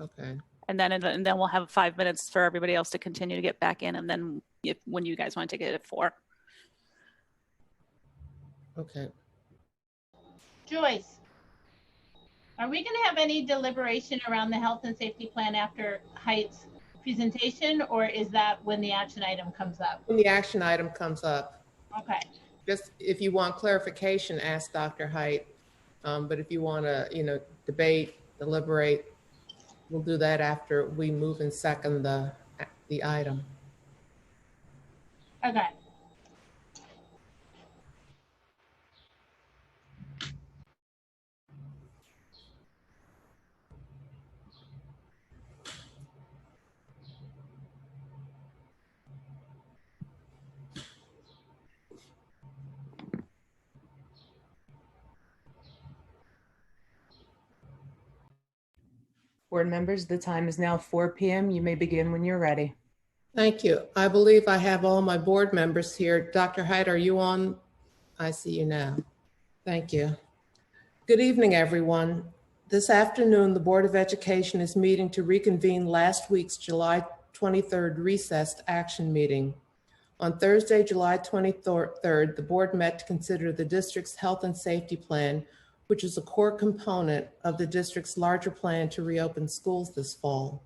Okay. And then we'll have 5 minutes for everybody else to continue to get back in. And then when you guys want to take it at 4. Okay. Joyce, are we going to have any deliberation around the health and safety plan after Height's presentation, or is that when the action item comes up? When the action item comes up, Okay. just if you want clarification, ask Dr. Height. But if you want to, debate, deliberate, we'll do that after we move and second the item. Okay. Board members, the time is now 4 p.m. You may begin when you're ready. Thank you. I believe I have all my board members here. Dr. Height, are you on? I see you now. Thank you. Good evening, everyone. This afternoon, the Board of Education is meeting to reconvene last week's July 23rd recessed action meeting. On Thursday, July 23rd, the board met to consider the district's health and safety plan, which is a core component of the district's larger plan to reopen schools this fall.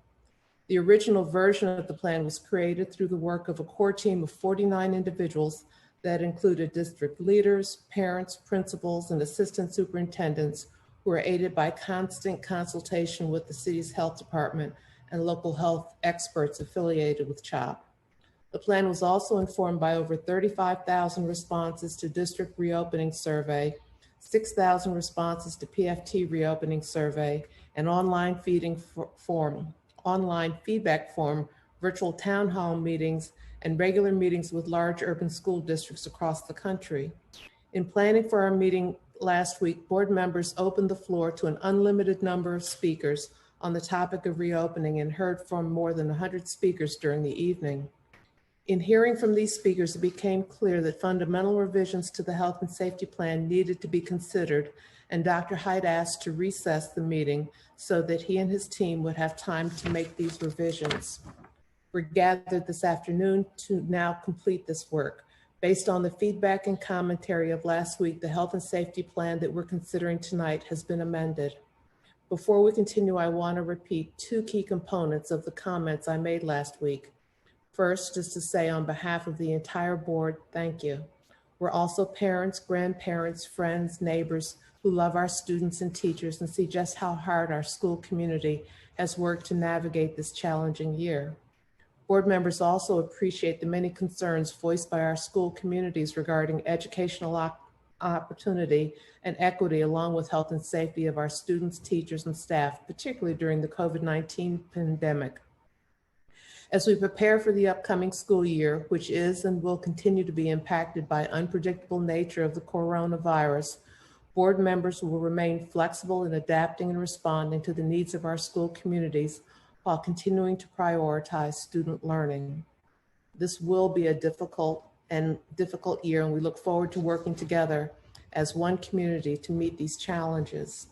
The original version of the plan was created through the work of a core team of 49 individuals that included district leaders, parents, principals, and assistant superintendents who are aided by constant consultation with the city's health department and local health experts affiliated with CHOP. The plan was also informed by over 35,000 responses to district reopening survey, 6,000 responses to PFT reopening survey, and online feedback form, virtual town hall meetings, and regular meetings with large urban school districts across the country. In planning for our meeting last week, board members opened the floor to an unlimited number of speakers on the topic of reopening and heard from more than 100 speakers during the evening. In hearing from these speakers, it became clear that fundamental revisions to the health and safety plan needed to be considered, and Dr. Height asked to recess the meeting so that he and his team would have time to make these revisions. We're gathered this afternoon to now complete this work. Based on the feedback and commentary of last week, the health and safety plan that we're considering tonight has been amended. Before we continue, I want to repeat 2 key components of the comments I made last week. First, just to say on behalf of the entire board, thank you. We're also parents, grandparents, friends, neighbors who love our students and teachers and see just how hard our school community has worked to navigate this challenging year. Board members also appreciate the many concerns voiced by our school communities regarding educational opportunity and equity, along with health and safety of our students, teachers, and staff, particularly during the COVID-19 pandemic. As we prepare for the upcoming school year, which is and will continue to be impacted by unpredictable nature of the coronavirus, board members will remain flexible in adapting and responding to the needs of our school communities while continuing to prioritize student learning. This will be a difficult year, and we look forward to working together as one community to meet these challenges.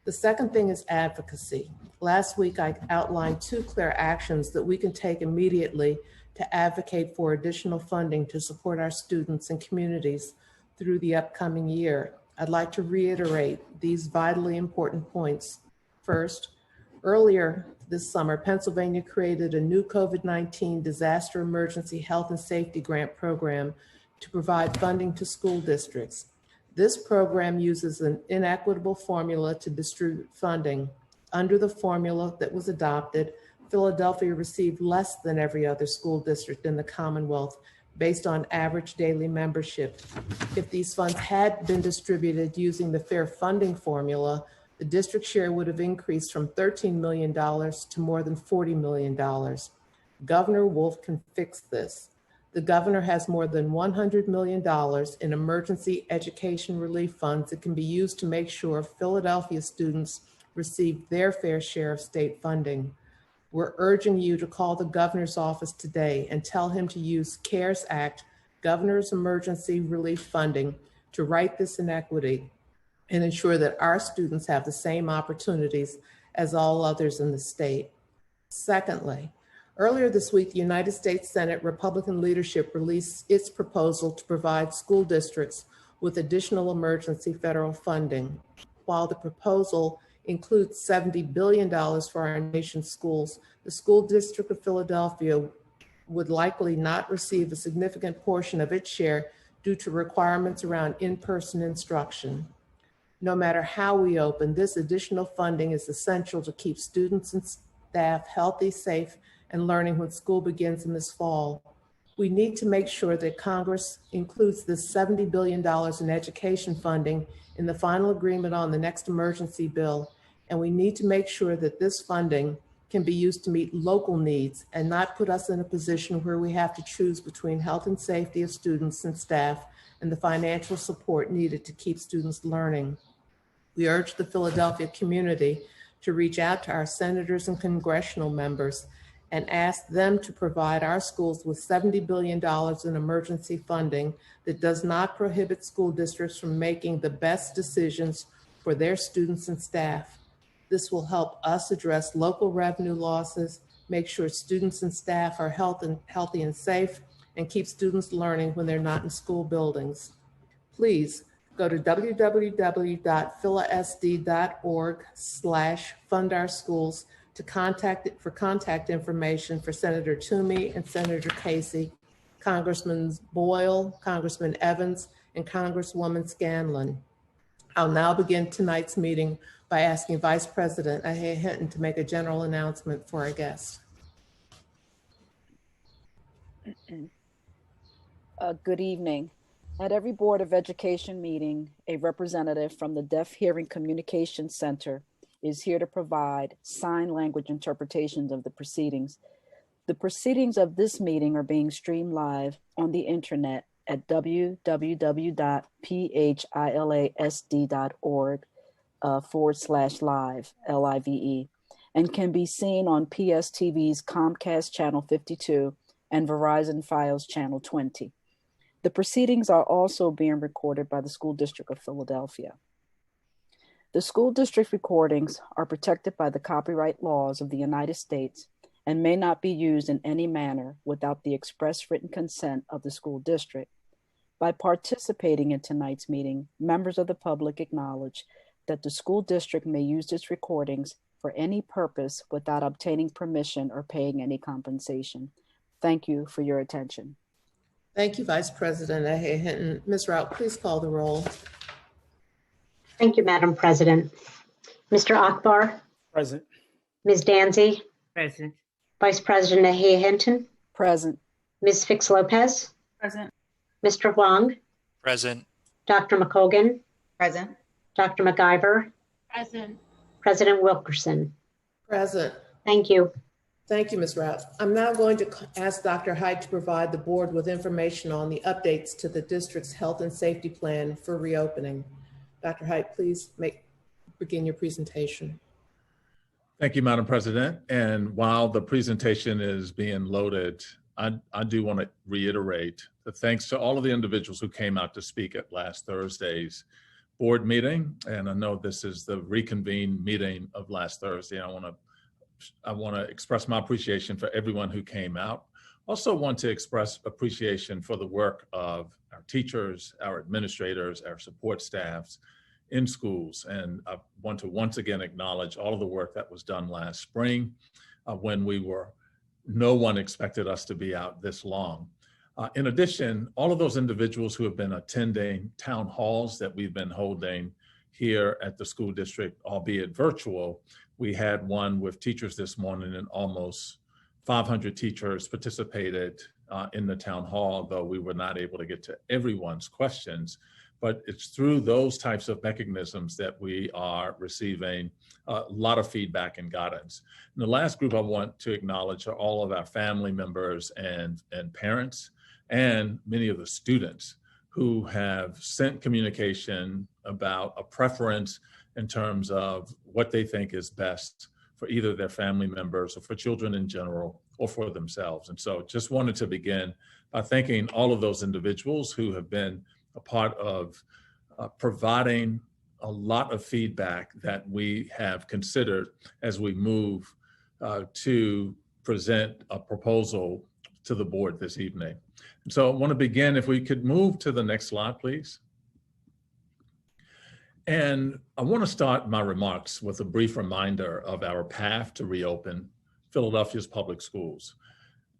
The second thing is advocacy. Last week, I outlined 2 clear actions that we can take immediately to advocate for additional funding to support our students and communities through the upcoming year. I'd like to reiterate these vitally important points. First, earlier this summer, Pennsylvania created a new COVID-19 disaster emergency health and safety grant program to provide funding to school districts. This program uses an inequitable formula to distribute funding. Under the formula that was adopted, Philadelphia received less than every other school district in the Commonwealth based on average daily membership. If these funds had been distributed using the fair funding formula, the district share would have increased from $13 million to more than $40 million. Governor Wolf can fix this. The governor has more than $100 million in emergency education relief funds that can be used to make sure Philadelphia students receive their fair share of state funding. We're urging you to call the governor's office today and tell him to use CARES Act, governor's emergency relief funding, to right this inequity and ensure that our students have the same opportunities as all others in the state. Secondly, earlier this week, the United States Senate Republican leadership released its proposal to provide school districts with additional emergency federal funding. While the proposal includes $70 billion for our nation's schools, the School District of Philadelphia would likely not receive a significant portion of its share due to requirements around in-person instruction. No matter how we open, this additional funding is essential to keep students and staff healthy, safe, and learning when school begins in this fall. We need to make sure that Congress includes this $70 billion in education funding in the final agreement on the next emergency bill, and we need to make sure that this funding can be used to meet local needs and not put us in a position where we have to choose between health and safety of students and staff and the financial support needed to keep students learning. We urge the Philadelphia community to reach out to our senators and congressional members and ask them to provide our schools with $70 billion in emergency funding that does not prohibit school districts from making the best decisions for their students and staff. This will help us address local revenue losses, make sure students and staff are healthy and safe, and keep students learning when they're not in school buildings. Please go to www.philasd.org/fundOurSchools to contact information for Senator Toomey and Senator Casey, Congressman Boyle, Congressman Evans, and Congresswoman Scanlon. I'll now begin tonight's meeting by asking Vice President Ahea Hinton to make a general announcement for our guests. Good evening. At every Board of Education meeting, a representative from the Deaf Hearing Communication Center is here to provide sign language interpretations of the proceedings. The proceedings of this meeting are being streamed live on the internet at www.philasd.org/live, LIVE, and can be seen on PSTV's Comcast Channel 52 and Verizon Fios Channel 20. The proceedings are also being recorded by the School District of Philadelphia. The school district recordings are protected by the copyright laws of the United States and may not be used in any manner without the express written consent of the school district. By participating in tonight's meeting, members of the public acknowledge that the school district may use its recordings for any purpose without obtaining permission or paying any compensation. Thank you for your attention. Thank you, Vice President Ahea Hinton. Ms. Rout, please call the roll. Thank you, Madam President. Mr. Akbar? Present. Ms. Danzy? Present. Vice President Ahea Hinton? Present. Ms. Fix Lopez? Present. Mr. Huang? Present. Dr. McColgan? Present. Dr. McIver? Present. President Wilkerson? Present. Thank you. Thank you, Ms. Rout. I'm now going to ask Dr. Hite to provide the board with information on the updates to the district's health and safety plan for reopening. Dr. Hite, please begin your presentation. Thank you, Madam President. And while the presentation is being loaded, I do want to reiterate the thanks to all of the individuals who came out to speak at last Thursday's board meeting. And I know this is the reconvened meeting of last Thursday. I want to express my appreciation for everyone who came out. Also want to express appreciation for the work of our teachers, our administrators, our support staffs in schools. And I want to once again acknowledge all of the work that was done last spring when no one expected us to be out this long. In addition, all of those individuals who have been attending town halls that we've been holding here at the school district, albeit virtual. We had one with teachers this morning, and almost 500 teachers participated in the town hall, though we were not able to get to everyone's questions. But it's through those types of mechanisms that we are receiving a lot of feedback and guidance. And the last group I want to acknowledge are all of our family members and parents, and many of the students who have sent communication about a preference in terms of what they think is best for either their family members or for children in general or for themselves. And so just wanted to begin by thanking all of those individuals who have been a part of providing a lot of feedback that we have considered as we move to present a proposal to the board this evening. And so I want to begin, if we could move to the next slide, please. And I want to start my remarks with a brief reminder of our path to reopen Philadelphia's public schools.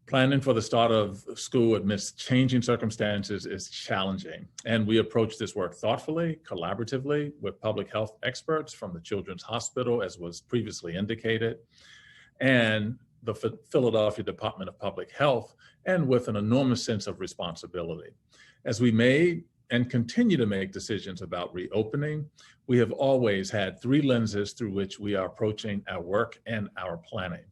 Planning for the start of school amidst changing circumstances is challenging, and we approach this work thoughtfully, collaboratively with public health experts from the Children's Hospital, as was previously indicated, and the Philadelphia Department of Public Health, and with an enormous sense of responsibility. As we made and continue to make decisions about reopening, we have always had three lenses through which we are approaching our work and our planning: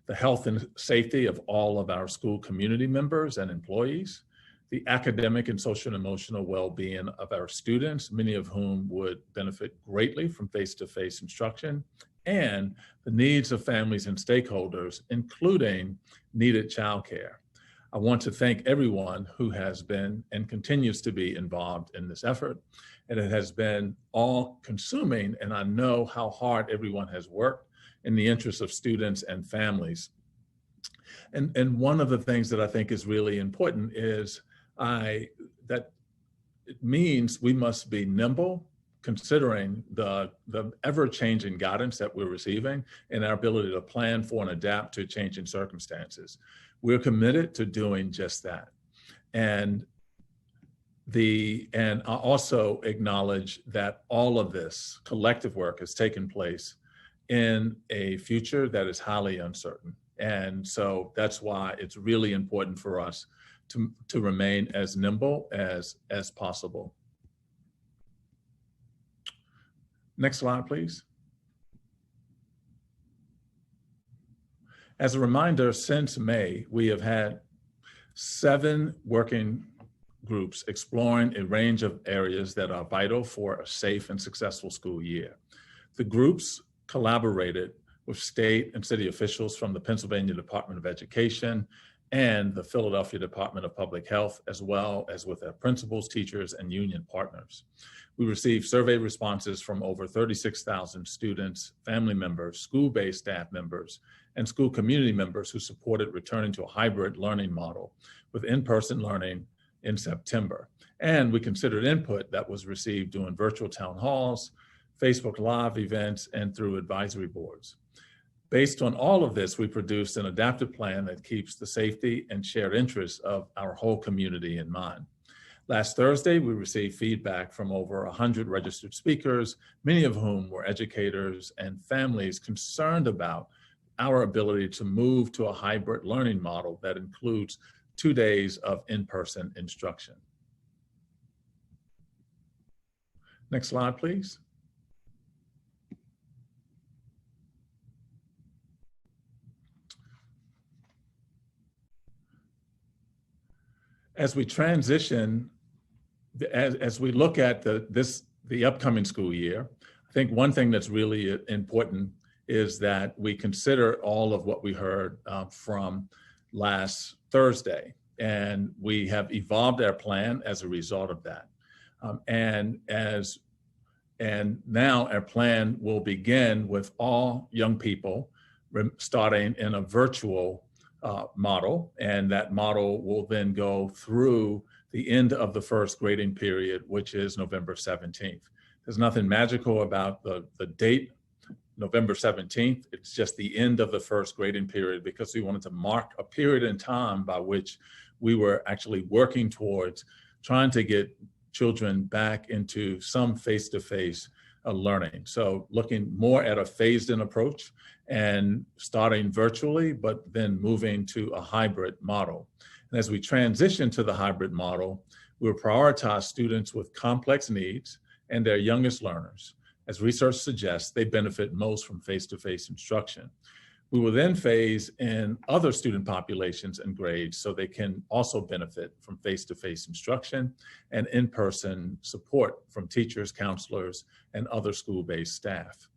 the health and safety of all of our school community members and employees, the academic and social and emotional well-being of our students, many of whom would benefit greatly from face-to-face instruction, and the needs of families and stakeholders, including needed childcare. I want to thank everyone who has been and continues to be involved in this effort. And it has been all-consuming, and I know how hard everyone has worked in the interest of students and families. And one of the things that I think is really important is that it means we must be nimble, considering the ever-changing guidance that we're receiving and our ability to plan for and adapt to changing circumstances. We're committed to doing just that. And I also acknowledge that all of this collective work has taken place in a future that is highly uncertain. And so that's why it's really important for us to remain as nimble as possible. Next slide, please. As a reminder, since May, we have had 7 working groups exploring a range of areas that are vital for a safe and successful school year. The groups collaborated with state and city officials from the Pennsylvania Department of Education and the Philadelphia Department of Public Health, as well as with our principals, teachers, and union partners. We received survey responses from over 36,000 students, family members, school-based staff members, and school community members who supported returning to a hybrid learning model with in-person learning in September. And we considered input that was received during virtual town halls, Facebook Live events, and through advisory boards. Based on all of this, we produced an adaptive plan that keeps the safety and shared interests of our whole community in mind. Last Thursday, we received feedback from over 100 registered speakers, many of whom were educators and families concerned about our ability to move to a hybrid learning model that includes 2 days of in-person instruction. Next slide, please. As we transition, as we look at the upcoming school year, I think one thing that's really important is that we consider all of what we heard from last Thursday, and we have evolved our plan as a result of that. And now our plan will begin with all young people starting in a virtual model, and that model will then go through the end of the first grading period, which is November 17th. There's nothing magical about the date, November 17th. It's just the end of the first grading period because we wanted to mark a period in time by which we were actually working towards trying to get children back into some face-to-face learning. So looking more at a phased-in approach and starting virtually, but then moving to a hybrid model. And as we transition to the hybrid model, we'll prioritize students with complex needs and their youngest learners. As research suggests, they benefit most from face-to-face instruction. We will then phase in other student populations and grades so they can also benefit from face-to-face instruction and in-person support from teachers, counselors, and other school-based staff.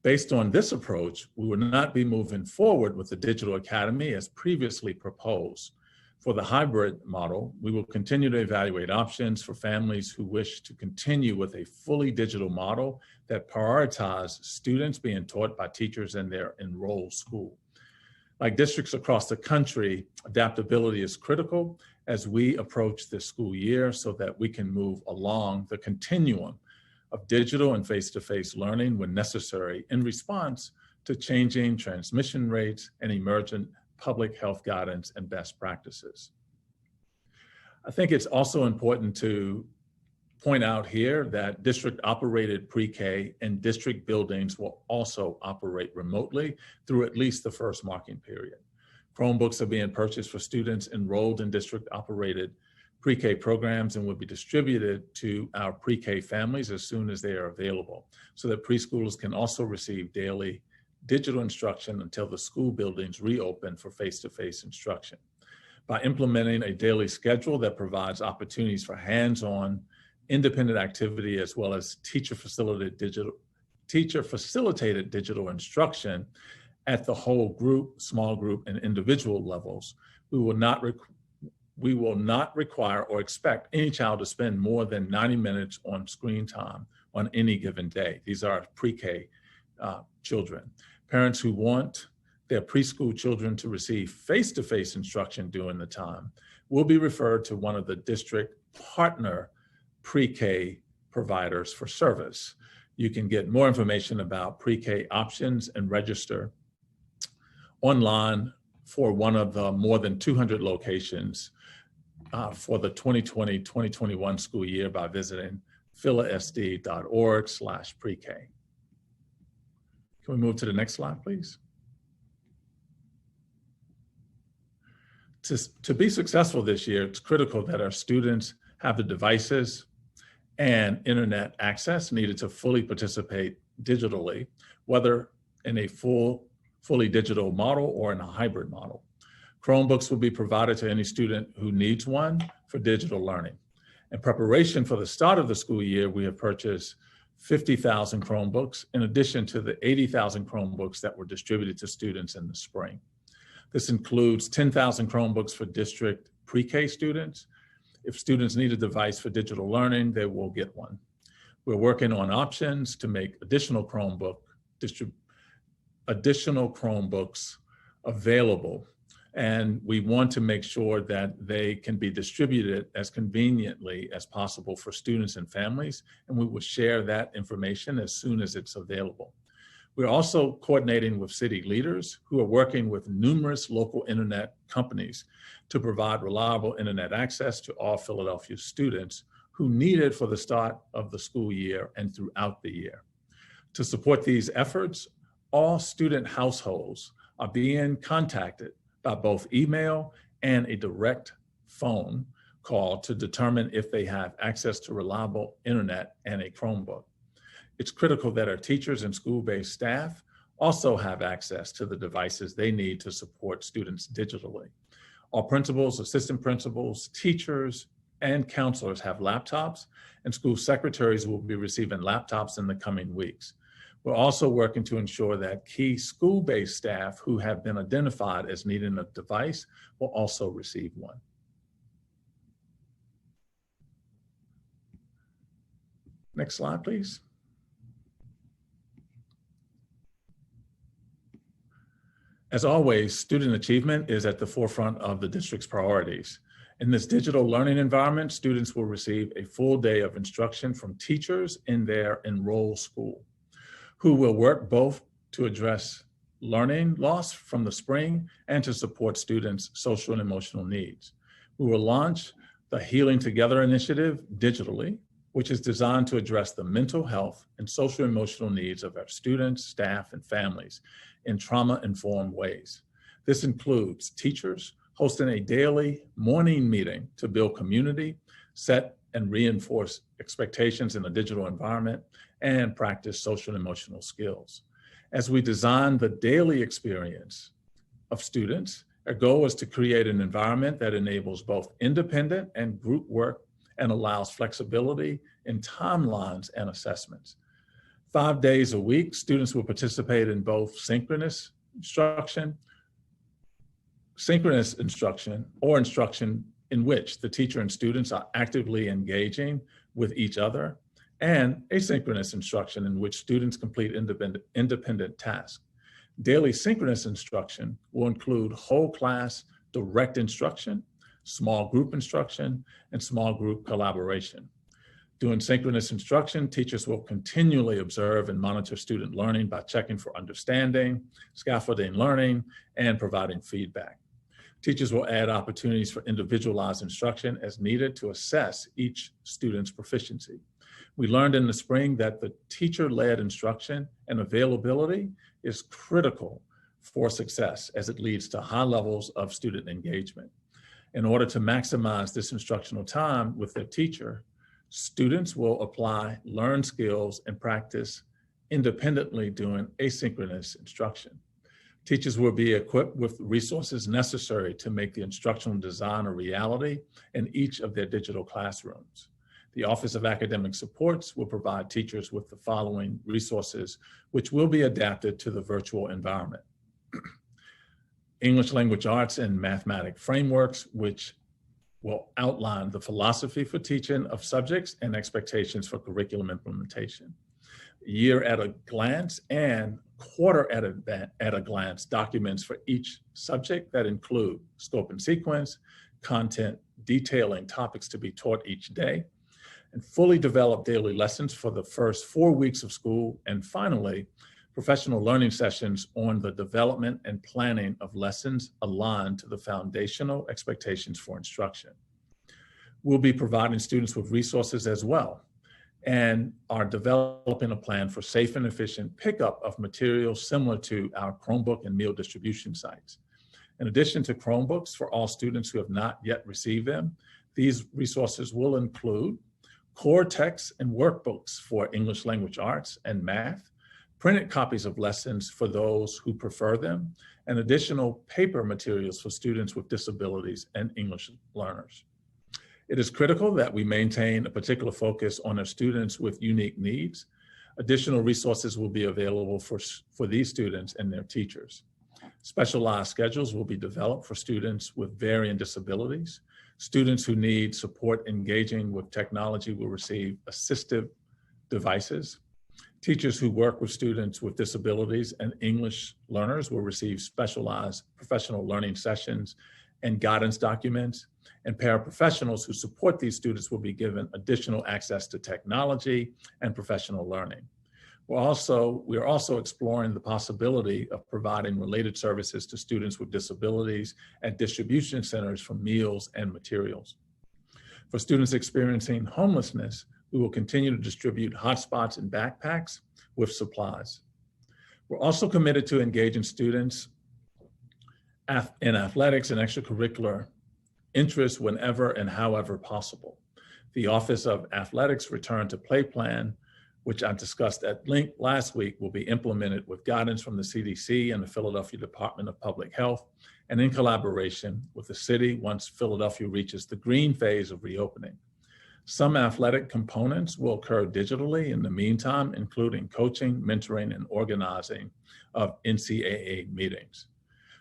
Based on this approach, we will not be moving forward with the Digital Academy as previously proposed. For the hybrid model, we will continue to evaluate options for families who wish to continue with a fully digital model that prioritizes students being taught by teachers in their enrolled school. Like districts across the country, adaptability is critical as we approach this school year so that we can move along the continuum of digital and face-to-face learning when necessary in response to changing transmission rates and emergent public health guidance and best practices. I think it's also important to point out here that district-operated pre-K and district buildings will also operate remotely through at least the first marking period. Chromebooks are being purchased for students enrolled in district-operated pre-K programs and will be distributed to our pre-K families as soon as they are available, so that preschoolers can also receive daily digital instruction until the school buildings reopen for face-to-face instruction. By implementing a daily schedule that provides opportunities for hands-on independent activity as well as teacher-facilitated digital instruction at the whole group, small group, and individual levels, we will not require or expect any child to spend more than 90 minutes on screen time on any given day. These are pre-K children. Parents who want their preschool children to receive face-to-face instruction during the time will be referred to one of the district partner pre-K providers for service. You can get more information about pre-K options and register online for one of the more than 200 locations for the 2020-2021 school year by visiting philasd.org/pre-K. Can we move to the next slide, please? To be successful this year, it's critical that our students have the devices and internet access needed to fully participate digitally, whether in a fully digital model or in a hybrid model. Chromebooks will be provided to any student who needs one for digital learning. In preparation for the start of the school year, we have purchased 50,000 Chromebooks in addition to the 80,000 Chromebooks that were distributed to students in the spring. This includes 10,000 Chromebooks for district pre-K students. If students need a device for digital learning, they will get one. We're working on options to make additional Chromebooks available, and we want to make sure that they can be distributed as conveniently as possible for students and families, and we will share that information as soon as it's available. We're also coordinating with city leaders who are working with numerous local internet companies to provide reliable internet access to all Philadelphia students who need it for the start of the school year and throughout the year. To support these efforts, all student households are being contacted by both email and a direct phone call to determine if they have access to reliable internet and a Chromebook. It's critical that our teachers and school-based staff also have access to the devices they need to support students digitally. All principals, assistant principals, teachers, and counselors have laptops, and school secretaries will be receiving laptops in the coming weeks. We're also working to ensure that key school-based staff who have been identified as needing a device will also receive one. Next slide, please. As always, student achievement is at the forefront of the district's priorities. In this digital learning environment, students will receive a full day of instruction from teachers in their enrolled school, who will work both to address learning loss from the spring and to support students' social and emotional needs. We will launch the Healing Together initiative digitally, which is designed to address the mental health and social emotional needs of our students, staff, and families in trauma-informed ways. This includes teachers hosting a daily morning meeting to build community, set and reinforce expectations in a digital environment, and practice social and emotional skills. As we design the daily experience of students, our goal is to create an environment that enables both independent and group work and allows flexibility in timelines and assessments. 5 days a week, students will participate in both synchronous instruction synchronous instruction or instruction in which the teacher and students are actively engaging with each other, and asynchronous instruction in which students complete independent tasks. Daily synchronous instruction will include whole class direct instruction, small group instruction, and small group collaboration. During synchronous instruction, teachers will continually observe and monitor student learning by checking for understanding, scaffolding learning, and providing feedback. Teachers will add opportunities for individualized instruction as needed to assess each student's proficiency. We learned in the spring that the teacher-led instruction and availability is critical for success as it leads to high levels of student engagement. In order to maximize this instructional time with their teacher, students will apply learned skills and practice independently during asynchronous instruction. Teachers will be equipped with resources necessary to make the instructional design a reality in each of their digital classrooms. The Office of Academic Supports will provide teachers with the following resources, which will be adapted to the virtual environment. English language arts and mathematics frameworks, which will outline the philosophy for teaching of subjects and expectations for curriculum implementation. Year at a glance and quarter at a glance documents for each subject that include scope and sequence, content detailing topics to be taught each day, and fully developed daily lessons for the first 4 weeks of school, and finally, professional learning sessions on the development and planning of lessons aligned to the foundational expectations for instruction. We'll be providing students with resources as well, and are developing a plan for safe and efficient pickup of materials similar to our Chromebook and meal distribution sites. In addition to Chromebooks for all students who have not yet received them, these resources will include core texts and workbooks for English language arts and math, printed copies of lessons for those who prefer them, and additional paper materials for students with disabilities and English learners. It is critical that we maintain a particular focus on our students with unique needs. Additional resources will be available for these students and their teachers. Specialized schedules will be developed for students with varying disabilities. Students who need support engaging with technology will receive assistive devices. Teachers who work with students with disabilities and English learners will receive specialized professional learning sessions and guidance documents. And paraprofessionals who support these students will be given additional access to technology and professional learning. We're also exploring the possibility of providing related services to students with disabilities at distribution centers for meals and materials. For students experiencing homelessness, we will continue to distribute hotspots and backpacks with supplies. We're also committed to engaging students in athletics and extracurricular interests whenever and however possible. The Office of Athletics Return to Play Plan, which I discussed at length last week, will be implemented with guidance from the CDC and the Philadelphia Department of Public Health, and in collaboration with the city once Philadelphia reaches the green phase of reopening. Some athletic components will occur digitally in the meantime, including coaching, mentoring, and organizing of NCAA meetings.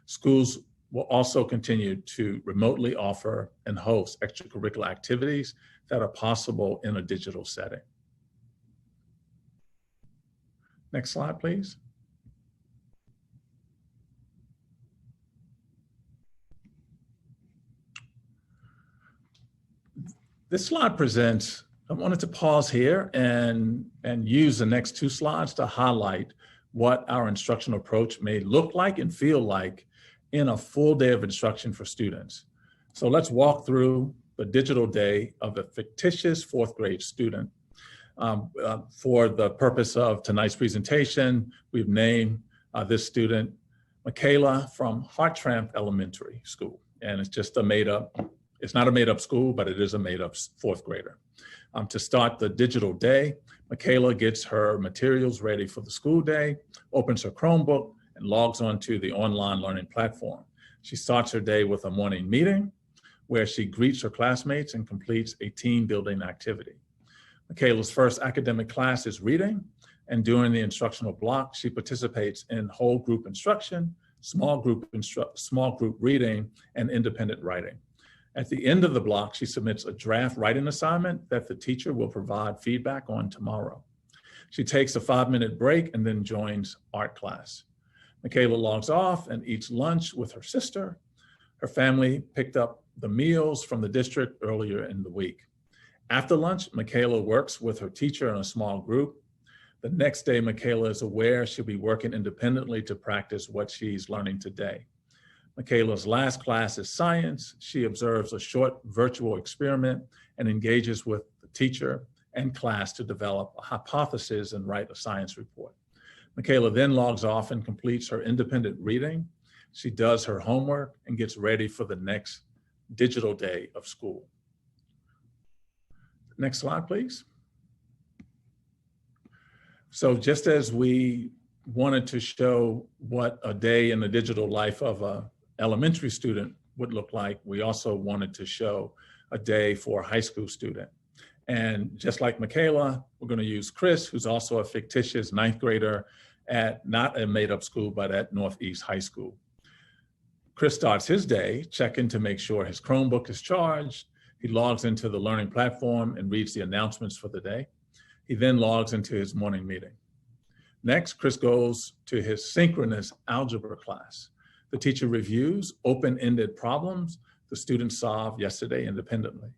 Schools will also continue to remotely offer and host extracurricular activities that are possible in a digital setting. Next slide, please. This slide presents, I wanted to pause here and use the next 2 slides to highlight what our instructional approach may look like and feel like in a full day of instruction for students. So let's walk through the digital day of a fictitious 4th grade student. For the purpose of tonight's presentation, we've named this student Michaela from Hartramp Elementary School. And it's just it's not a made up school, but it is a made up 4th grader. To start the digital day, Michaela gets her materials ready for the school day, opens her Chromebook, and logs onto the online learning platform. She starts her day with a morning meeting where she greets her classmates and completes a team building activity. Michaela's first academic class is reading, and during the instructional block, she participates in whole group instruction, small group reading, and independent writing. At the end of the block, she submits a draft writing assignment that the teacher will provide feedback on tomorrow. She takes a 5-minute break and then joins art class. Michaela logs off and eats lunch with her sister. Her family picked up the meals from the district earlier in the week. After lunch, Michaela works with her teacher in a small group. The next day, Michaela is aware she'll be working independently to practice what she's learning today. Michaela's last class is science. She observes a short virtual experiment and engages with the teacher and class to develop a hypothesis and write a science report. Michaela then logs off and completes her independent reading. She does her homework and gets ready for the next digital day of school. Next slide, please. So just as we wanted to show what a day in the digital life of an elementary student would look like, we also wanted to show a day for a high school student. And just like Michaela, we're going to use Chris, who's also a fictitious 9th grader at not a made-up school, but at Northeast High School. Chris starts his day checking to make sure his Chromebook is charged. He logs into the learning platform and reads the announcements for the day. He then logs into his morning meeting. Next, Chris goes to his synchronous algebra class. The teacher reviews open-ended problems the students solved yesterday independently.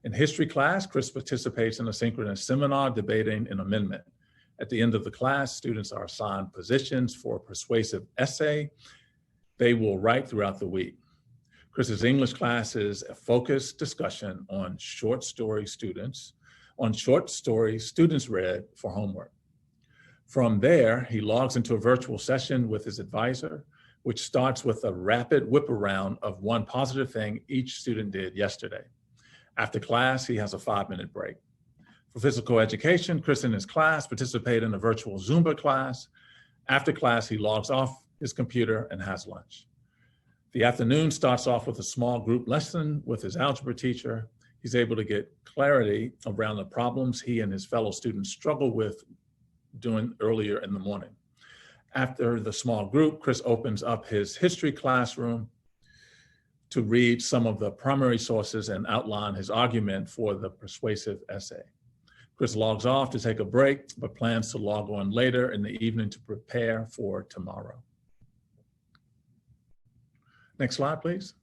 In history class, Chris participates in a synchronous seminar debating an amendment. At the end of the class, students are assigned positions for a persuasive essay they will write throughout the week. Chris's English class is a focused discussion on short stories students read for homework. From there, he logs into a virtual session with his advisor, which starts with a rapid whip around of one positive thing each student did yesterday. After class, he has a 5-minute break. For physical education, Chris and his class participate in a virtual Zumba class. After class, he logs off his computer and has lunch. The afternoon starts off with a small group lesson with his algebra teacher. He's able to get clarity around the problems he and his fellow students struggle with doing earlier in the morning. After the small group, Chris opens up his history classroom to read some of the primary sources and outline his argument for the persuasive essay. Chris logs off to take a break, but plans to log on later in the evening to prepare for tomorrow. Next slide, please.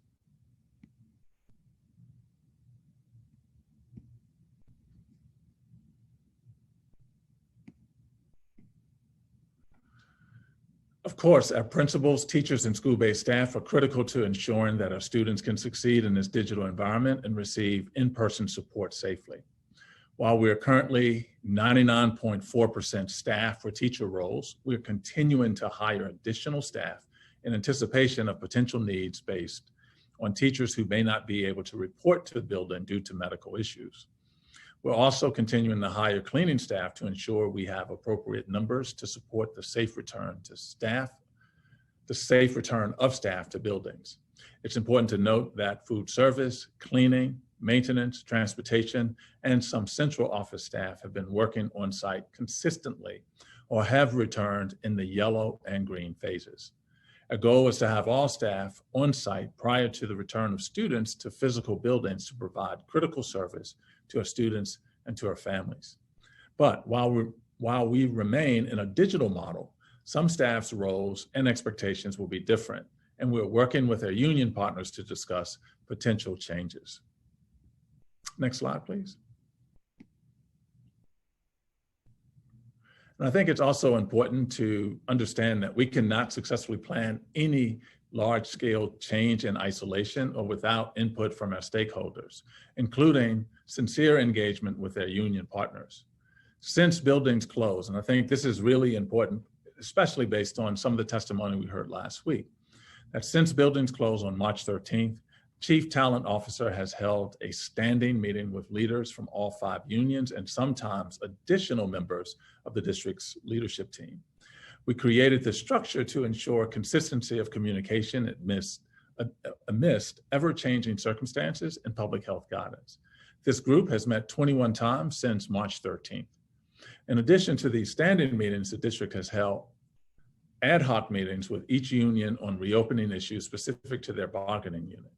Of course, our principals, teachers, and school-based staff are critical to ensuring that our students can succeed in this digital environment and receive in-person support safely. While we are currently 99.4% staff for teacher roles, we're continuing to hire additional staff in anticipation of potential needs based on teachers who may not be able to report to the building due to medical issues. We're also continuing to hire cleaning staff to ensure we have appropriate numbers to support the safe return of staff to buildings. It's important to note that food service, cleaning, maintenance, transportation, and some central office staff have been working on site consistently or have returned in the yellow and green phases. Our goal is to have all staff on site prior to the return of students to physical buildings to provide critical service to our students and to our families. But while we remain in a digital model, some staff's roles and expectations will be different, and we're working with our union partners to discuss potential changes. Next slide, please. And I think it's also important to understand that we cannot successfully plan any large-scale change in isolation or without input from our stakeholders, including sincere engagement with their union partners. Since buildings close, and I think this is really important, especially based on some of the testimony we heard last week, that since buildings close on March 13th, Chief Talent Officer has held a standing meeting with leaders from all 5 unions and sometimes additional members of the district's leadership team. We created this structure to ensure consistency of communication amidst ever-changing circumstances and public health guidance. This group has met 21 times since March 13th. In addition to these standing meetings, the district has held ad hoc meetings with each union on reopening issues specific to their bargaining unit.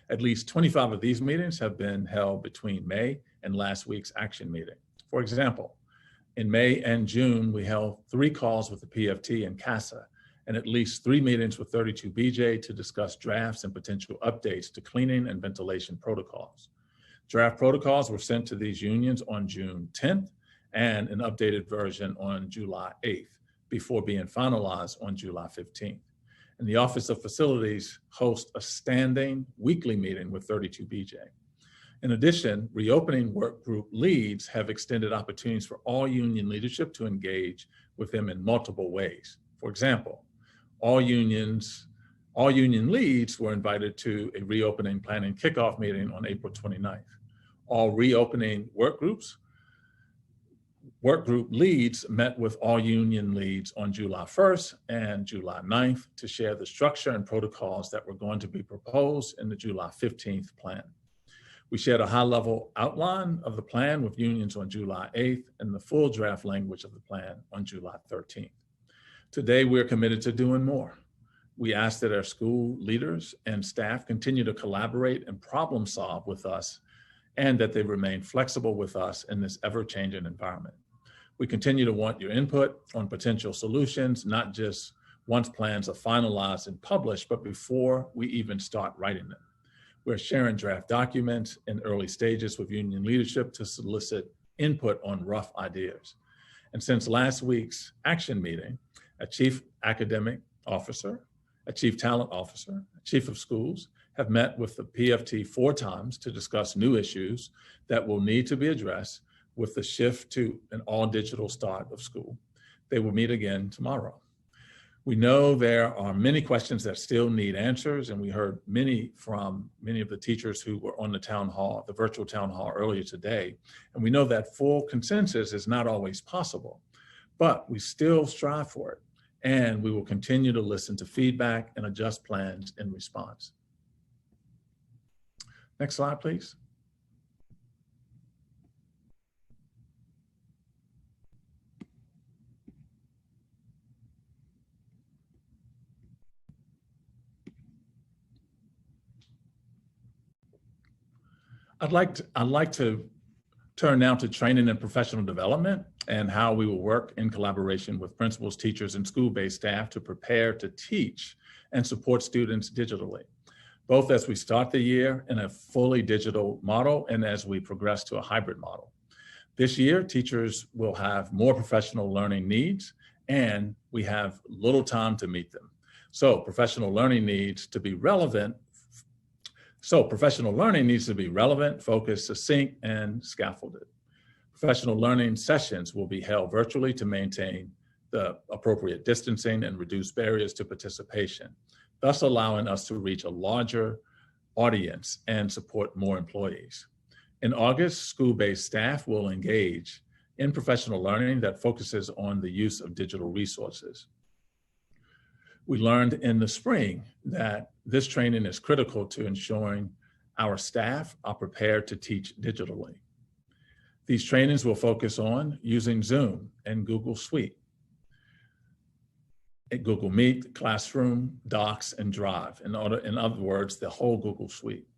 At least 25 of these meetings have been held between May and last week's action meeting. For example, in May and June, we held 3 calls with the PFT and CASA, and at least 3 meetings with 32BJ to discuss drafts and potential updates to cleaning and ventilation protocols. Draft protocols were sent to these unions on June 10th and an updated version on July 8th before being finalized on July 15th. And the Office of Facilities hosts a standing weekly meeting with 32BJ. In addition, reopening work group leads have extended opportunities for all union leadership to engage with them in multiple ways. For example, all union leads were invited to a reopening planning kickoff meeting on April 29th. All reopening work group leads met with all union leads on July 1st and July 9th to share the structure and protocols that were going to be proposed in the July 15th plan. We shared a high-level outline of the plan with unions on July 8th and the full draft language of the plan on July 13th. Today, we're committed to doing more. We ask that our school leaders and staff continue to collaborate and problem solve with us, and that they remain flexible with us in this ever-changing environment. We continue to want your input on potential solutions, not just once plans are finalized and published, but before we even start writing them. We're sharing draft documents in early stages with union leadership to solicit input on rough ideas. And since last week's action meeting, a chief academic officer, a chief talent officer, a chief of schools have met with the PFT 4 times to discuss new issues that will need to be addressed with the shift to an all digital start of school. They will meet again tomorrow. We know there are many questions that still need answers, and we heard from many of the teachers who were on the town hall, the virtual town hall earlier today. And we know that full consensus is not always possible, but we still strive for it. And we will continue to listen to feedback and adjust plans in response. Next slide, please. I'd like to turn now to training and professional development and how we will work in collaboration with principals, teachers, and school-based staff to prepare to teach and support students digitally, both as we start the year in a fully digital model and as we progress to a hybrid model. This year, teachers will have more professional learning needs, and we have little time to meet them. So professional learning needs to be relevant, focused, succinct, and scaffolded. Professional learning sessions will be held virtually to maintain the appropriate distancing and reduce barriers to participation, thus allowing us to reach a larger audience and support more employees. In August, school-based staff will engage in professional learning that focuses on the use of digital resources. We learned in the spring that this training is critical to ensuring our staff are prepared to teach digitally. These trainings will focus on using Zoom and Google Suite, Google Meet, Classroom, Docs, and Drive. In other words, the whole Google Suite.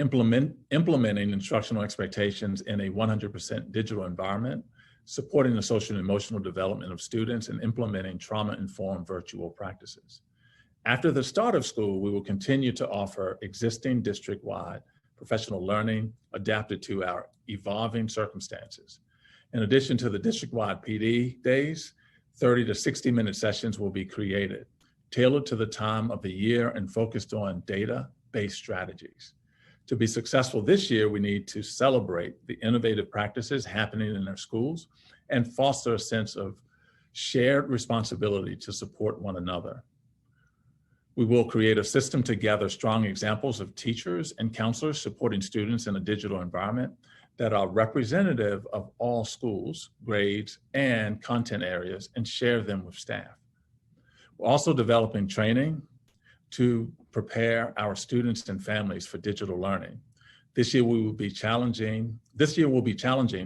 Implementing instructional expectations in a 100% digital environment, supporting the social and emotional development of students, and implementing trauma-informed virtual practices. After the start of school, we will continue to offer existing district-wide professional learning adapted to our evolving circumstances. In addition to the district-wide PD days, 30 to 60-minute sessions will be created, tailored to the time of the year and focused on data-based strategies. To be successful this year, we need to celebrate the innovative practices happening in our schools and foster a sense of shared responsibility to support one another. We will create a system to gather strong examples of teachers and counselors supporting students in a digital environment that are representative of all schools, grades, and content areas, and share them with staff. We're also developing training to prepare our students and families for digital learning. This year will be challenging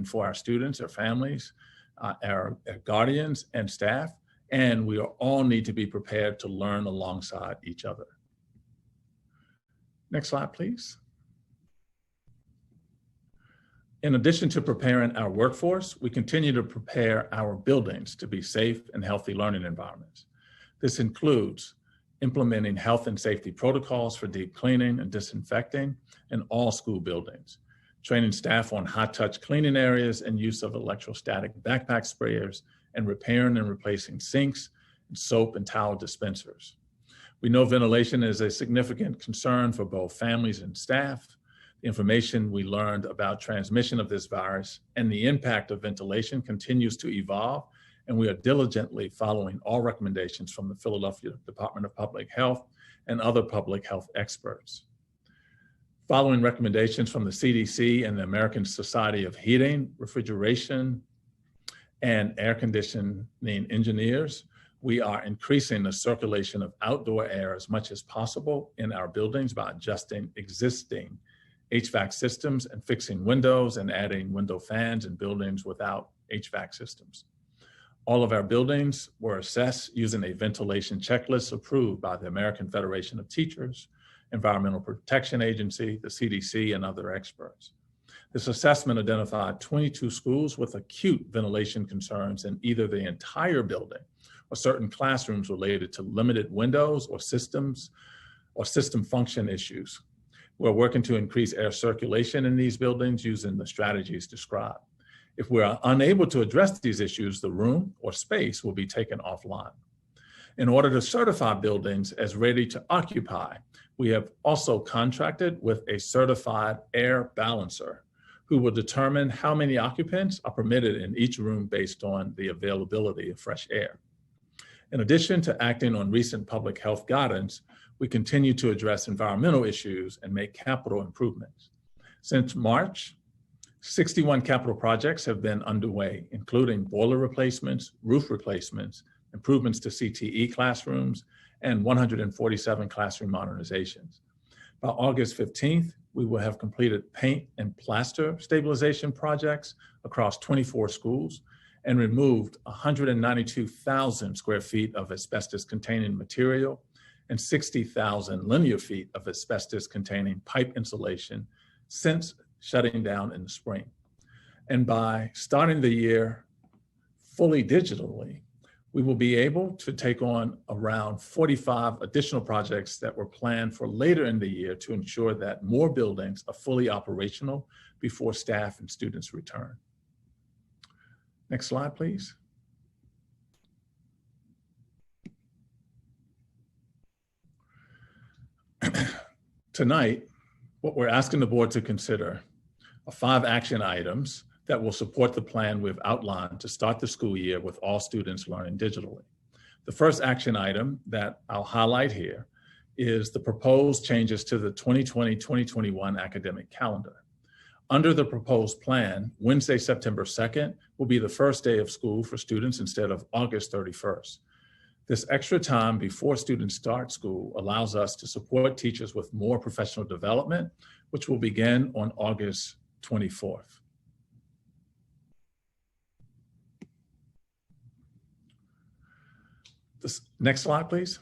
for our students, our families, our guardians and staff, and we all need to be prepared to learn alongside each other. Next slide, please. In addition to preparing our workforce, we continue to prepare our buildings to be safe and healthy learning environments. This includes implementing health and safety protocols for deep cleaning and disinfecting in all school buildings, training staff on high-touch cleaning areas and use of electrostatic backpack sprayers, and repairing and replacing sinks, and soap and towel dispensers. We know ventilation is a significant concern for both families and staff. The information we learned about transmission of this virus and the impact of ventilation continues to evolve, and we are diligently following all recommendations from the Philadelphia Department of Public Health and other public health experts. Following recommendations from the CDC and the American Society of Heating, Refrigeration, and Air Conditioning engineers, we are increasing the circulation of outdoor air as much as possible in our buildings by adjusting existing HVAC systems and fixing windows and adding window fans in buildings without HVAC systems. All of our buildings were assessed using a ventilation checklist approved by the American Federation of Teachers, Environmental Protection Agency, the CDC, and other experts. This assessment identified 22 schools with acute ventilation concerns in either the entire building or certain classrooms related to limited windows or systems or system function issues. We're working to increase air circulation in these buildings using the strategies described. If we are unable to address these issues, the room or space will be taken offline. In order to certify buildings as ready to occupy, we have also contracted with a certified air balancer who will determine how many occupants are permitted in each room based on the availability of fresh air. In addition to acting on recent public health guidance, we continue to address environmental issues and make capital improvements. Since March, 61 capital projects have been underway, including boiler replacements, roof replacements, improvements to CTE classrooms, and 147 classroom modernizations. By August 15th, we will have completed paint and plaster stabilization projects across 24 schools and removed 192,000 square feet of asbestos-containing material and 60,000 linear feet of asbestos-containing pipe insulation since shutting down in the spring. And by starting the year fully digitally, we will be able to take on around 45 additional projects that were planned for later in the year to ensure that more buildings are fully operational before staff and students return. Next slide, please. Tonight, what we're asking the board to consider are 5 action items that will support the plan we've outlined to start the school year with all students learning digitally. The first action item that I'll highlight here is the proposed changes to the 2020-2021 academic calendar. Under the proposed plan, Wednesday, September 2nd will be the first day of school for students instead of August 31st. This extra time before students start school allows us to support teachers with more professional development, which will begin on August 24th. Next slide, please.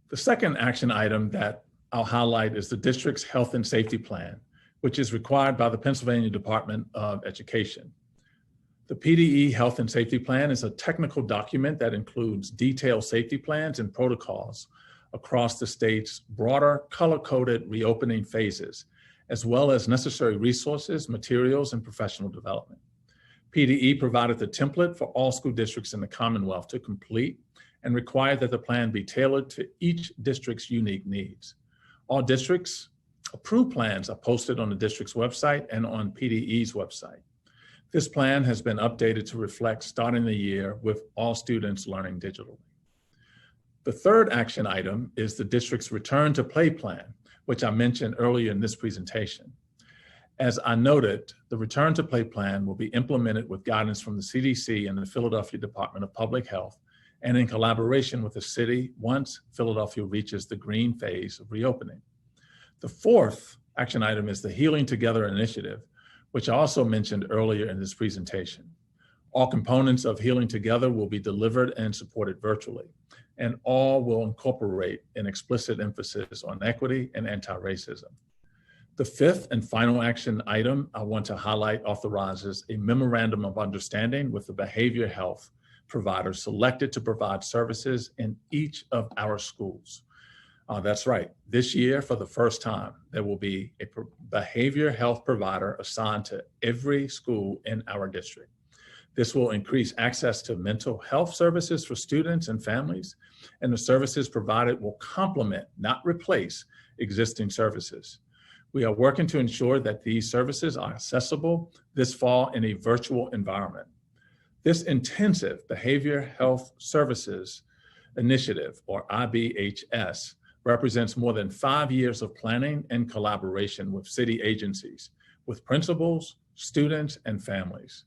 The second action item that I'll highlight is the district's health and safety plan, which is required by the Pennsylvania Department of Education. The PDE Health and Safety Plan is a technical document that includes detailed safety plans and protocols across the state's broader color-coded reopening phases, as well as necessary resources, materials, and professional development. PDE provided the template for all school districts in the Commonwealth to complete and required that the plan be tailored to each district's unique needs. All districts' approved plans are posted on the district's website and on PDE's website. This plan has been updated to reflect starting the year with all students learning digitally. The third action item is the district's return to play plan, which I mentioned earlier in this presentation. As I noted, the return to play plan will be implemented with guidance from the CDC and the Philadelphia Department of Public Health, and in collaboration with the city once Philadelphia reaches the green phase of reopening. The fourth action item is the Healing Together initiative, which I also mentioned earlier in this presentation. All components of Healing Together will be delivered and supported virtually, and all will incorporate an explicit emphasis on equity and anti-racism. The fifth and final action item I want to highlight authorizes a memorandum of understanding with the behavioral health providers selected to provide services in each of our schools. That's right. This year, for the first time, there will be a behavioral health provider assigned to every school in our district. This will increase access to mental health services for students and families, and the services provided will complement, not replace, existing services. We are working to ensure that these services are accessible this fall in a virtual environment. This intensive Behavior Health Services Initiative, or IBHS, represents more than 5 years of planning and collaboration with city agencies, with principals, students, and families.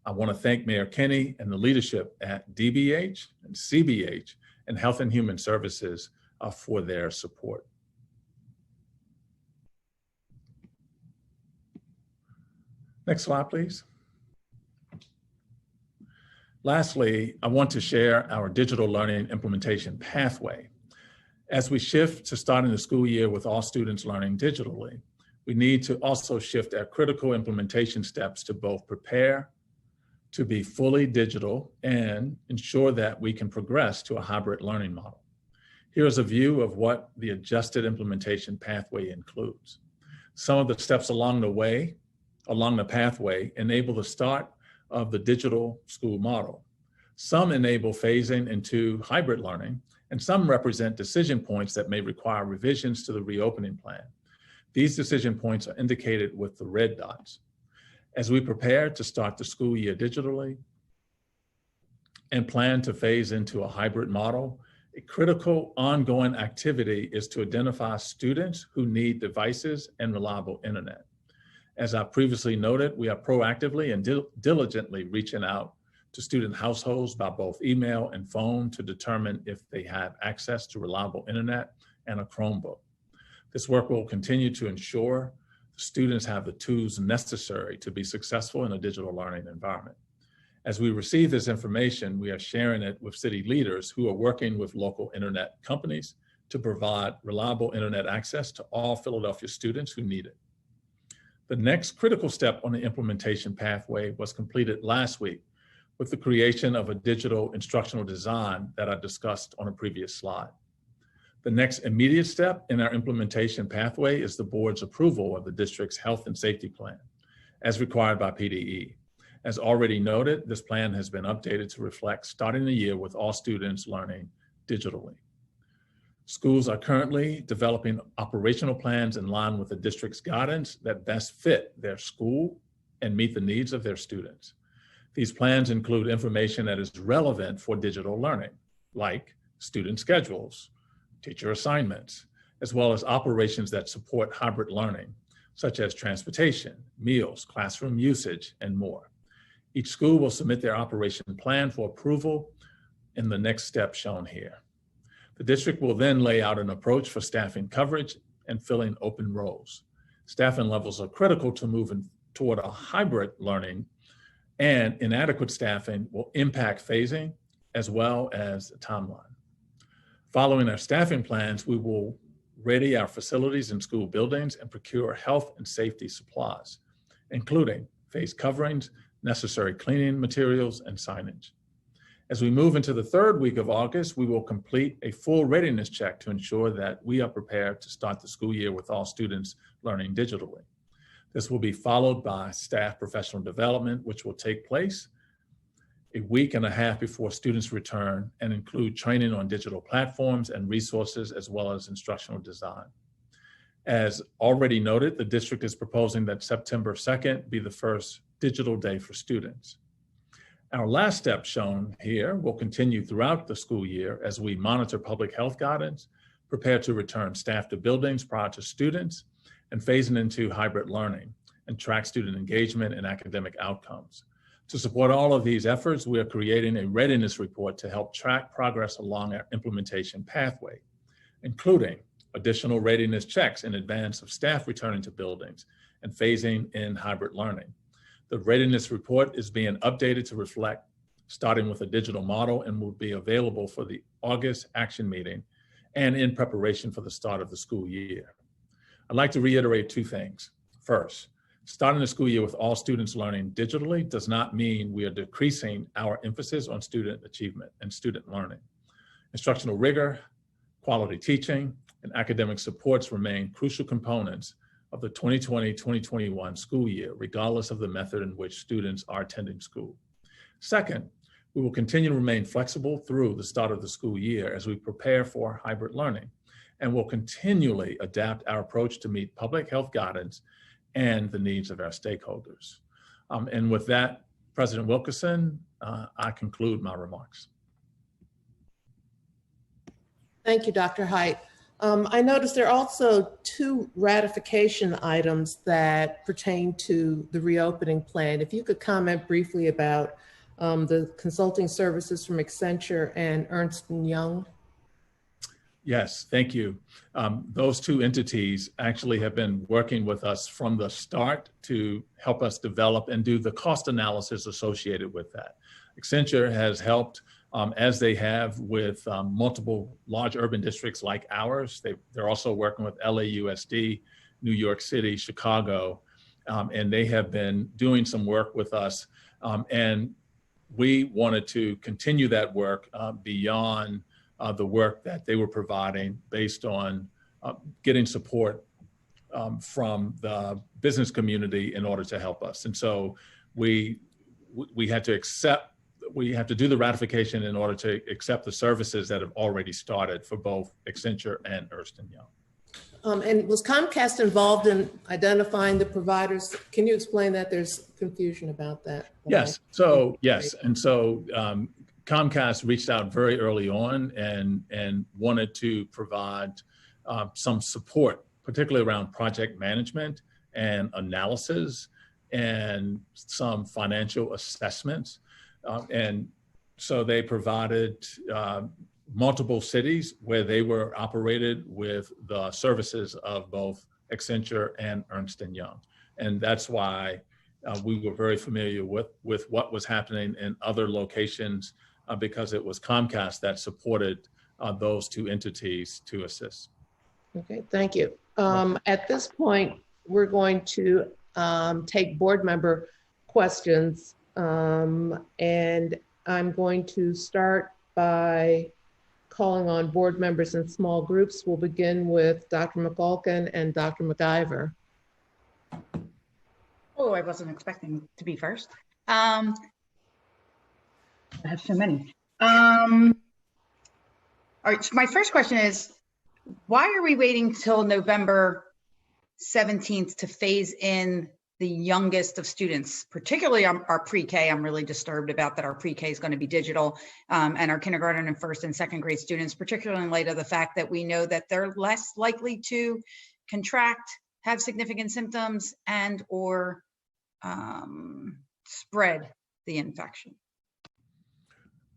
I want to thank Mayor Kenney and the leadership at DBH and CBH and Health and Human Services for their support. Next slide, please. Lastly, I want to share our digital learning implementation pathway. As we shift to starting the school year with all students learning digitally, we need to also shift our critical implementation steps to both prepare to be fully digital and ensure that we can progress to a hybrid learning model. Here's a view of what the adjusted implementation pathway includes. Some of the steps along the pathway enable the start of the digital school model. Some enable phasing into hybrid learning, and some represent decision points that may require revisions to the reopening plan. These decision points are indicated with the red dots. As we prepare to start the school year digitally and plan to phase into a hybrid model, a critical ongoing activity is to identify students who need devices and reliable internet. As I previously noted, we are proactively and diligently reaching out to student households by both email and phone to determine if they have access to reliable internet and a Chromebook. This work will continue to ensure students have the tools necessary to be successful in a digital learning environment. As we receive this information, we are sharing it with city leaders who are working with local internet companies to provide reliable internet access to all Philadelphia students who need it. The next critical step on the implementation pathway was completed last week with the creation of a digital instructional design that I discussed on a previous slide. The next immediate step in our implementation pathway is the board's approval of the district's health and safety plan, as required by PDE. As already noted, this plan has been updated to reflect starting the year with all students learning digitally. Schools are currently developing operational plans in line with the district's guidance that best fit their school and meet the needs of their students. These plans include information that is relevant for digital learning, like student schedules, teacher assignments, as well as operations that support hybrid learning, such as transportation, meals, classroom usage, and more. Each school will submit their operation plan for approval in the next step shown here. The district will then lay out an approach for staffing coverage and filling open roles. Staffing levels are critical to moving toward a hybrid learning, and inadequate staffing will impact phasing as well as the timeline. Following our staffing plans, we will ready our facilities and school buildings and procure health and safety supplies, including face coverings, necessary cleaning materials, and signage. As we move into the third week of August, we will complete a full readiness check to ensure that we are prepared to start the school year with all students learning digitally. This will be followed by staff professional development, which will take place a week and a half before students return and include training on digital platforms and resources, as well as instructional design. As already noted, the district is proposing that September 2nd be the first digital day for students. Our last step shown here will continue throughout the school year as we monitor public health guidance, prepare to return staff to buildings prior to students, and phasing into hybrid learning and track student engagement and academic outcomes. To support all of these efforts, we are creating a readiness report to help track progress along our implementation pathway, including additional readiness checks in advance of staff returning to buildings and phasing in hybrid learning. The readiness report is being updated to reflect starting with a digital model and will be available for the August action meeting and in preparation for the start of the school year. I'd like to reiterate two things. First, starting the school year with all students learning digitally does not mean we are decreasing our emphasis on student achievement and student learning. Instructional rigor, quality teaching, and academic supports remain crucial components of the 2020-2021 school year, regardless of the method in which students are attending school. Second, we will continue to remain flexible through the start of the school year as we prepare for hybrid learning, and will continually adapt our approach to meet public health guidance and the needs of our stakeholders. And with that, President Wilkerson, I conclude my remarks. Thank you, Dr. Height. I noticed there are also two ratification items that pertain to the reopening plan. If you could comment briefly about the consulting services from Accenture and Ernst & Young. Yes, thank you. Those two entities actually have been working with us from the start to help us develop and do the cost analysis associated with that. Accenture has helped, as they have with multiple large urban districts like ours. They're also working with LAUSD, New York City, Chicago, and they have been doing some work with us. And we wanted to continue that work beyond the work that they were providing based on getting support from the business community in order to help us. And so we had to do the ratification in order to accept the services that have already started for both Accenture and Ernst & Young. And was Comcast involved in identifying the providers? Can you explain that? There's confusion about that. Yes. So yes, and so Comcast reached out very early on and wanted to provide some support, particularly around project management and analysis and some financial assessments. And so they provided multiple cities where they were operated with the services of both Accenture and Ernst & Young. And that's why we were very familiar with what was happening in other locations because it was Comcast that supported those two entities to assist. Okay, thank you. At this point, we're going to take board member questions. And I'm going to start by calling on board members in small groups. We'll begin with Dr. McCulkin and Dr. McIver. Oh, I wasn't expecting to be first. I have so many. All right, so my first question is, why are we waiting till November 17th to phase in the youngest of students, particularly our pre-K? I'm really disturbed about that our pre-K is going to be digital, and our kindergarten and first and second grade students, particularly in light of the fact that we know that they're less likely to contract, have significant symptoms, and or spread the infection.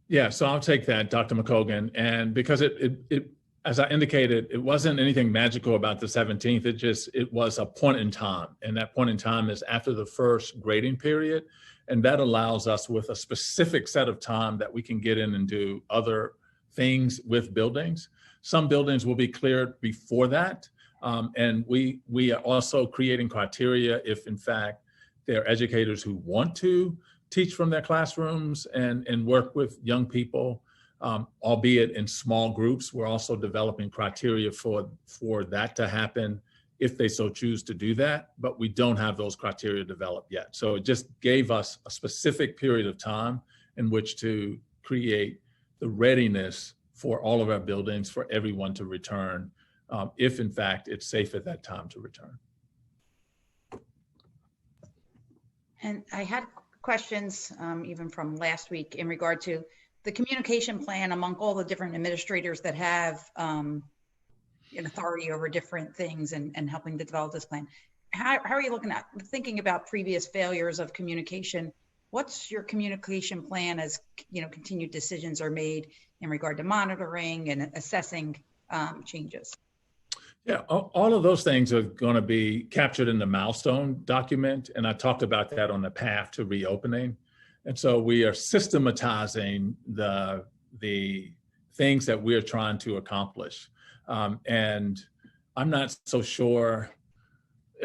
Yeah, so I'll take that, Dr. McColgan. And because it as I indicated, it wasn't anything magical about the 17th. It was a point in time. And that point in time is after the first grading period. And that allows us with a specific set of time that we can get in and do other things with buildings. Some buildings will be cleared before that. And we are also creating criteria if in fact there are educators who want to teach from their classrooms and work with young people, albeit in small groups. We're also developing criteria for that to happen if they so choose to do that, but we don't have those criteria developed yet. So it just gave us a specific period of time in which to create the readiness for all of our buildings for everyone to return, if in fact it's safe at that time to return. And I had questions even from last week in regard to the communication plan among all the different administrators that have an authority over different things and helping to develop this plan. How are you looking at thinking about previous failures of communication? What's your communication plan as continued decisions are made in regard to monitoring and assessing changes? Yeah, all of those things are going to be captured in the milestone document. And I talked about that on the path to reopening. And so we are systematizing the things that we're trying to accomplish. And I'm not so sure.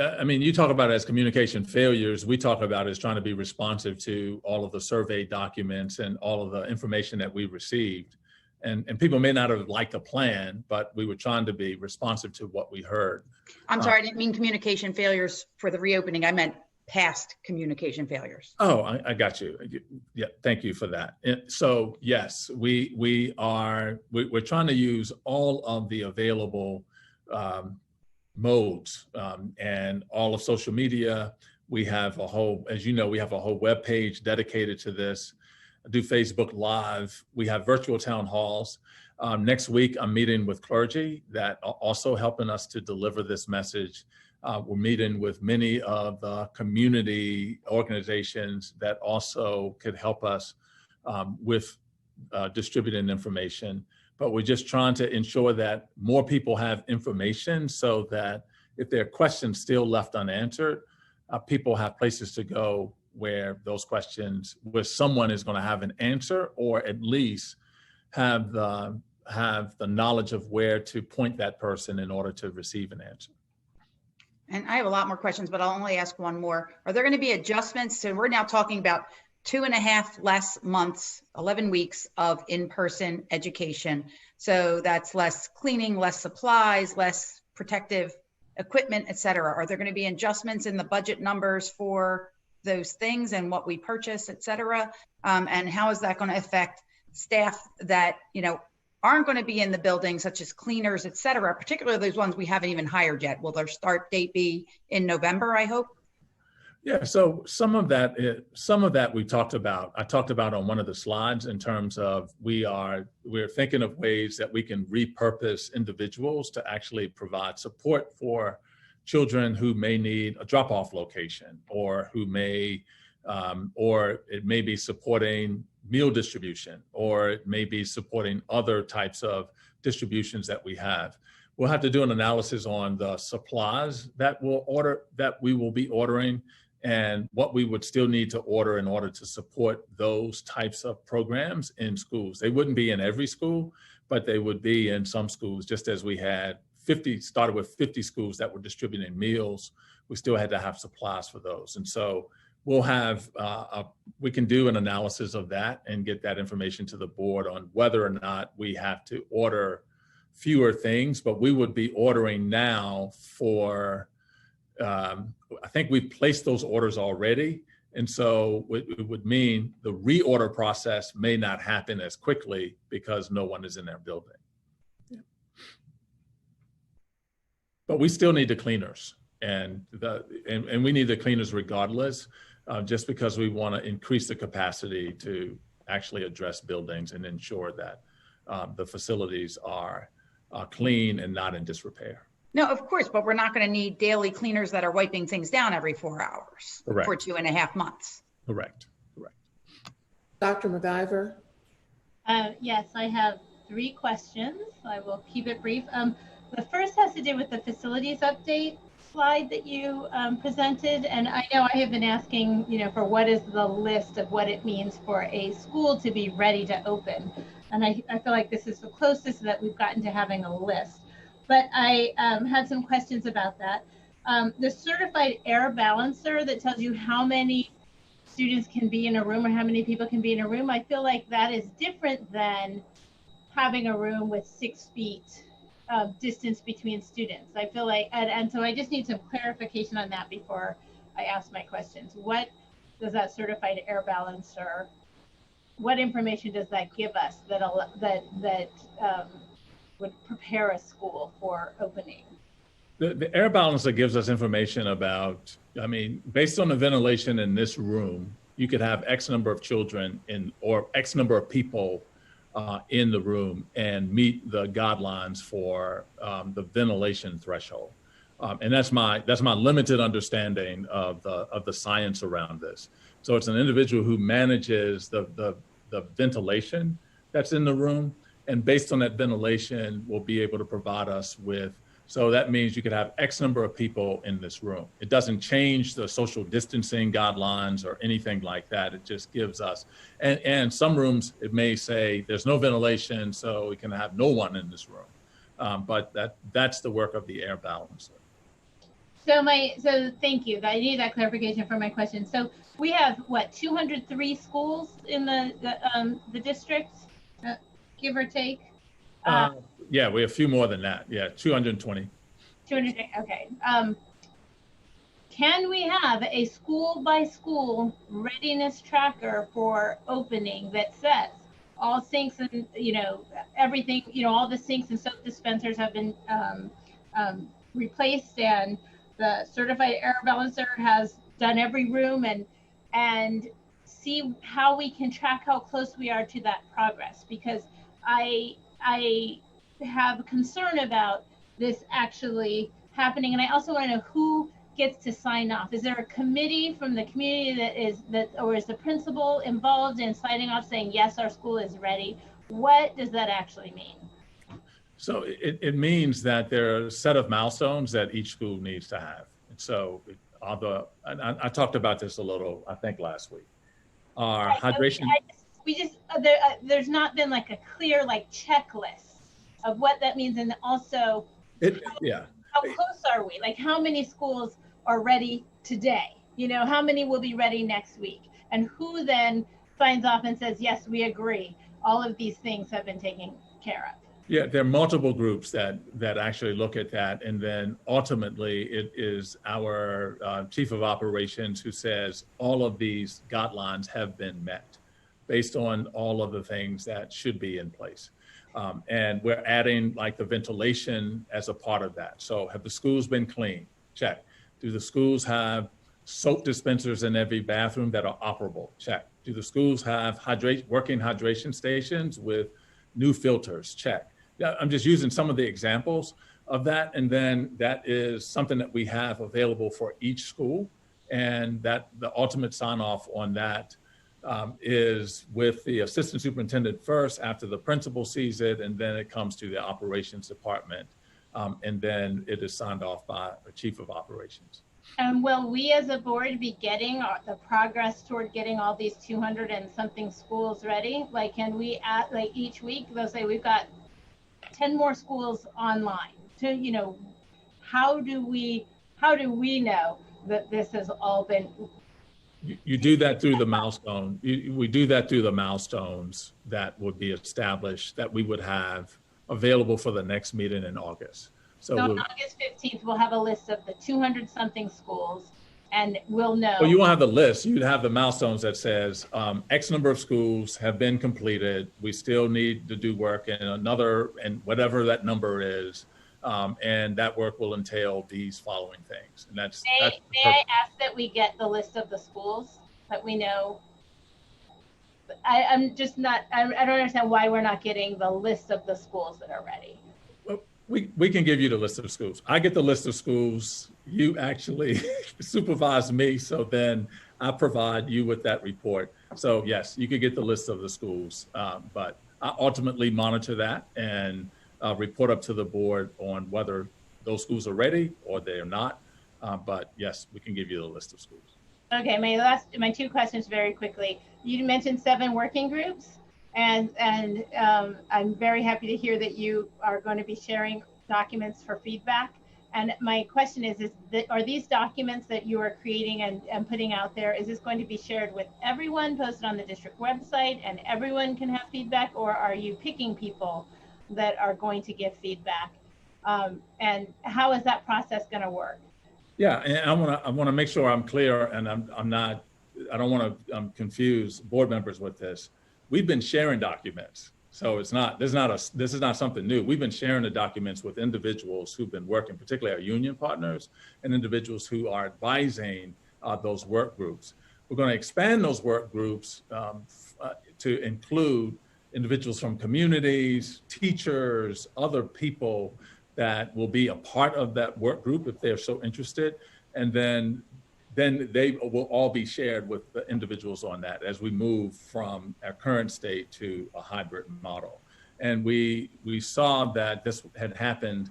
I mean, you talk about it as communication failures. We talk about it as trying to be responsive to all of the survey documents and all of the information that we received. And people may not have liked the plan, but we were trying to be responsive to what we heard. I'm sorry, I didn't mean communication failures for the reopening. I meant past communication failures. Oh, I got you. Yeah, thank you for that. So yes, we're trying to use all of the available modes and all of social media. We have a whole, as you know, we have a whole web page dedicated to this. I do Facebook Live. We have virtual town halls. Next week, I'm meeting with clergy that are also helping us to deliver this message. We're meeting with many of the community organizations that also could help us with distributing information. But we're just trying to ensure that more people have information so that if there are questions still left unanswered, people have places to go where those questions, where someone is going to have an answer, or at least have the knowledge of where to point that person in order to receive an answer. And I have a lot more questions, but I'll only ask one more. Are there going to be adjustments? So we're now talking about 2.5 less months, 11 weeks of in-person education. So that's less cleaning, less supplies, less protective equipment, et cetera. Are there going to be adjustments in the budget numbers for those things and what we purchase, et cetera? And how is that going to affect staff that, aren't going to be in the building, such as cleaners, et cetera, particularly those ones we haven't even hired yet? Will their start date be in November, I hope? Yeah, so some of that we talked about. I talked about on one of the slides in terms of we're thinking of ways that we can repurpose individuals to actually provide support for children who may need a drop-off location, or who may, or it may be supporting meal distribution, or it may be supporting other types of distributions that we have. We'll have to do an analysis on the supplies that we will be ordering, and what we would still need to order in order to support those types of programs in schools. They wouldn't be in every school, but they would be in some schools, just as we had started with 50 schools that were distributing meals. We still had to have supplies for those. And so we'll have, we can do an analysis of that and get that information to the board on whether or not we have to order fewer things, but we would be ordering now for, I think we've placed those orders already. And so it would mean the reorder process may not happen as quickly because no one is in their building. Yeah. But we still need the cleaners, and we need the cleaners regardless, just because we want to increase the capacity to actually address buildings and ensure that the facilities are clean and not in disrepair. No, of course, but we're not going to need daily cleaners that are wiping things down every 4 hours. Correct. For 2.5 months. Correct. Dr. McIver? Yes, I have 3 questions. I will keep it brief. The first has to do with the facilities update slide that you presented. And I know I have been asking, for what is the list of what it means for a school to be ready to open. And I feel like this is the closest that we've gotten to having a list. But I had some questions about that. The certified air balancer that tells you how many students can be in a room or how many people can be in a room, I feel like that is different than having a room with 6 feet of distance between students. I feel like, and so I just need some clarification on that before I ask my questions. What does that certified air balancer, what information does that give us that would prepare a school for opening? The air balancer gives us information about, based on the ventilation in this room, you could have X number of children or X number of people in the room and meet the guidelines for the ventilation threshold. And that's my limited understanding of the science around this. So it's an individual who manages the ventilation that's in the room, and based on that ventilation, will be able to provide us with So that means you could have X number of people in this room. It doesn't change the social distancing guidelines or anything like that. It just gives us, and some rooms, it may say there's no ventilation, so we can have no one in this room. But that's the work of the air balancer. So thank you. I need that clarification for my question. So we have what, 203 schools in the district, give or take? Yeah, we have a few more than that. Yeah, 220. 200, okay. Can we have a school by school readiness tracker for opening that says all sinks and, everything, all the sinks and soap dispensers have been replaced, and the certified air balancer has done every room, and see how we can track how close we are to that progress? Because I have concern about this actually happening, and I also want to know who gets to sign off. Is there a committee from the community or is the principal involved in signing off saying, yes, our school is ready? What does that actually mean? So it means that there are a set of milestones that each school needs to have. And so I talked about this a little, I think, last week. Our hydration. There's not been like a clear checklist of what that means, and also how close are we? Like, how many schools are ready today? How many will be ready next week? And who then signs off and says, yes, we agree, all of these things have been taken care of? Yeah, there are multiple groups that actually look at that, and then ultimately it is our chief of operations who says all of these guidelines have been met based on all of the things that should be in place. And we're adding the ventilation as a part of that. So have the schools been clean? Check. Do the schools have soap dispensers in every bathroom that are operable? Check. Do the schools have working hydration stations with new filters? Check. I'm just using some of the examples of that. And then that is something that we have available for each school. And that the ultimate sign off on that is with the assistant superintendent first, after the principal sees it, and then it comes to the operations department. And then it is signed off by the chief of operations. And will we as a board be getting the progress toward getting all these 200 and something schools ready? Can we each week they'll say we've got 10 more schools online? How do we know that this has all been? You do that through the milestone. We do that through the milestones that would be established that we would have available for the next meeting in August. So on August 15th, we'll have a list of the 200 something schools, and we'll know. Well, you won't have the list. You'd have the milestones that says X number of schools have been completed. We still need to do work in another, and whatever that number is. And that work will entail these following things. And that's may I ask that we get the list of the schools that we know? I don't understand why we're not getting the list of the schools that are ready. We can give you the list of schools. I get the list of schools. You actually supervise me. So then I provide you with that report. So yes, you could get the list of the schools, but I ultimately monitor that and report up to the board on whether those schools are ready or they're not. But yes, we can give you the list of schools. Okay, my two questions very quickly. You mentioned 7 working groups, and I'm very happy to hear that you are going to be sharing documents for feedback. And my question is are these documents that you are creating and putting out there, is this going to be shared with everyone, posted on the district website, and everyone can have feedback, or are you picking people that are going to give feedback? And how is that process going to work? Yeah, and I want to make sure I'm clear, and I don't want to confuse board members with this. We've been sharing documents, so this is not something new. We've been sharing the documents with individuals who've been working, particularly our union partners, and individuals who are advising those work groups. We're going to expand those work groups to include individuals from communities, teachers, other people that will be a part of that work group if they're so interested. And then they will all be shared with the individuals on that as we move from our current state to a hybrid model. And we saw that this had happened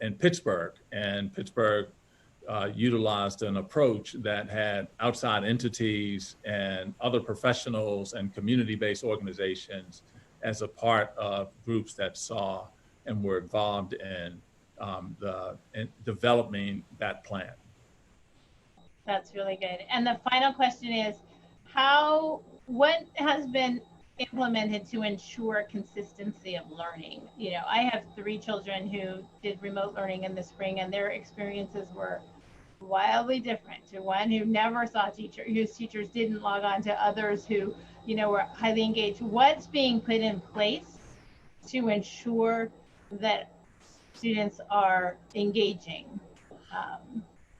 in Pittsburgh, and Pittsburgh utilized an approach that had outside entities and other professionals and community-based organizations as a part of groups that saw and were involved in developing that plan. That's really good. And the final question is, what has been implemented to ensure consistency of learning? You know, I have 3 children who did remote learning in the spring, and their experiences were wildly different. To one who never saw a teacher, whose teachers didn't log on, to others who, you know, were highly engaged. What's being put in place to ensure that students are engaging?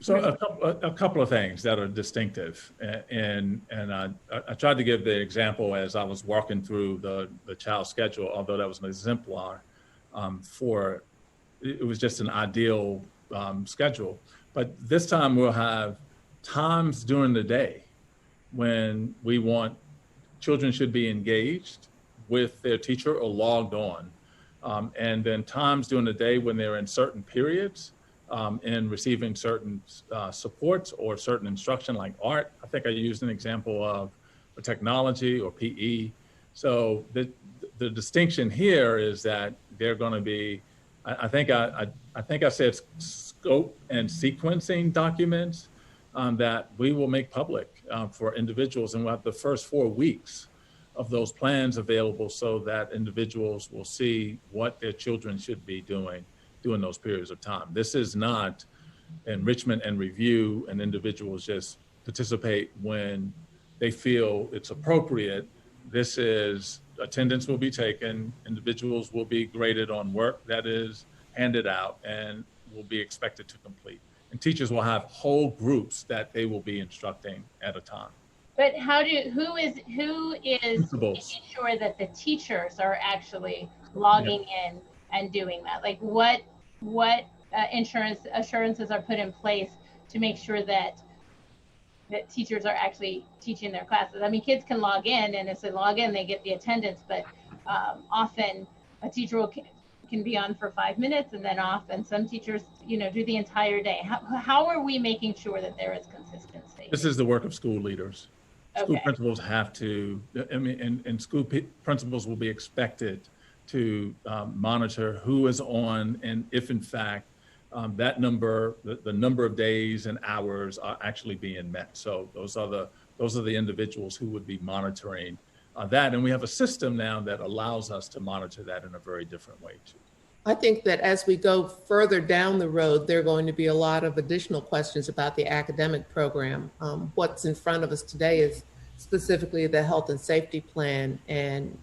So a couple of things that are distinctive, and I tried to give the example as I was walking through the child schedule, although that was an exemplar it was just an ideal schedule. But this time we'll have times during the day when we want children should be engaged with their teacher or logged on, and then times during the day when they're in certain periods in receiving certain supports or certain instruction like art. I think I used an example of technology or PE. So the distinction here is that they're going to be, I think I said scope and sequencing documents that we will make public for individuals, and we'll have the first 4 weeks of those plans available so that individuals will see what their children should be doing during those periods of time. This is not enrichment and review, and individuals just participate when they feel it's appropriate. This is attendance will be taken, individuals will be graded on work that is handed out and will be expected to complete. And teachers will have whole groups that they will be instructing at a time. But who is Principals. making sure that the teachers are actually logging in and doing that? Like what assurances are put in place to make sure that teachers are actually teaching their classes? I mean, kids can log in, and if they log in, they get the attendance, but often a teacher can be on for 5 minutes and then off, and some teachers, you know, do the entire day. How are we making sure that there is consistency? This is the work of school leaders. School Okay. principals have to, I mean, and school principals will be expected to monitor who is on, and if in fact that number, the number of days and hours are actually being met. So those are the individuals who would be monitoring that. And we have a system now that allows us to monitor that in a very different way too. I think that as we go further down the road, there are going to be a lot of additional questions about the academic program. What's in front of us today is specifically the health and safety plan. And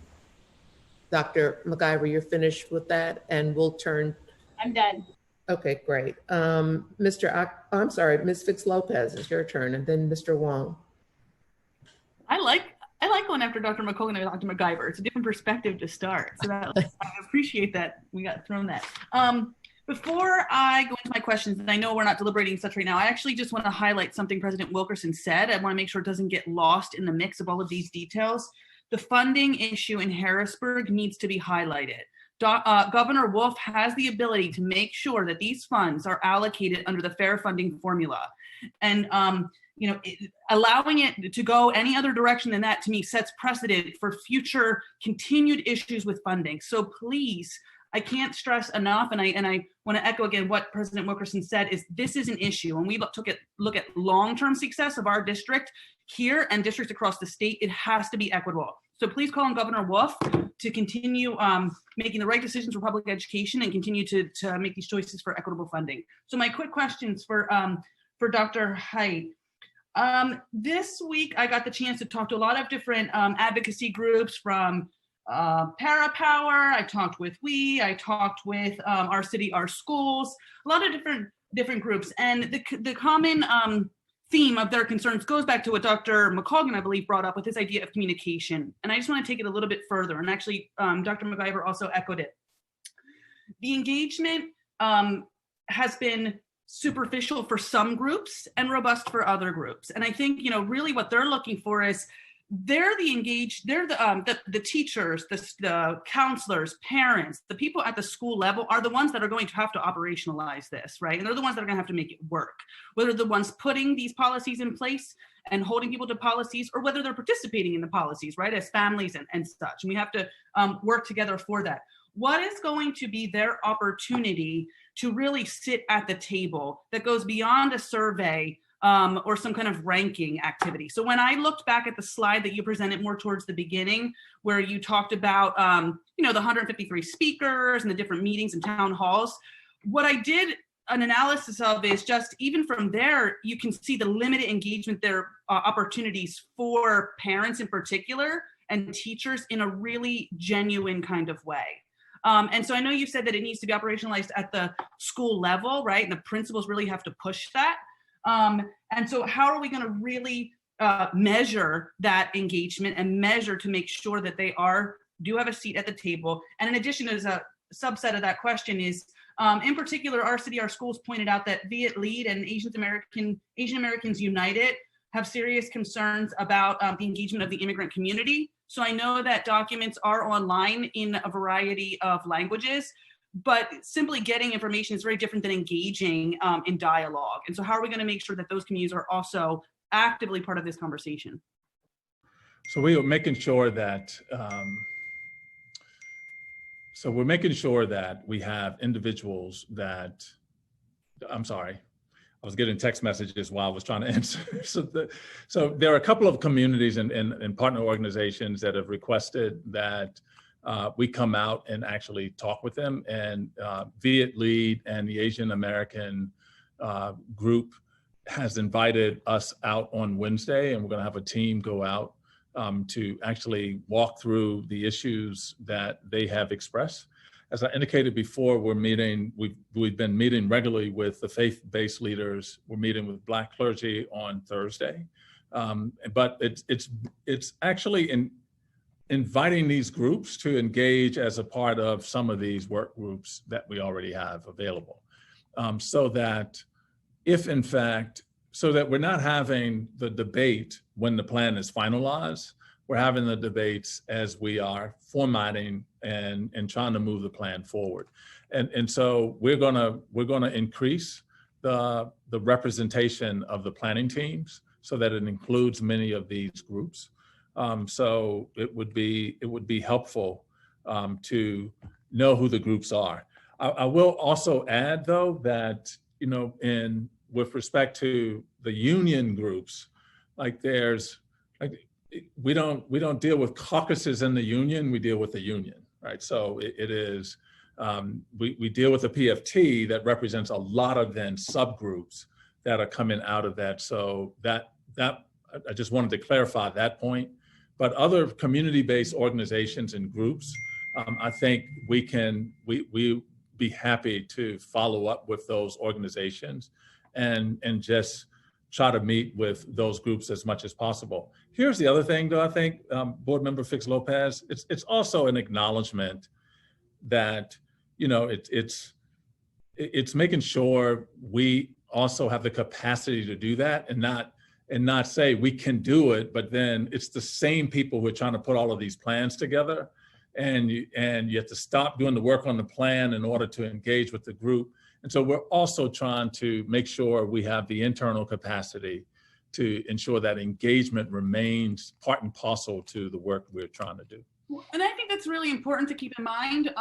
Dr. McIver, you're finished with that, and we'll turn. I'm done. Okay, great. Ms. Fix Lopez, it's your turn, and then Mr. Wong. I like going after Dr. McColgan and Dr. McIver. It's a different perspective to start. So I appreciate that we got thrown that. Before I go into my questions, and I know we're not deliberating such right now, I actually just want to highlight something President Wilkerson said. I want to make sure it doesn't get lost in the mix of all of these details. The funding issue in Harrisburg needs to be highlighted. Governor Wolf has the ability to make sure that these funds are allocated under the fair funding formula. And allowing it to go any other direction than that, to me, sets precedent for future continued issues with funding. So please, I can't stress enough, and I want to echo again what President Wilkerson said, is this is an issue. When we look at long-term success of our district here and districts across the state, it has to be equitable. So please call on Governor Wolf to continue making the right decisions for public education and continue to make these choices for equitable funding. So my quick questions for Dr. Hite. This week, I got the chance to talk to a lot of different advocacy groups, from Parapower. I talked with I talked with Our City, Our Schools, a lot of different groups. And the common theme of their concerns goes back to what Dr. McColgan, I believe, brought up with this idea of communication. And I just want to take it a little bit further. And actually, Dr. McIver also echoed it. The engagement has been superficial for some groups and robust for other groups. And I think, really what they're looking for is they're the engaged, they're the teachers, the counselors, parents, the people at the school level are the ones that are going to have to operationalize this, right? And they're the ones that are going to have to make it work. Whether the ones putting these policies in place and holding people to policies, or whether they're participating in the policies, right, as families and such. And we have to work together for that. What is going to be their opportunity to really sit at the table that goes beyond a survey or some kind of ranking activity? So when I looked back at the slide that you presented more towards the beginning, where you talked about, the 153 speakers and the different meetings and town halls, what I did an analysis of is just even from there, you can see the limited engagement there, opportunities for parents in particular and teachers in a really genuine kind of way. And so I know you said that it needs to be operationalized at the school level, right? And the principals really have to push that. And so how are we going to really measure that engagement and measure to make sure that they do have a seat at the table? And in addition, as a subset of that question is, in particular, our schools pointed out that Viet Lead and Asian Americans United have serious concerns about the engagement of the immigrant community. So I know that documents are online in a variety of languages, but simply getting information is very different than engaging in dialogue. And so how are we going to make sure that those communities are also actively part of this conversation? So we are making sure that we're making sure that we have individuals that, I'm sorry, I was getting text messages while I was trying to answer. So there are a couple of communities and partner organizations that have requested that we come out and actually talk with them. And Viet Lead and the Asian American group has invited us out on Wednesday, and we're going to have a team go out to actually walk through the issues that they have expressed. As I indicated before, we've been meeting regularly with the faith-based leaders. We're meeting with Black clergy on Thursday, but it's actually inviting these groups to engage as a part of some of these work groups that we already have available, so that we're not having the debate when the plan is finalized. We're having the debates as we are formatting and trying to move the plan forward. And so we're gonna increase the representation of the planning teams so that it includes many of these groups. So it would be helpful to know who the groups are. I will also add, though, that with respect to the union groups, we don't deal with caucuses in the union. We deal with the union, right? So it is we deal with the PFT that represents a lot of then subgroups that are coming out of that. So that I just wanted to clarify that point. But other community-based organizations and groups, I think we be happy to follow up with those organizations and just try to meet with those groups as much as possible. Here's the other thing, though, I think, Board Member Fix Lopez, it's also an acknowledgement that, it's making sure we also have the capacity to do that and not say we can do it, but then it's the same people who are trying to put all of these plans together, and you have to stop doing the work on the plan in order to engage with the group. And so we're also trying to make sure we have the internal capacity to ensure that engagement remains part and parcel to the work we're trying to do. And I think that's really important to keep in mind.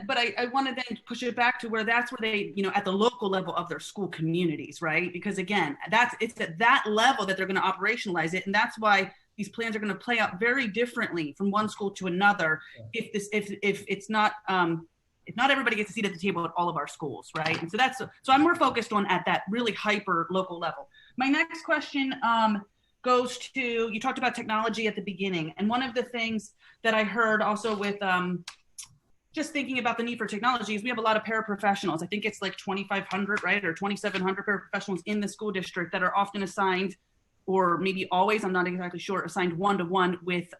But I want to then push it back to where that's where they, at the local level of their school communities, right? Because again, it's at that level that they're going to operationalize it. And that's why these plans are going to play out very differently from one school to another. Yeah. If not everybody gets a seat at the table at all of our schools, right? And so I'm more focused on at that really hyper local level. My next question goes to, you talked about technology at the beginning. And one of the things that I heard also with just thinking about the need for technology is we have a lot of paraprofessionals. I think it's like 2,500, right? Or 2,700 paraprofessionals in the school district that are often assigned, or maybe always, I'm not exactly sure, assigned one-to-one with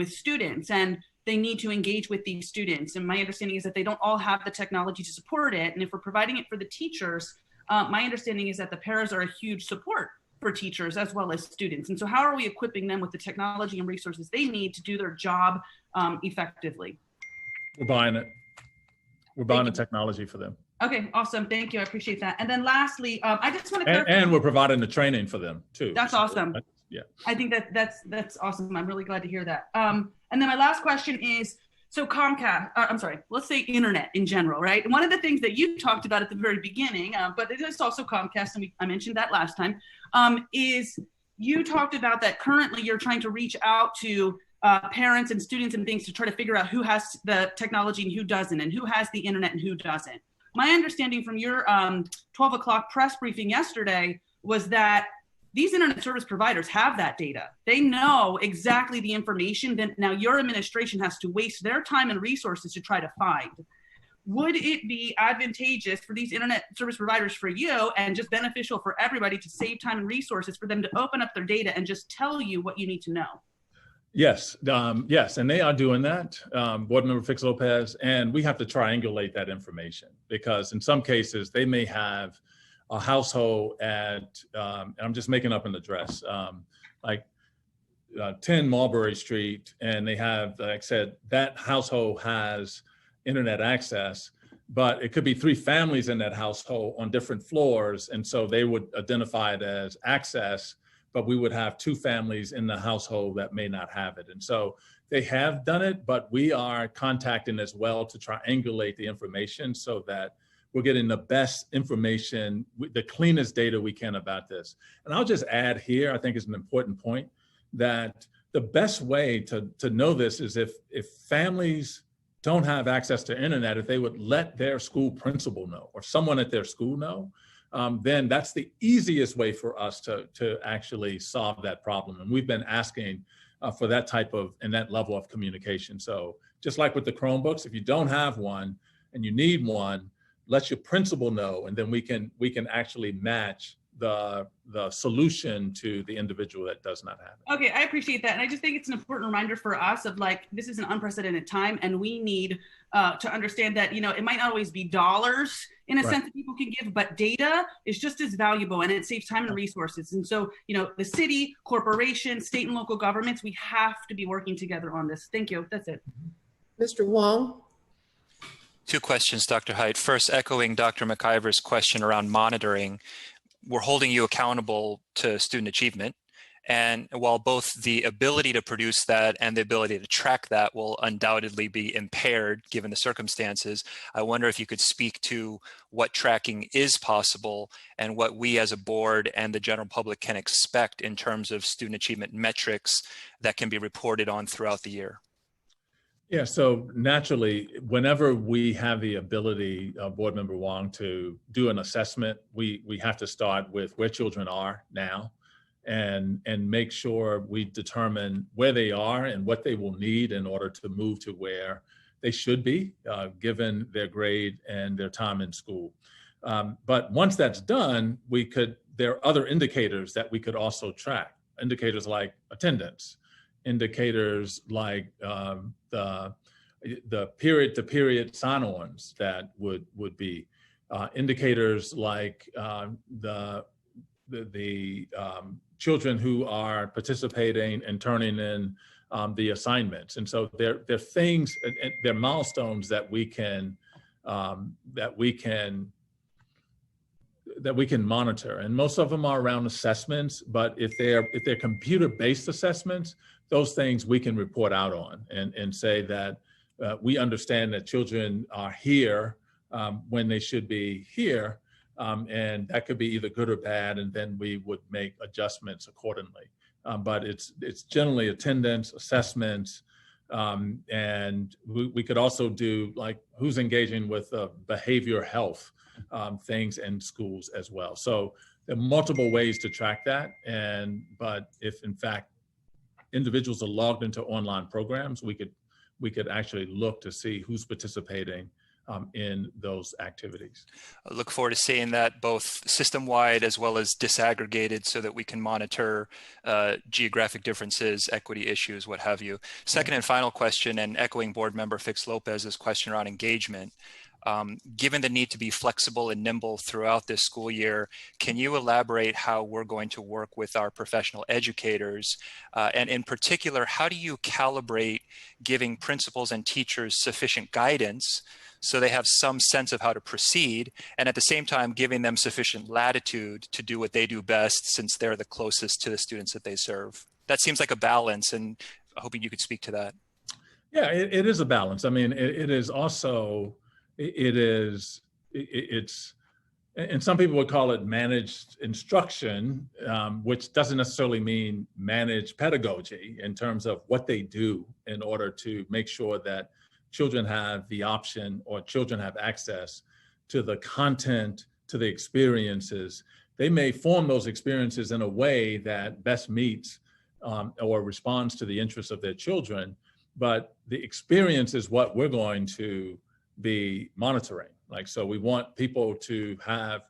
students. And they need to engage with these students. And my understanding is that they don't all have the technology to support it. And if we're providing it for the teachers, my understanding is that the paras are a huge support for teachers as well as students. And so how are we equipping them with the technology and resources they need to do their job effectively? We're buying it. We're buying the technology for them. Okay, awesome. Thank you. I appreciate that. And then lastly, I just want to clarify. And we're providing the training for them too. That's awesome. Yeah. I think that's awesome. I'm really glad to hear that. And then my last question is, so Comcast, let's say internet in general, right? And one of the things that you talked about at the very beginning, but it is also Comcast, and I mentioned that last time, is you talked about that currently you're trying to reach out to parents and students and things to try to figure out who has the technology and who doesn't, and who has the internet and who doesn't. My understanding from your 12 o'clock press briefing yesterday was that these internet service providers have that data. They know exactly the information that now your administration has to waste their time and resources to try to find. Would it be advantageous for these internet service providers, for you, and just beneficial for everybody to save time and resources for them to open up their data and just tell you what you need to know? Yes, yes, and they are doing that, Board Member Fix Lopez, and we have to triangulate that information because in some cases they may have a household at, and I'm just making up an address, like 10 Marbury Street, and they have, like I said, that household has internet access, but it could be 3 families in that household on different floors, and so they would identify it as access, but we would have 2 families in the household that may not have it. And so they have done it, but we are contacting as well to triangulate the information so that we're getting the best information, the cleanest data we can about this. And I'll just add here, I think it's an important point, that the best way to know this is if families don't have access to internet, if they would let their school principal know or someone at their school know, then that's the easiest way for us to actually solve that problem. And we've been asking for that type of and that level of communication. So just like with the Chromebooks, if you don't have one and you need one, let your principal know, and then we can actually match the solution to the individual that does not have it. Okay, I appreciate that. And I just think it's an important reminder for us of like, this is an unprecedented time, and we need to understand that, you know, it might not always be dollars in a sense that people can give, but data is just as valuable and it saves time and resources. And so, you know, the city, corporations, state and local governments, we have to be working together on this. Thank you. That's it. Mr. Wong? 2 questions, Dr. Haidt. First, echoing Dr. McIver's question around monitoring, we're holding you accountable to student achievement. And while both the ability to produce that and the ability to track that will undoubtedly be impaired given the circumstances, I wonder if you could speak to what tracking is possible and what we as a board and the general public can expect in terms of student achievement metrics that can be reported on throughout the year. Yeah, so naturally, whenever we have the ability, Board Member Wong, to do an assessment, we have to start with where children are now and make sure we determine where they are and what they will need in order to move to where they should be, given their grade and their time in school. But once that's done, there are other indicators that we could also track, indicators like attendance, indicators like the period-to-period sign-ons that would be indicators like the children who are participating and turning in the assignments. And so they're things, they're milestones that we can monitor. And most of them are around assessments, but if they're computer-based assessments, those things we can report out on and say that we understand that children are here when they should be here. And that could be either good or bad, and then we would make adjustments accordingly. But it's generally attendance, assessments, and we could also do like who's engaging with behavior health things in schools as well. So there are multiple ways to track that. But if in fact individuals are logged into online programs, we could actually look to see who's participating in those activities. I look forward to seeing that both system-wide as well as disaggregated so that we can monitor geographic differences, equity issues, what have you. Second and final question, and echoing Board Member Fix Lopez's question around engagement. Given the need to be flexible and nimble throughout this school year, can you elaborate how we're going to work with our professional educators? And in particular, how do you calibrate giving principals and teachers sufficient guidance so they have some sense of how to proceed, and at the same time giving them sufficient latitude to do what they do best since they're the closest to the students that they serve? That seems like a balance, and hoping you could speak to that. Yeah, it is a balance. I mean, it is also, it's, and some people would call it managed instruction, which doesn't necessarily mean managed pedagogy in terms of what they do in order to make sure that children have the option or children have access to the content, to the experiences. They may form those experiences in a way that best meets or responds to the interests of their children, but the experience is what we're going to be monitoring. Like, so we want people to have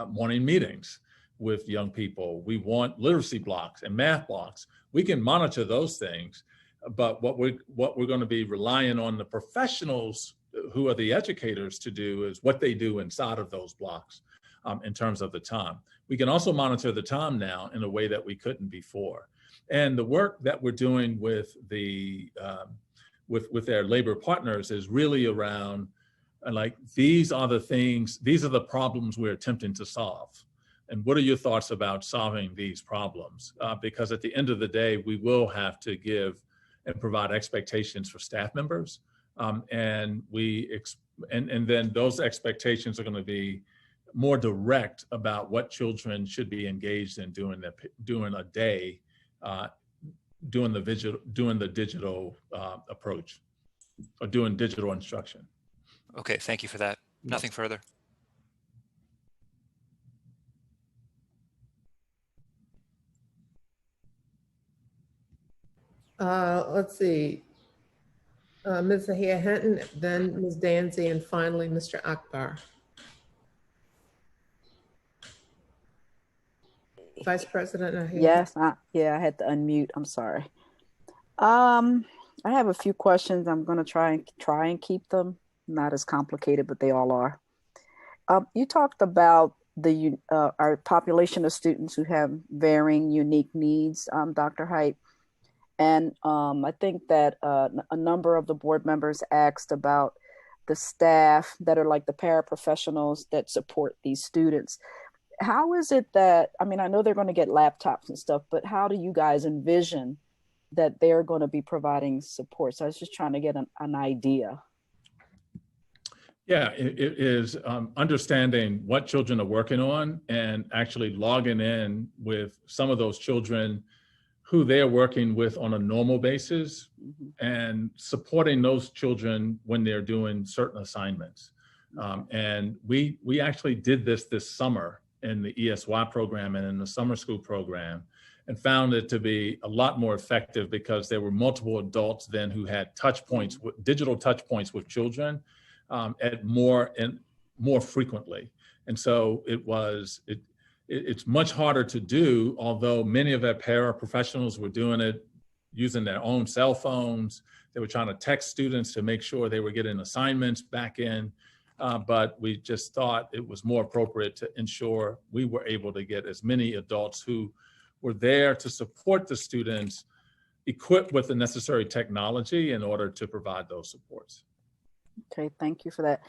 morning meetings with young people. We want literacy blocks and math blocks. We can monitor those things, but what we're going to be relying on the professionals who are the educators to do is what they do inside of those blocks in terms of the time. We can also monitor the time now in a way that we couldn't before. And the work that we're doing with the with their labor partners is really around like, these are the things, these are the problems we're attempting to solve. And what are your thoughts about solving these problems? Because at the end of the day, we will have to give and provide expectations for staff members. And then those expectations are going to be more direct about what children should be engaged in doing a day, doing the digital approach, or doing digital instruction. Okay, thank you for that. Nothing further. Let's see. Ms. Zahia Hinton, then Ms. Danzy, and finally Mr. Akbar. Vice President Nahia. Yes, I had to unmute. I'm sorry. I have a few questions. I'm going to try and keep them not as complicated, but they all are. You talked about our population of students who have varying, unique needs, Dr. Height. And I think that a number of the board members asked about the staff that are like the paraprofessionals that support these students. How is it that, I mean, I know they're going to get laptops and stuff, but how do you guys envision that they're going to be providing support? So I was just trying to get an idea. Yeah, it is understanding what children are working on and actually logging in with some of those children who they're working with on a normal basis, and supporting those children when they're doing certain assignments. And we actually did this summer in the ESY program and in the summer school program, and found it to be a lot more effective because there were multiple adults then who had digital touch points with children at more frequently. And so it's much harder to do, although many of our paraprofessionals were doing it using their own cell phones. They were trying to text students to make sure they were getting assignments back in. But we just thought it was more appropriate to ensure we were able to get as many adults who were there to support the students equipped with the necessary technology in order to provide those supports. Okay, thank you for that.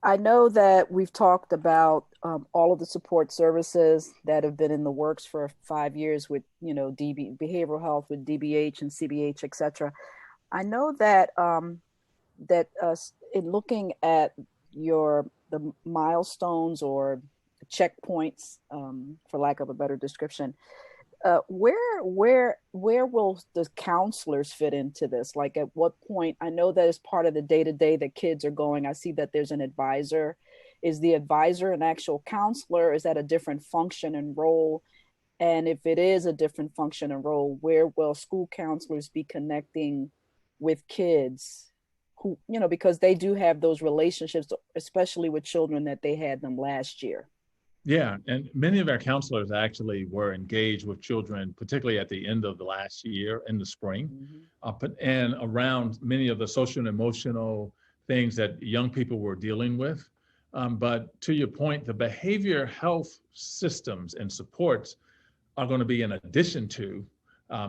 I know that we've talked about all of the support services that have been in the works for 5 years with, behavioral health, with DBH and CBH, et cetera. I know that in looking at the milestones or checkpoints, for lack of a better description, where will the counselors fit into this? Like, at what point? I know that as part of the day-to-day that kids are going, I see that there's an advisor. Is the advisor an actual counselor? Is that a different function and role? And if it is a different function and role, where will school counselors be connecting with kids who, because they do have those relationships, especially with children that they had them last year? Yeah, and many of our counselors actually were engaged with children, particularly at the end of the last year in the spring, and around many of the social and emotional things that young people were dealing with. But to your point, the behavior health systems and supports are going to be in addition to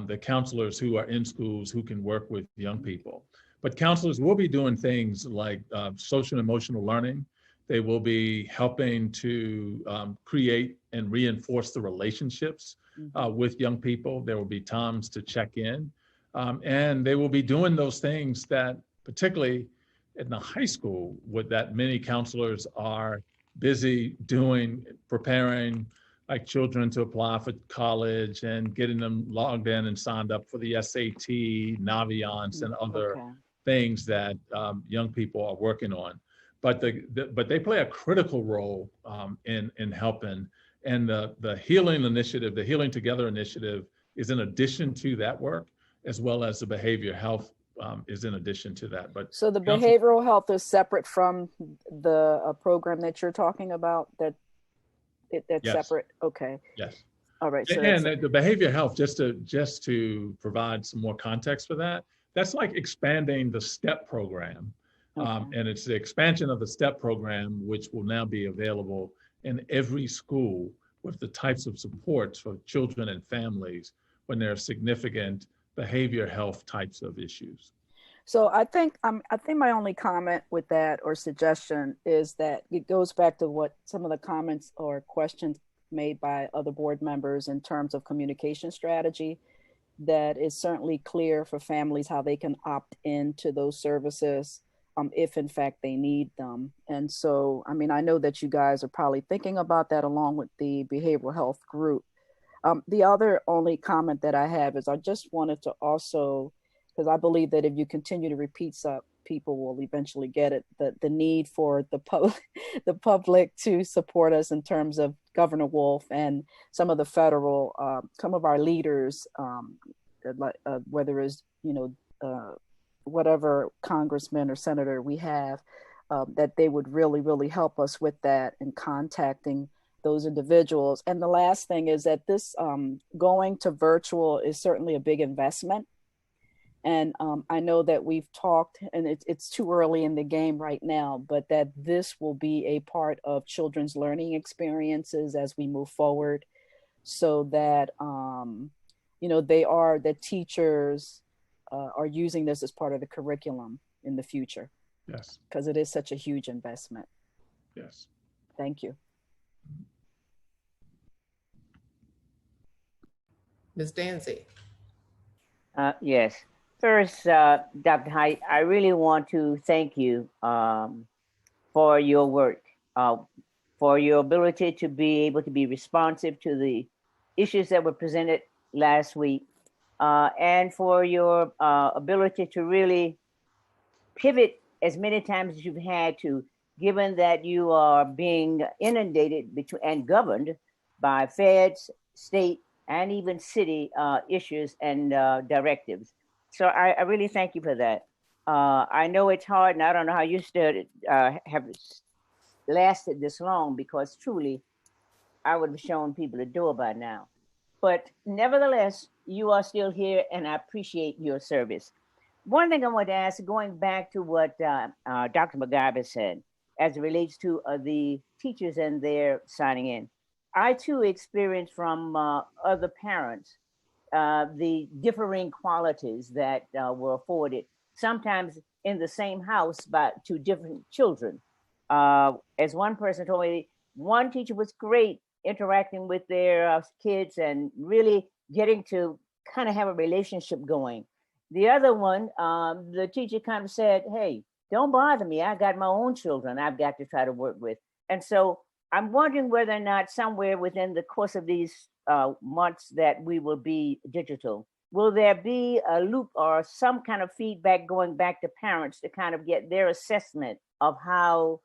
the counselors who are in schools who can work with young people. But counselors will be doing things like social and emotional learning. They will be helping to create and reinforce the relationships with young people. There will be times to check in. And they will be doing those things that, particularly in the high school, with that many counselors are busy doing, preparing like children to apply for college and getting them logged in and signed up for the SAT, Naviance, and other things that young people are working on. But they play a critical role in helping. And the Healing Initiative, the Healing Together Initiative, is in addition to that work, as well as the behavior health is in addition to that. But so the behavioral health is separate from the program that you're talking about. That's yes. separate. Okay. Yes. All right. So and the behavior health, just to provide some more context for that, that's like expanding the STEP program. And it's the expansion of the STEP program, which will now be available in every school with the types of supports for children and families when there are significant behavior health types of issues. So I think my only comment with that or suggestion is that it goes back to what some of the comments or questions made by other board members in terms of communication strategy, that is certainly clear for families how they can opt into those services if in fact they need them. And so, I mean, I know that you guys are probably thinking about that along with the behavioral health group. The other only comment that I have is I just wanted to also, because I believe that if you continue to repeat stuff, people will eventually get it, the need for the public to support us in terms of Governor Wolf and some of the federal, some of our leaders, whether it's, whatever congressman or senator we have, that they would really, really help us with that in contacting those individuals. And the last thing is that this going to virtual is certainly a big investment. And I know that we've talked, and it's too early in the game right now, but that this will be a part of children's learning experiences as we move forward, so that, that teachers are using this as part of the curriculum in the future. Yes. Because it is such a huge investment. Yes. Thank you. Ms. Danzy. Yes. First, Dr. Haidt, I really want to thank you for your work, for your ability to be able to be responsive to the issues that were presented last week, and for your ability to really pivot as many times as you've had to, given that you are being inundated and governed by feds, state, and even city issues and directives. So I really thank you for that. I know it's hard, and I don't know how you have lasted this long, because truly, I would have shown people the door by now. But nevertheless, you are still here, and I appreciate your service. One thing I want to ask, going back to what Dr. MacGyver said, as it relates to the teachers and their signing in. I too experienced from other parents the differing qualities that were afforded, sometimes in the same house, but to different children. As one person told me, one teacher was great interacting with their kids and really getting to kind of have a relationship going. The other one, the teacher kind of said, hey, don't bother me. I got my own children I've got to try to work with. And so I'm wondering whether or not somewhere within the course of these months that we will be digital, will there be a loop or some kind of feedback going back to parents to kind of get their assessment of how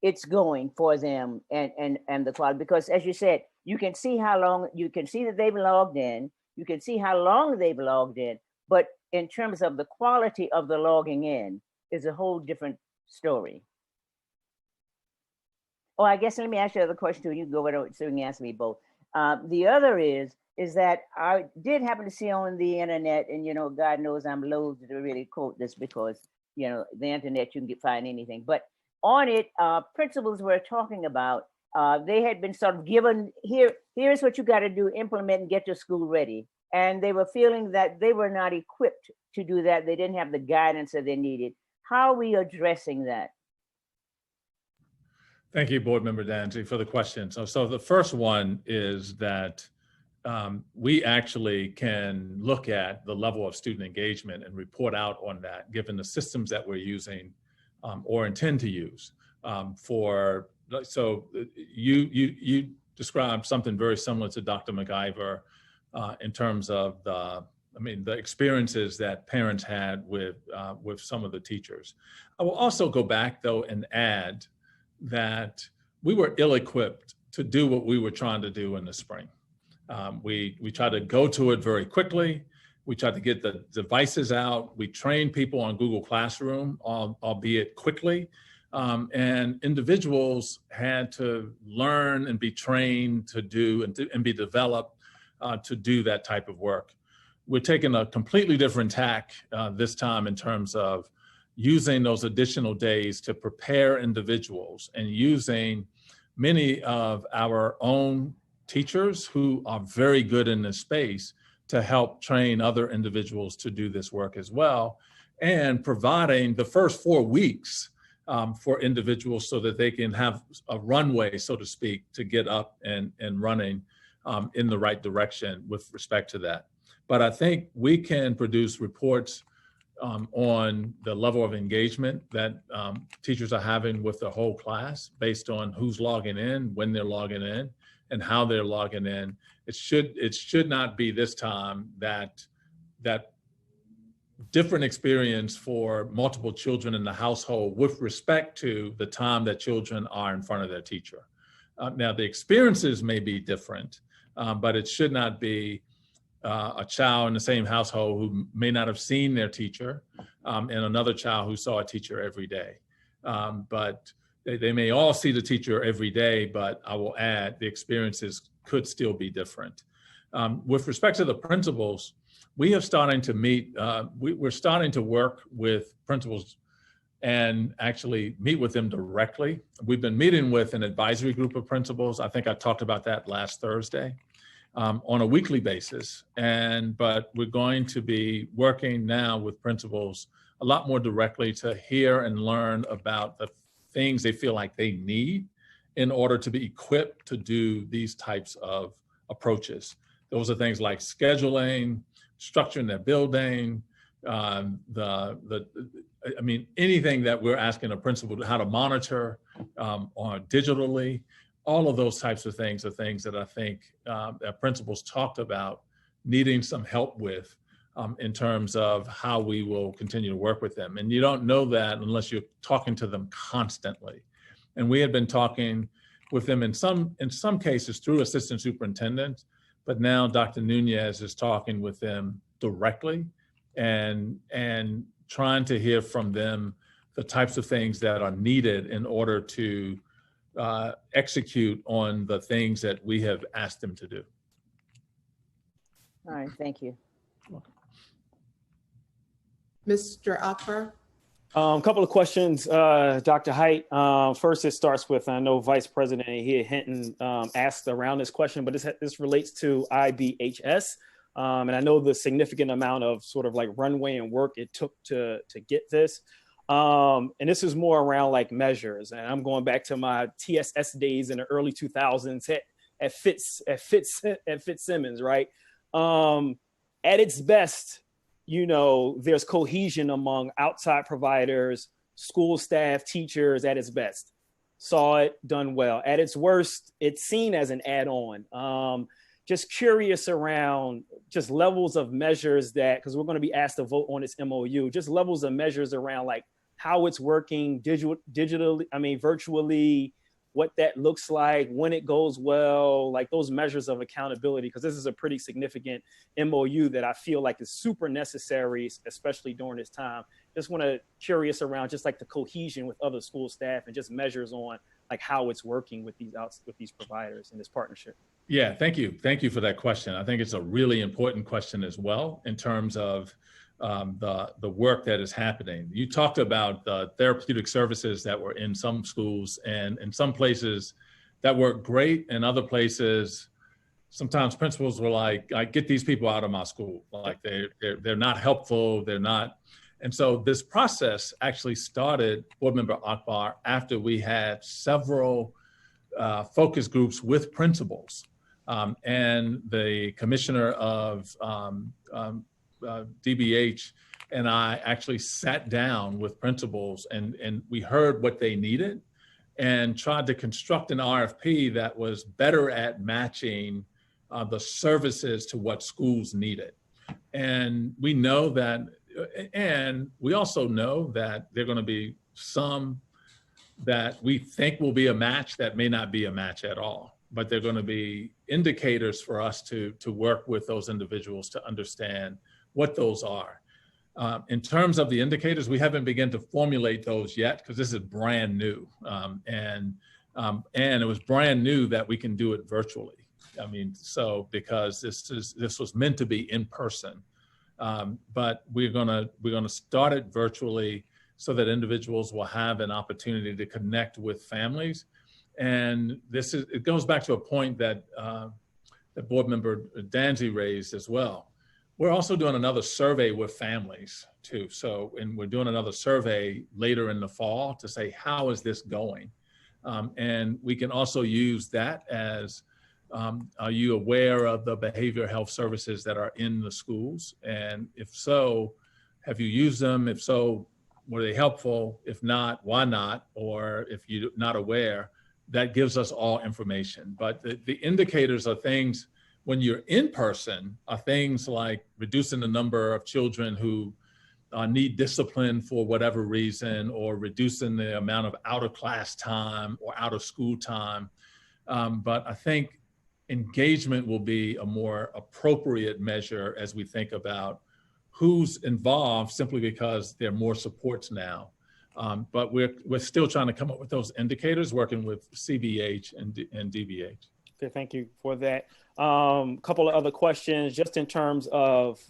it's going for them and the quality? Because as you said, you can see how long, you can see that they've logged in, you can see how long they've logged in, but in terms of the quality of the logging in is a whole different story. Oh, I guess let me ask you another question too. You can go over so you can answer me both. The other is that I did happen to see on the internet, and God knows I'm loath to really quote this because the internet, you can find anything. But on it, principals were talking about, they had been sort of given, here's what you got to do, implement and get your school ready. And they were feeling that they were not equipped to do that. They didn't have the guidance that they needed. How are we addressing that? Thank you, Board Member Danzy, for the question. So the first one is that we actually can look at the level of student engagement and report out on that, given the systems that we're using or intend to use. So you described something very similar to Dr. McIver in terms of the experiences that parents had with some of the teachers. I will also go back though and add that we were ill-equipped to do what we were trying to do in the spring. We tried to go to it very quickly. We tried to get the devices out. We trained people on Google Classroom, albeit quickly. And individuals had to learn and be trained to do and be developed to do that type of work. We're taking a completely different tack this time in terms of using those additional days to prepare individuals and using many of our own teachers who are very good in this space to help train other individuals to do this work as well, and providing the first 4 weeks for individuals so that they can have a runway, so to speak, to get up and running in the right direction with respect to that. But I think we can produce reports on the level of engagement that teachers are having with the whole class based on who's logging in, when they're logging in, and how they're logging in. It should not be this time that different experience for multiple children in the household with respect to the time that children are in front of their teacher. Now the experiences may be different, but it should not be a child in the same household who may not have seen their teacher and another child who saw a teacher every day. But they may all see the teacher every day, but I will add the experiences could still be different. With respect to the principals, we are starting to meet, we're starting to work with principals and actually meet with them directly. We've been meeting with an advisory group of principals. I think I talked about that last Thursday. On a weekly basis, but we're going to be working now with principals a lot more directly to hear and learn about the things they feel like they need in order to be equipped to do these types of approaches. Those are things like scheduling, structuring their building, anything that we're asking a principal how to monitor or digitally. All of those types of things are things that I think that principals talked about needing some help with in terms of how we will continue to work with them. And you don't know that unless you're talking to them constantly. And we had been talking with them in some cases through assistant superintendents, but now Dr. Nunez is talking with them directly and trying to hear from them the types of things that are needed in order to execute on the things that we have asked them to do. All right, thank you. Mr. Akbar? A couple of questions, Dr. Height. First, it starts with, I know Vice President Hinton asked around this question, but this relates to IBHS. And I know the significant amount of sort of like runway and work it took to get this. And this is more around like measures. And I'm going back to my TSS days in the early 2000s at Fitzsimmons, right? At its best, there's cohesion among outside providers, school staff, teachers at its best. Saw it done well. At its worst, it's seen as an add-on. Just curious around just levels of measures that, because we're going to be asked to vote on this MOU, just levels of measures around like how it's working virtually, what that looks like, when it goes well, like those measures of accountability, because this is a pretty significant MOU that I feel like is super necessary, especially during this time. Just curious around just like the cohesion with other school staff and just measures on like how it's working with these providers in this partnership. Yeah, thank you. Thank you for that question. I think it's a really important question as well in terms of the work that is happening. You talked about the therapeutic services that were in some schools, and in some places that work great, and other places, sometimes principals were like, "I get these people out of my school. Like they're not helpful. They're not." And so this process actually started, Board Member Akbar, after we had several focus groups with principals, and the commissioner of DBH and I actually sat down with principals, and we heard what they needed and tried to construct an RFP that was better at matching the services to what schools needed. And we know that, and we also know that there are going to be some that we think will be a match that may not be a match at all, but they're going to be indicators for us to work with those individuals to understand what those are. In terms of the indicators, we haven't begun to formulate those yet because this is brand new. And it was brand new that we can do it virtually. I mean, so because this was meant to be in person, but we're gonna start it virtually so that individuals will have an opportunity to connect with families. And it goes back to a point that that Board Member Danzy raised as well. We're also doing another survey with families too. So, and we're doing another survey later in the fall to say, how is this going? And we can also use that as, are you aware of the behavioral health services that are in the schools? And if so, have you used them? If so, were they helpful? If not, why not? Or if you're not aware, that gives us all information. But the indicators are things, when you're in person, are things like reducing the number of children who need discipline for whatever reason, or reducing the amount of out of class time or out of school time. But I think engagement will be a more appropriate measure as we think about who's involved, simply because there are more supports now. But we're still trying to come up with those indicators, working with CBH and DBH. Okay, thank you for that. Couple of other questions, just in terms of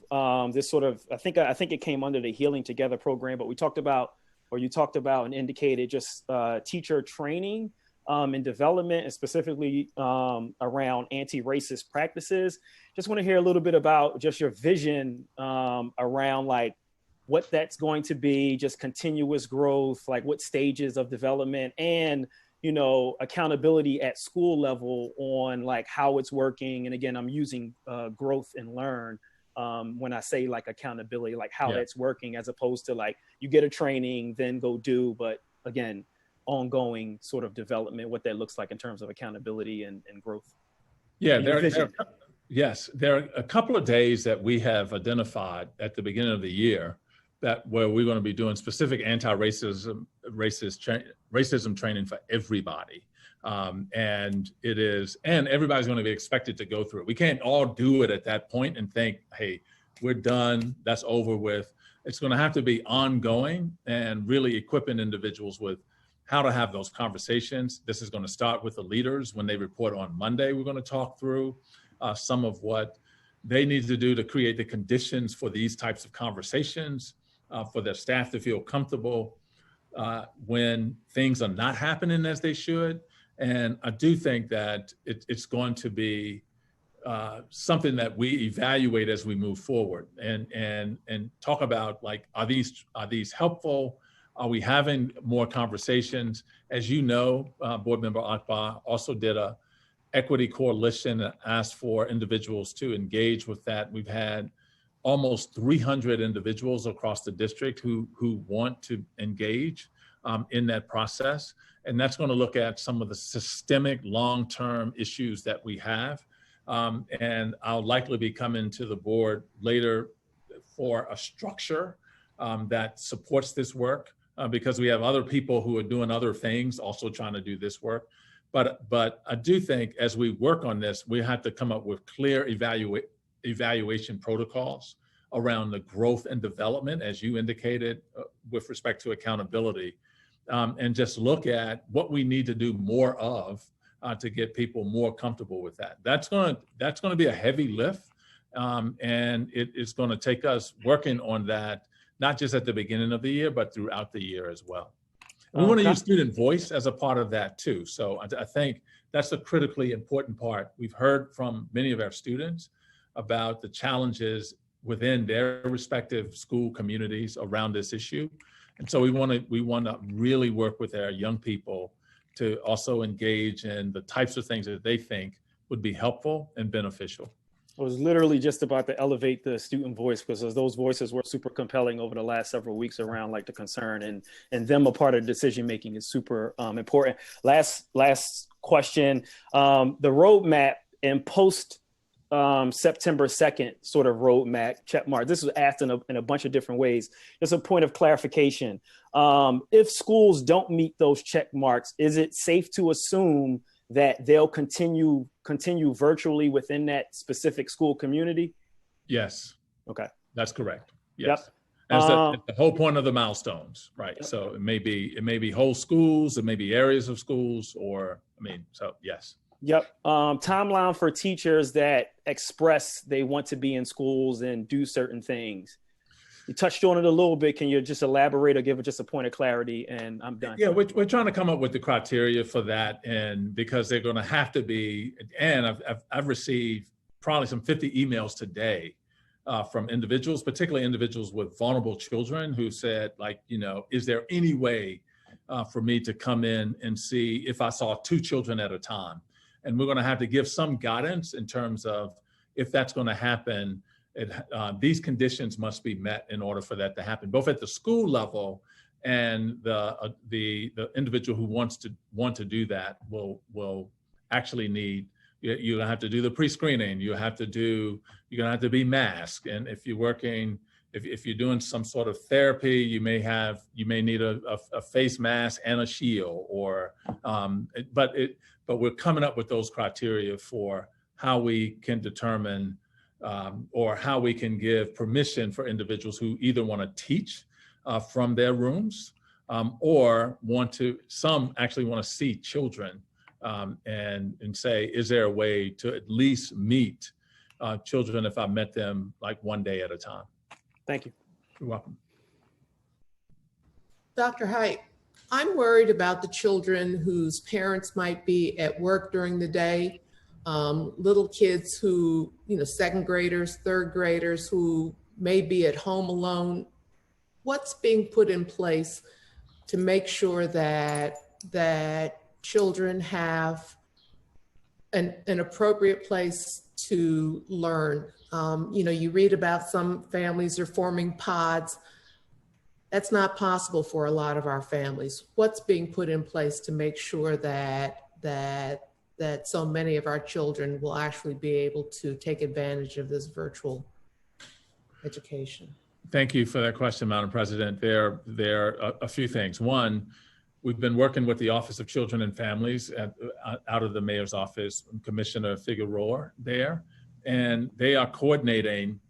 this sort of, I think it came under the Healing Together program, but you talked about and indicated just teacher training and development, and specifically around anti-racist practices. Just want to hear a little bit about just your vision around like what that's going to be, just continuous growth, like what stages of development, and accountability at school level on like how it's working. And again, I'm using growth and learn when I say like accountability, like how that's working, as opposed to like you get a training, then go do, but again, ongoing sort of development, what that looks like in terms of accountability and growth. Yeah, there are a couple of days that we have identified at the beginning of the year where we're going to be doing specific anti-racism training for everybody. And everybody's going to be expected to go through it. We can't all do it at that point and think, hey, we're done, that's over with. It's going to have to be ongoing and really equipping individuals with how to have those conversations. This is going to start with the leaders. When they report on Monday, we're going to talk through some of what they need to do to create the conditions for these types of conversations, for their staff to feel comfortable when things are not happening as they should. And I do think that it's going to be something that we evaluate as we move forward and talk about, like, are these helpful? Are we having more conversations? As you know, Board Member Akbar also did a equity coalition and asked for individuals to engage with that. We've had almost 300 individuals across the district who want to engage in that process. And that's going to look at some of the systemic long-term issues that we have. And I'll likely be coming to the board later for a structure that supports this work, because we have other people who are doing other things also trying to do this work. But I do think as we work on this, we have to come up with clear evaluation protocols around the growth and development, as you indicated, with respect to accountability, and just look at what we need to do more of to get people more comfortable with that. That's going to be a heavy lift, And it is going to take us working on that, not just at the beginning of the year, but throughout the year as well. And we want to use student voice as a part of that too. So I think that's a critically important part. We've heard from many of our students about the challenges within their respective school communities around this issue. And so we want to really work with our young people to also engage in the types of things that they think would be helpful and beneficial. I was literally just about to elevate the student voice because those voices were super compelling over the last several weeks around like the concern and them a part of decision making is super important. Last question, the roadmap and post September 2nd sort of roadmap check mark. This was asked in a bunch of different ways. Just a point of clarification. If schools don't meet those check marks, is it safe to assume that they'll continue virtually within that specific school community? Yes. Okay. That's correct. Yes. Yep. That's the whole point of the milestones, right? Yep. So it may be whole schools, it may be areas of schools, so yes. Yep. Timeline for teachers that express they want to be in schools and do certain things. You touched on it a little bit. Can you just elaborate or give it just a point of clarity? And I'm done. Yeah, we're trying to come up with the criteria for that, and because they're going to have to be. And I've received probably some 50 emails today from individuals, particularly individuals with vulnerable children, who said, like, is there any way for me to come in and see if I saw 2 children at a time? And we're going to have to give some guidance in terms of if that's going to happen. These conditions must be met in order for that to happen, both at the school level and the individual who want to do that will actually need. You're gonna have to do the pre-screening. You're gonna have to be masked. And if you're working, if you're doing some sort of therapy, you may need a face mask and a shield. But we're coming up with those criteria for how we can determine. Or how we can give permission for individuals who either want to teach from their rooms or some actually want to see children and say, is there a way to at least meet children if I met them like one day at a time? Thank you. You're welcome. Dr. Height, I'm worried about the children whose parents might be at work during the day. Little kids who, second graders, third graders who may be at home alone. What's being put in place to make sure that children have an appropriate place to learn? You read about some families are forming pods. That's not possible for a lot of our families. What's being put in place to make sure that so many of our children will actually be able to take advantage of this virtual education? Thank you for that question, Madam President. There are a few things. One, we've been working with the Office of Children and Families out of the Mayor's office, Commissioner Figueroa there, and they are coordinating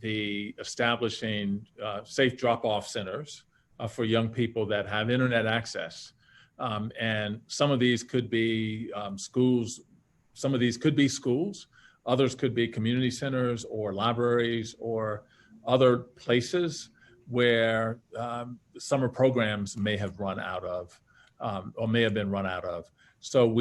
the establishing safe drop-off centers for young people that have internet access. And some of these could be schools, some of these could be schools, others could be community centers or libraries or other places where summer programs may have run out of or may have been run out of. So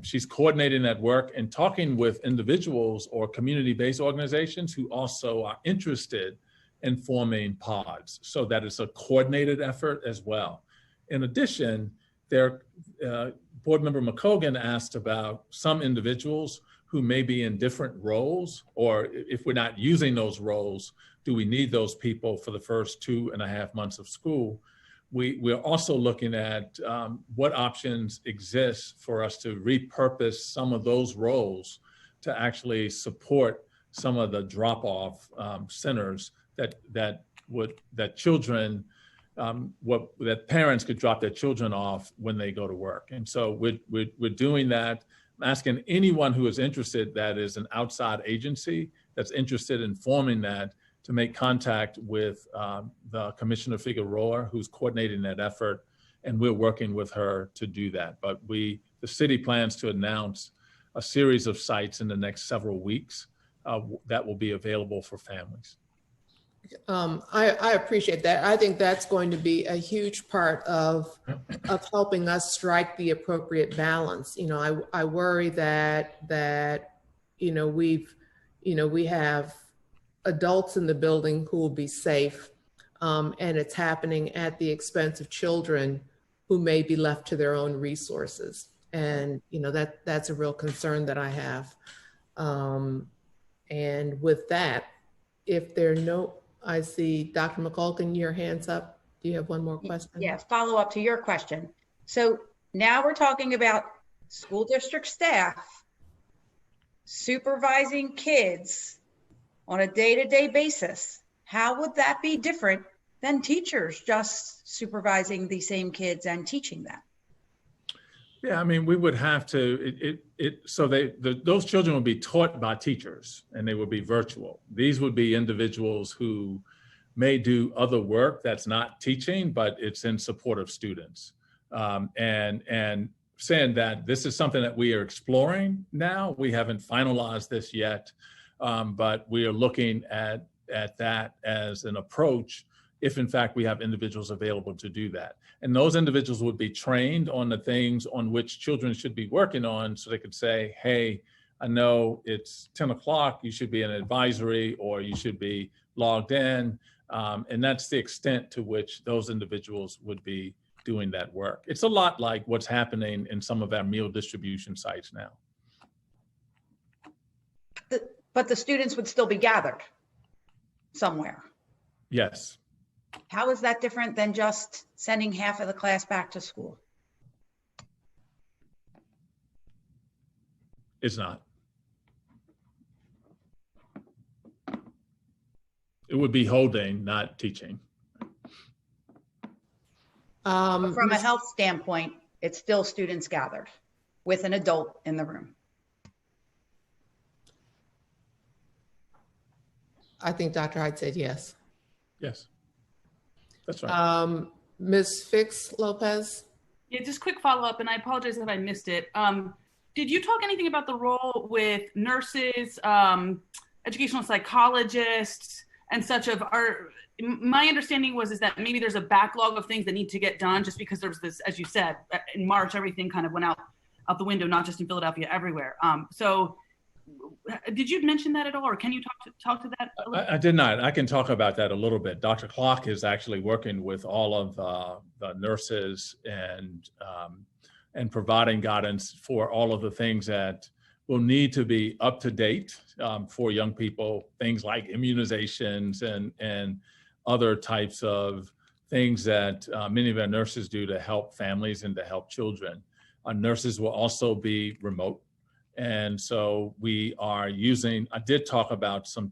she's coordinating that work and talking with individuals or community-based organizations who also are interested in forming pods, so that it's a coordinated effort as well. In addition, Board Member McCogan asked about some individuals who may be in different roles, or if we're not using those roles, do we need those people for the first 2.5 months of school? We're also looking at what options exist for us to repurpose some of those roles to actually support some of the drop-off centers that children, that parents could drop their children off when they go to work. And so we're doing that. I'm asking anyone who is interested, that is an outside agency that's interested in forming that, to make contact with the Commissioner Figueroa, who's coordinating that effort, and we're working with her to do that. But the city plans to announce a series of sites in the next several weeks that will be available for families. I appreciate that. I think that's going to be a huge part of helping us strike the appropriate balance. You know, I worry that we have adults in the building who will be safe, and it's happening at the expense of children who may be left to their own resources. And that's a real concern that I have. And with that, if there are no, I see Dr. McCulkin, your hand's up. Do you have one more question? Yes, follow up to your question. So now we're talking about school district staff supervising kids on a day-to-day basis. How would that be different than teachers just supervising the same kids and teaching them? Yeah, I mean, we would have to, those children would be taught by teachers and they would be virtual. These would be individuals who may do other work that's not teaching, but it's in support of students. And saying that this is something that we are exploring now. We haven't finalized this yet, but we are looking at that as an approach if in fact we have individuals available to do that. And those individuals would be trained on the things on which children should be working on, so they could say, hey, I know it's 10 o'clock, you should be in advisory or you should be logged in. And that's the extent to which those individuals would be doing that work. It's a lot like what's happening in some of our meal distribution sites now. But the students would still be gathered somewhere. Yes. How is that different than just sending half of the class back to school? It's not. It would be holding, not teaching. From a health standpoint, it's still students gathered with an adult in the room. I think Dr. Hyde said yes. Yes, that's right. Ms. Fix Lopez? Yeah, just quick follow-up, and I apologize if I missed it. Did you talk anything about the role with nurses, educational psychologists, and such of our, my understanding is that maybe there's a backlog of things that need to get done just because there's this, as you said, in March, everything kind of went out the window, not just in Philadelphia, everywhere. So did you mention that at all, or can you talk to that a little? I did not. I can talk about that a little bit. Dr. Clark is actually working with all of the nurses and providing guidance for all of the things that will need to be up to date for young people, things like immunizations and other types of things that many of our nurses do to help families and to help children. Our nurses will also be remote. And so we are using, I did talk about some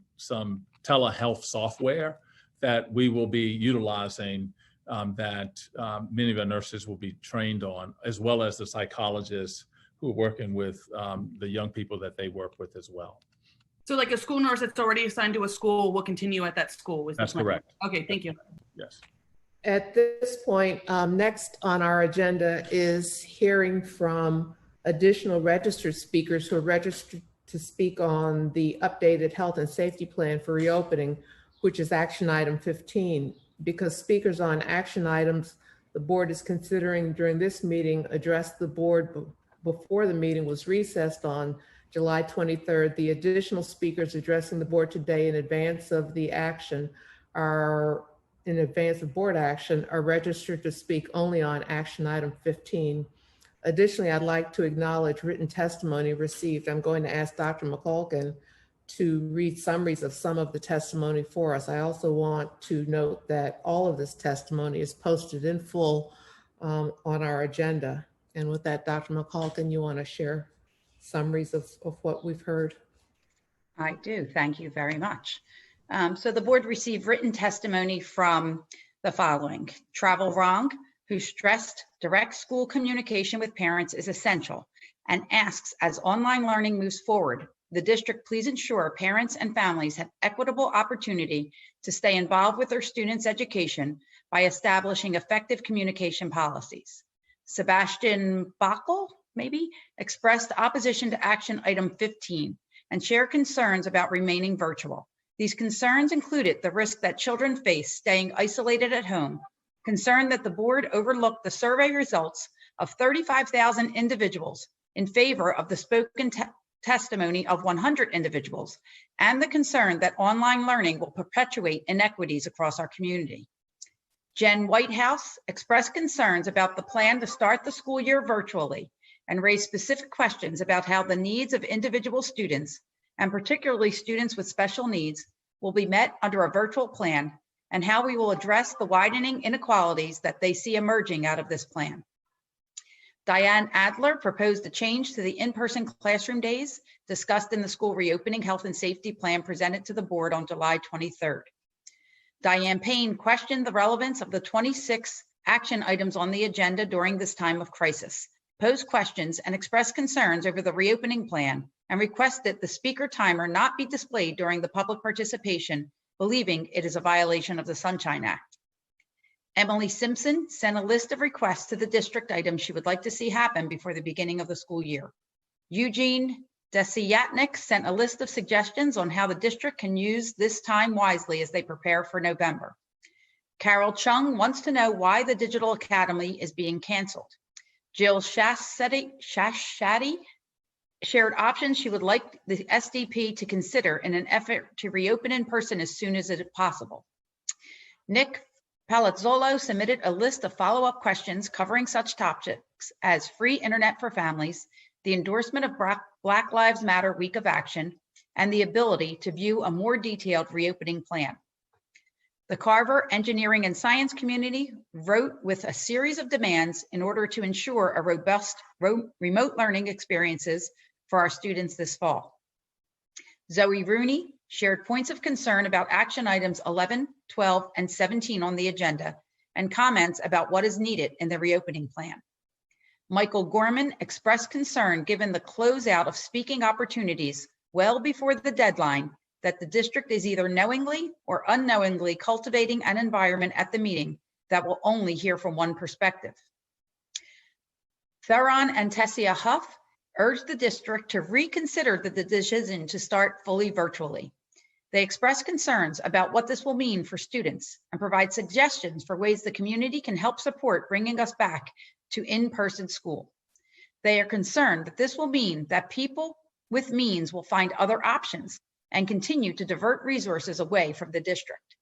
telehealth software that we will be utilizing that many of our nurses will be trained on, as well as the psychologists who are working with the young people that they work with as well. So like a school nurse that's already assigned to a school will continue at that school? That's correct. Okay, thank you. Yes. At this point, next on our agenda is hearing from additional registered speakers who are registered to speak on the updated health and safety plan for reopening, which is action item 15. Because speakers on action items the board is considering during this meeting addressed the board before the meeting was recessed on July 23rd, the additional speakers addressing the board today in advance of the action are board action are registered to speak only on action item 15. Additionally, I'd like to acknowledge written testimony received. I'm going to ask Dr. McCulkin to read summaries of some of the testimony for us. I also want to note that all of this testimony is posted in full on our agenda. And with that, Dr. McCulkin, you want to share summaries of what we've heard? I do. Thank you very much. So the board received written testimony from the following. Travel Wrong, who stressed direct school communication with parents is essential and asks, as online learning moves forward, the district please ensure parents and families have equitable opportunity to stay involved with their students' education by establishing effective communication policies. Sebastian Backel, maybe, expressed opposition to action item 15 and shared concerns about remaining virtual. These concerns included the risk that children face staying isolated at home, concern that the board overlooked the survey results of 35,000 individuals in favor of the spoken testimony of 100 individuals, and the concern that online learning will perpetuate inequities across our community. Jen Whitehouse expressed concerns about the plan to start the school year virtually and raised specific questions about how the needs of individual students, and particularly students with special needs, will be met under a virtual plan, and how we will address the widening inequalities that they see emerging out of this plan. Diane Adler proposed a change to the in-person classroom days discussed in the school reopening health and safety plan presented to the board on July 23rd. Diane Payne questioned the relevance of the 26 action items on the agenda during this time of crisis, posed questions and expressed concerns over the reopening plan, and requested the speaker timer not be displayed during the public participation, believing it is a violation of the Sunshine Act. Emily Simpson sent a list of requests to the district items she would like to see happen before the beginning of the school year. Eugene Desiatnik sent a list of suggestions on how the district can use this time wisely as they prepare for November. Carol Chung wants to know why the Digital Academy is being canceled. Jill Shashadi shared options she would like the SDP to consider in an effort to reopen in person as soon as it is possible. Nick Palazzolo submitted a list of follow-up questions covering such topics as free internet for families, the endorsement of Black Lives Matter Week of Action, and the ability to view a more detailed reopening plan. The Carver Engineering and Science community wrote with a series of demands in order to ensure a robust remote learning experiences for our students this fall. Zoe Rooney shared points of concern about action items 11, 12, and 17 on the agenda, and comments about what is needed in the reopening plan. Michael Gorman expressed concern given the closeout of speaking opportunities well before the deadline that the district is either knowingly or unknowingly cultivating an environment at the meeting that will only hear from one perspective. Theron and Tessia Huff urged the district to reconsider the decision to start fully virtually. They expressed concerns about what this will mean for students and provide suggestions for ways the community can help support bringing us back to in-person school. They are concerned that this will mean that people with means will find other options and continue to divert resources away from the district.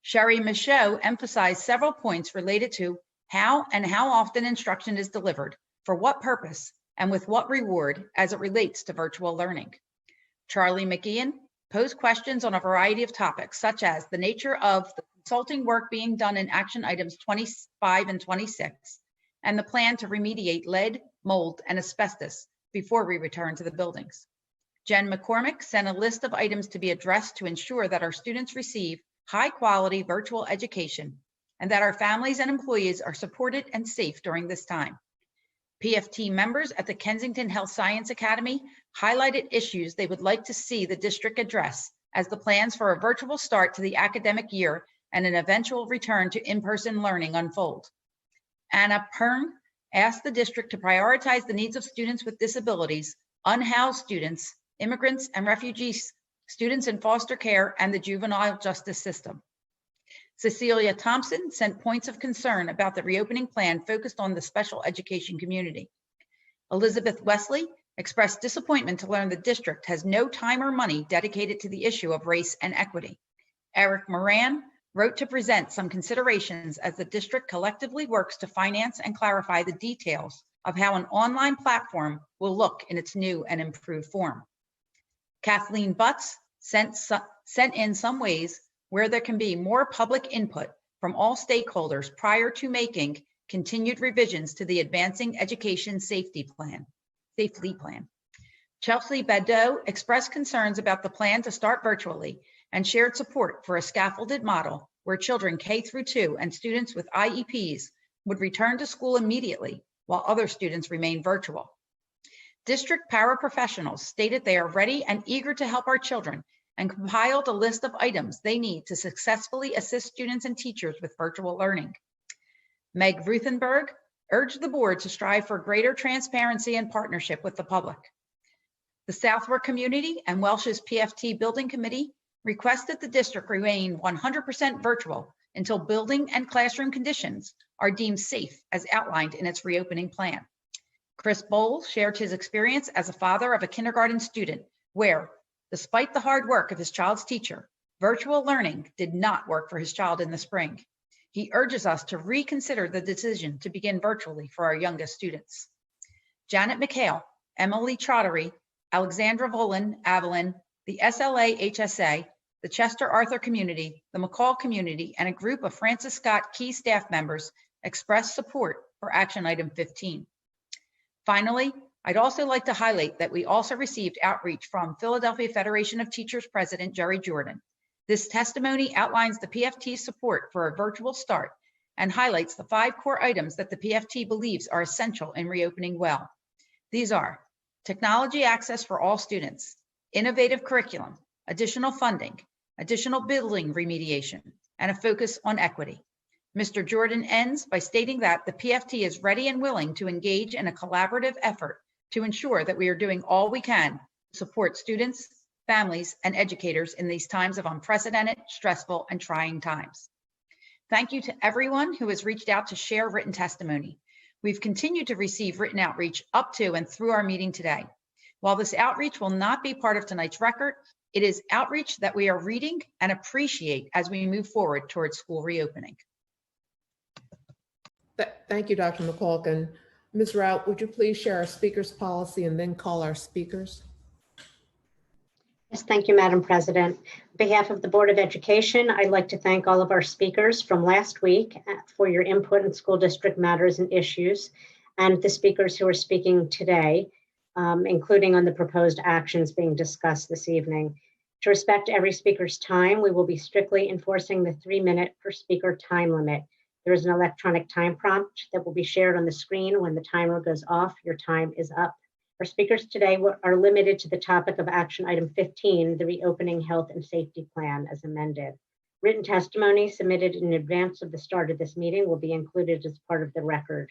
Sherry Michaud emphasized several points related to how and how often instruction is delivered, for what purpose, and with what reward as it relates to virtual learning. Charlie McGeehan posed questions on a variety of topics, such as the nature of the consulting work being done in action items 25 and 26, and the plan to remediate lead, mold, and asbestos before we return to the buildings. Jen McCormick sent a list of items to be addressed to ensure that our students receive high-quality virtual education and that our families and employees are supported and safe during this time. PFT members at the Kensington Health Science Academy highlighted issues they would like to see the district address as the plans for a virtual start to the academic year and an eventual return to in-person learning unfold. Anna Pern asked the district to prioritize the needs of students with disabilities, unhoused students, immigrants and refugees, students in foster care, and the juvenile justice system. Cecilia Thompson sent points of concern about the reopening plan focused on the special education community. Elizabeth Wesley expressed disappointment to learn the district has no time or money dedicated to the issue of race and equity. Eric Moran wrote to present some considerations as the district collectively works to finance and clarify the details of how an online platform will look in its new and improved form. Kathleen Butts sent in some ways where there can be more public input from all stakeholders prior to making continued revisions to the Advancing Education Safety Plan. Chelsea Badeau expressed concerns about the plan to start virtually and shared support for a scaffolded model where children K-2 and students with IEPs would return to school immediately while other students remain virtual. District paraprofessionals stated they are ready and eager to help our children and compiled a list of items they need to successfully assist students and teachers with virtual learning. Meg Ruthenberg urged the board to strive for greater transparency and partnership with the public. The Southwark Community and Welsh's PFT Building Committee request that the district remain 100% virtual until building and classroom conditions are deemed safe as outlined in its reopening plan. Chris Bowles shared his experience as a father of a kindergarten student where, despite the hard work of his child's teacher, virtual learning did not work for his child in the spring. He urges us to reconsider the decision to begin virtually for our youngest students. Janet McHale, Emily Trottery, Alexandra Volin, Avalon, the SLA HSA, the Chester Arthur community, the McCall community, and a group of Francis Scott Key staff members expressed support for action item 15. Finally, I'd also like to highlight that we also received outreach from Philadelphia Federation of Teachers President Jerry Jordan. This testimony outlines the PFT's support for a virtual start and highlights the 5 core items that the PFT believes are essential in reopening well. These are technology access for all students, innovative curriculum, additional funding, additional building remediation, and a focus on equity. Mr. Jordan ends by stating that the PFT is ready and willing to engage in a collaborative effort to ensure that we are doing all we can to support students, families, and educators in these times of unprecedented, stressful, and trying times. Thank you to everyone who has reached out to share written testimony. We've continued to receive written outreach up to and through our meeting today. While this outreach will not be part of tonight's record, it is outreach that we are reading and appreciate as we move forward towards school reopening. Thank you, Dr. McCulkin. Ms. Rout, would you please share our speakers policy and then call our speakers? Yes, thank you, Madam President. On behalf of the Board of Education, I'd like to thank all of our speakers from last week for your input in school district matters and issues, and the speakers who are speaking today, including on the proposed actions being discussed this evening. To respect every speaker's time, we will be strictly enforcing the 3-minute per speaker time limit. There is an electronic time prompt that will be shared on the screen. When the timer goes off, your time is up. Our speakers today are limited to the topic of action item 15, the reopening health and safety plan as amended. Written testimony submitted in advance of the start of this meeting will be included as part of the record.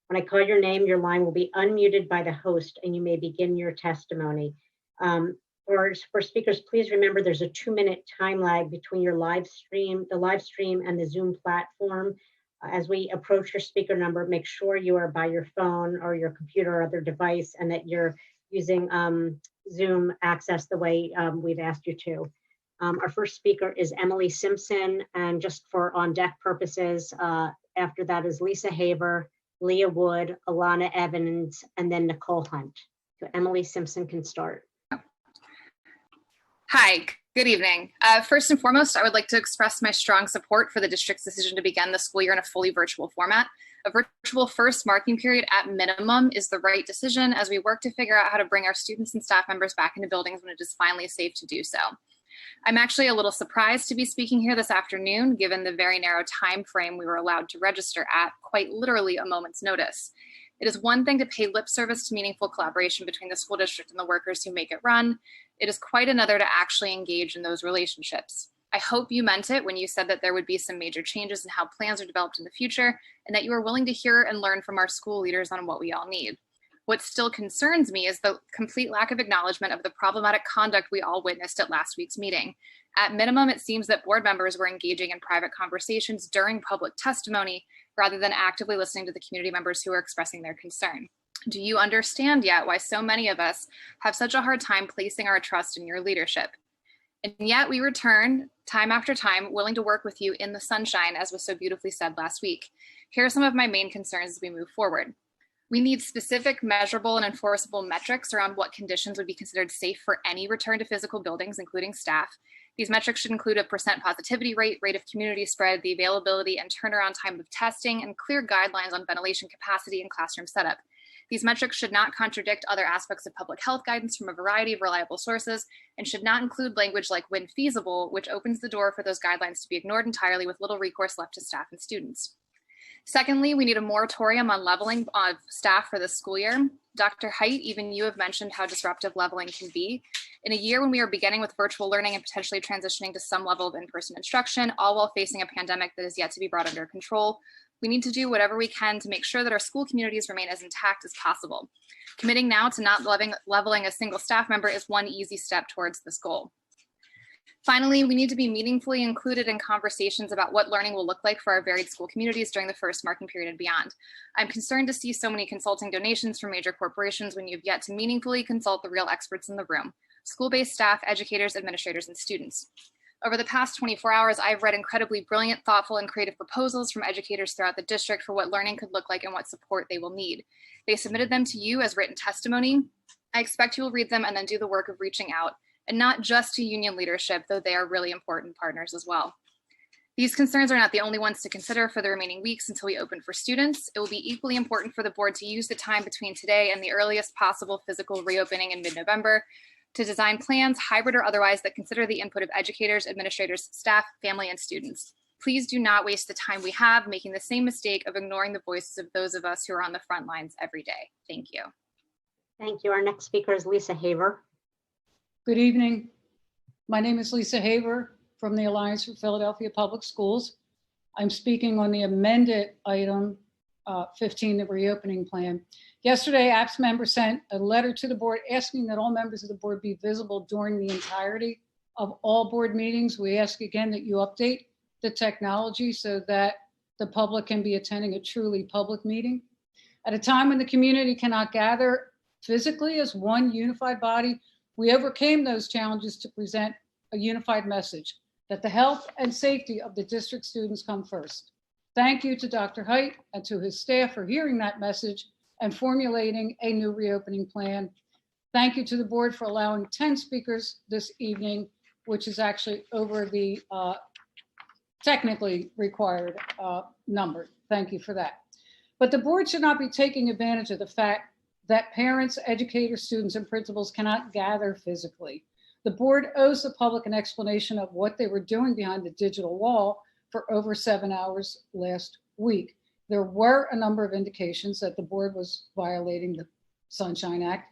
When I call your name, your line will be unmuted by the host and you may begin your testimony. For speakers, please remember there's a 2-minute time lag between the live stream and the Zoom platform. As we approach your speaker number, make sure you are by your phone or your computer or other device and that you're using Zoom access the way we've asked you to. Our first speaker is Emily Simpson, and just for on deck purposes, after that is Lisa Haver, Leah Wood, Alana Evans, and then Nicole Hunt. So Emily Simpson can start. Hi, good evening. First and foremost, I would like to express my strong support for the district's decision to begin the school year in a fully virtual format. A virtual first marking period at minimum is the right decision as we work to figure out how to bring our students and staff members back into buildings when it is finally safe to do so. I'm actually a little surprised to be speaking here this afternoon, given the very narrow time frame we were allowed to register at, quite literally a moment's notice. It is one thing to pay lip service to meaningful collaboration between the school district and the workers who make it run. It is quite another to actually engage in those relationships. I hope you meant it when you said that there would be some major changes in how plans are developed in the future, and that you are willing to hear and learn from our school leaders on what we all need. What still concerns me is the complete lack of acknowledgement of the problematic conduct we all witnessed at last week's meeting. At minimum, it seems that board members were engaging in private conversations during public testimony rather than actively listening to the community members who are expressing their concern. Do you understand yet why so many of us have such a hard time placing our trust in your leadership? And yet we return time after time, willing to work with you in the sunshine, as was so beautifully said last week. Here are some of my main concerns as we move forward. We need specific, measurable, and enforceable metrics around what conditions would be considered safe for any return to physical buildings, including staff. These metrics should include a % positivity rate, rate of community spread, the availability and turnaround time of testing, and clear guidelines on ventilation capacity and classroom setup. These metrics should not contradict other aspects of public health guidance from a variety of reliable sources, and should not include language like when feasible, which opens the door for those guidelines to be ignored entirely with little recourse left to staff and students. Secondly, we need a moratorium on leveling of staff for this school year. Dr. Height, even you have mentioned how disruptive leveling can be. In a year when we are beginning with virtual learning and potentially transitioning to some level of in-person instruction, all while facing a pandemic that is yet to be brought under control, We need to do whatever we can to make sure that our school communities remain as intact as possible. Committing now to not leveling a single staff member is one easy step towards this goal. Finally, we need to be meaningfully included in conversations about what learning will look like for our varied school communities during the first marking period and beyond. I'm concerned to see so many consulting donations from major corporations when you've yet to meaningfully consult the real experts in the room: school-based staff, educators, administrators, and students. Over the past 24 hours, I've read incredibly brilliant, thoughtful, and creative proposals from educators throughout the district for what learning could look like and what support they will need. They submitted them to you as written testimony. I expect you will read them and then do the work of reaching out, and not just to union leadership, though they are really important partners as well. These concerns are not the only ones to consider for the remaining weeks until we open for students. It will be equally important for the board to use the time between today and the earliest possible physical reopening in mid-November to design plans, hybrid or otherwise, that consider the input of educators, administrators, staff, family, and students. Please do not waste the time we have making the same mistake of ignoring the voices of those of us who are on the front lines every day. Thank you. Thank you. Our next speaker is Lisa Haver. Good evening. My name is Lisa Haver from the Alliance for Philadelphia Public Schools. I'm speaking on the amended item 15, the reopening plan. Yesterday, APS members sent a letter to the board asking that all members of the board be visible during the entirety of all board meetings. We ask again that you update the technology so that the public can be attending a truly public meeting. At a time when the community cannot gather physically as one unified body, we overcame those challenges to present a unified message that the health and safety of the district students come first. Thank you to Dr. Height and to his staff for hearing that message and formulating a new reopening plan. Thank you to the board for allowing 10 speakers this evening, which is actually over the technically required number. Thank you for that. But the board should not be taking advantage of the fact that parents, educators, students, and principals cannot gather physically. The board owes the public an explanation of what they were doing behind the digital wall for over 7 hours last week. There were a number of indications that the board was violating the Sunshine Act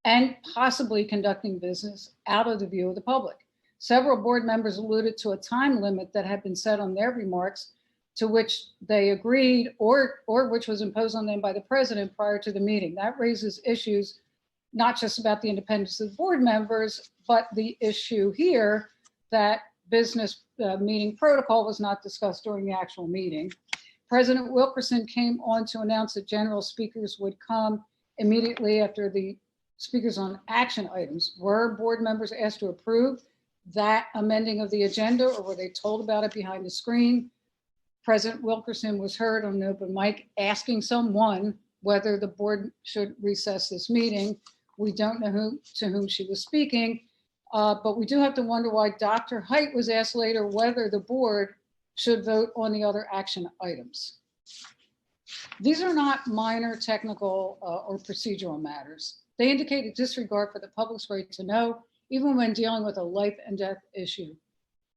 and possibly conducting business out of the view of the public. Several board members alluded to a time limit that had been set on their remarks, to which they agreed or which was imposed on them by the president prior to the meeting. That raises issues not just about the independence of the board members, but the issue here that business meeting protocol was not discussed during the actual meeting. President Wilkerson came on to announce that general speakers would come immediately after the speakers on action items. Were board members asked to approve that amending of the agenda, or were they told about it behind the screen? President Wilkerson was heard on an open mic asking someone whether the board should recess this meeting. We don't know to whom she was speaking, but we do have to wonder why Dr. Height was asked later whether the board should vote on the other action items. These are not minor technical or procedural matters. They indicate a disregard for the public's right to know, even when dealing with a life and death issue.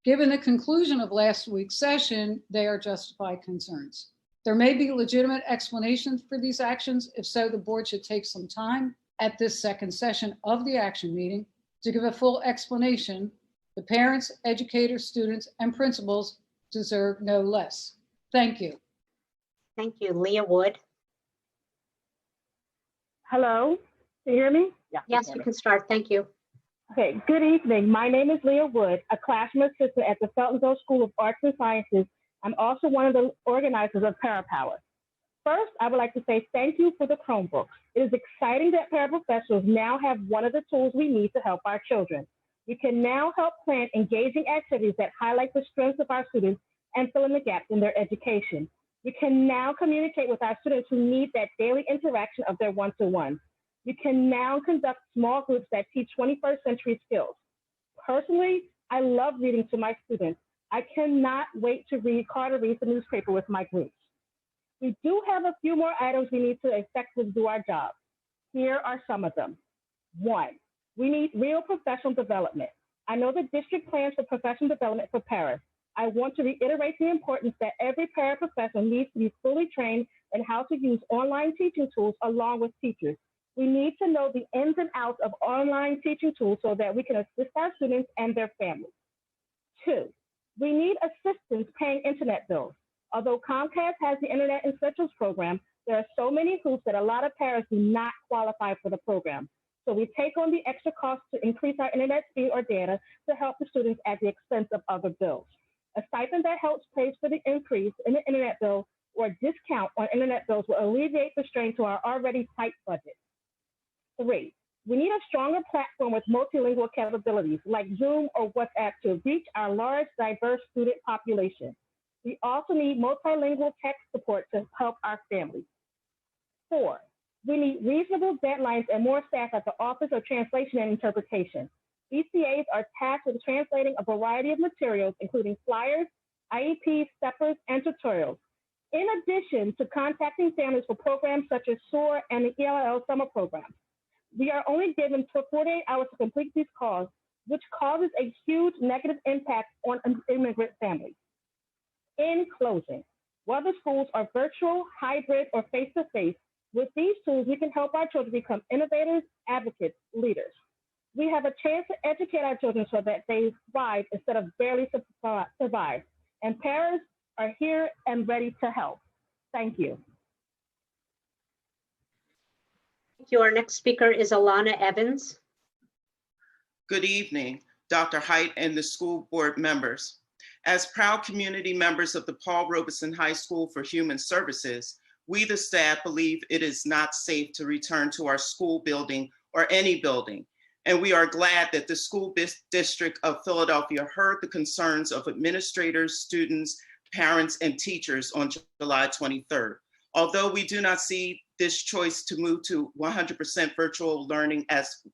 Given the conclusion of last week's session, they are justified concerns. There may be legitimate explanations for these actions. If so, the board should take some time at this second session of the action meeting to give a full explanation. The parents, educators, students, and principals deserve no less. Thank you. Thank you. Leah Wood. Hello, can you hear me? Yes, you can start. Thank you. Okay, good evening. My name is Leah Wood, a classroom assistant at the Feltonville School of Arts and Sciences. I'm also one of the organizers of ParaPower. First, I would like to say thank you for the Chromebooks. It is exciting that paraprofessionals now have one of the tools we need to help our children. We can now help plan engaging activities that highlight the strengths of our students and fill in the gaps in their education. We can now communicate with our students who need that daily interaction of their one-to-one. We can now conduct small groups that teach 21st century skills. Personally, I love reading to my students. I cannot wait to read Carter Reads the Newspaper with my groups. We do have a few more items we need to effectively do our job. Here are some of them. 1, we need real professional development. I know the district plans for professional development for paras. I want to reiterate the importance that every paraprofessional needs to be fully trained in how to use online teaching tools along with teachers. We need to know the ins and outs of online teaching tools so that we can assist our students and their families. 2, we need assistance paying internet bills. Although Comcast has the Internet Essentials program, there are so many hoops that a lot of parents do not qualify for the program. So we take on the extra cost to increase our internet speed or data to help the students at the expense of other bills. A stipend that helps pay for the increase in the internet bill or a discount on internet bills will alleviate the strain to our already tight budget. 3, we need a stronger platform with multilingual capabilities like Zoom or WhatsApp to reach our large, diverse student population. We also need multilingual text support to help our families. 4, we need reasonable deadlines and more staff at the Office of Translation and Interpretation. ECAs are tasked with translating a variety of materials, including flyers, IEPs, steppers, and tutorials, in addition to contacting families for programs such as SOAR and the ELL summer programs. We are only given 48 hours to complete these calls, which causes a huge negative impact on immigrant families. In closing, whether schools are virtual, hybrid, or face-to-face, with these tools, we can help our children become innovators, advocates, leaders. We have a chance to educate our children so that they thrive instead of barely survive. And parents are here and ready to help. Thank you. Thank you. Our next speaker is Alana Evans. Good evening, Dr. Height and the school board members. As proud community members of the Paul Robeson High School for Human Services, we, the staff, believe it is not safe to return to our school building or any building. And we are glad that the school district of Philadelphia heard the concerns of administrators, students, parents, and teachers on July 23rd. Although we do not see this choice to move to 100% virtual learning as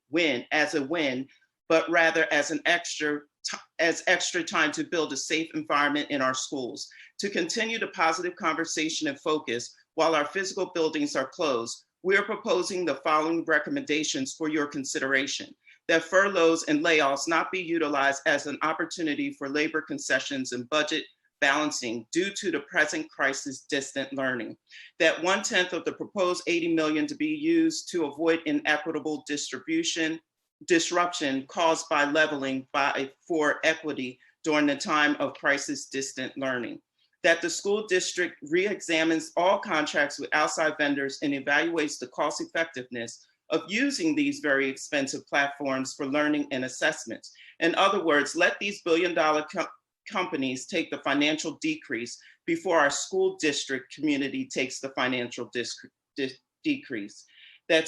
a win, but rather as extra time to build a safe environment in our schools. To continue the positive conversation and focus while our physical buildings are closed, we are proposing the following recommendations for your consideration: that furloughs and layoffs not be utilized as an opportunity for labor concessions and budget balancing due to the present crisis distant learning, that 1/10 of the proposed $80 million to be used to avoid inequitable disruption caused by leveling for equity during the time of crisis distant learning, that the school district re-examines all contracts with outside vendors and evaluates the cost effectiveness of using these very expensive platforms for learning and assessments. In other words, let these billion-dollar companies take the financial decrease before our school district community takes the financial decrease. That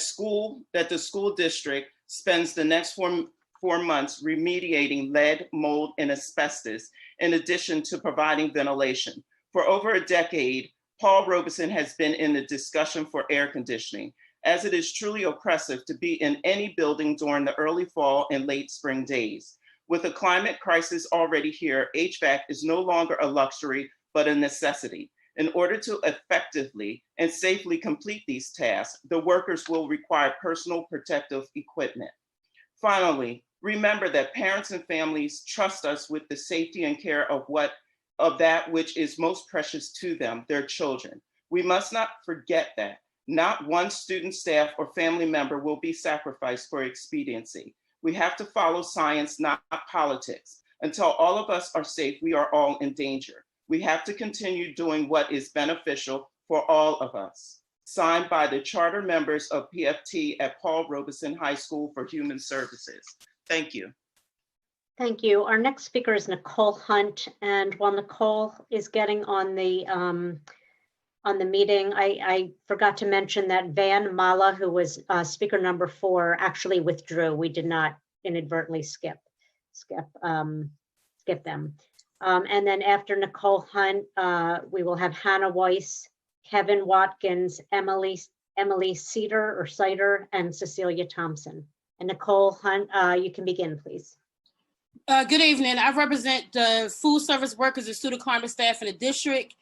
the school district spends the next four months remediating lead, mold, and asbestos, in addition to providing ventilation. For over a decade, Paul Robeson has been in the discussion for air conditioning, as it is truly oppressive to be in any building during the early fall and late spring days. With a climate crisis already here, HVAC is no longer a luxury, but a necessity. In order to effectively and safely complete these tasks, the workers will require personal protective equipment. Finally, remember that parents and families trust us with the safety and care of that which is most precious to them, their children. We must not forget that not one student, staff, or family member will be sacrificed for expediency. We have to follow science, not politics. Until all of us are safe, we are all in danger. We have to continue doing what is beneficial for all of us. Signed by the charter members of PFT at Paul Robeson High School for Human Services. Thank you. Thank you. Our next speaker is Nicole Hunt. And while Nicole is getting on the meeting, I forgot to mention that Van Mala, who was speaker number 4, actually withdrew. We did not inadvertently skip them. And then after Nicole Hunt, we will have Hannah Weiss, Kevin Watkins, Emily Cider, and Cecilia Thompson. And Nicole Hunt, you can begin, please. Good evening. I represent the food service workers and student climate staff in the district.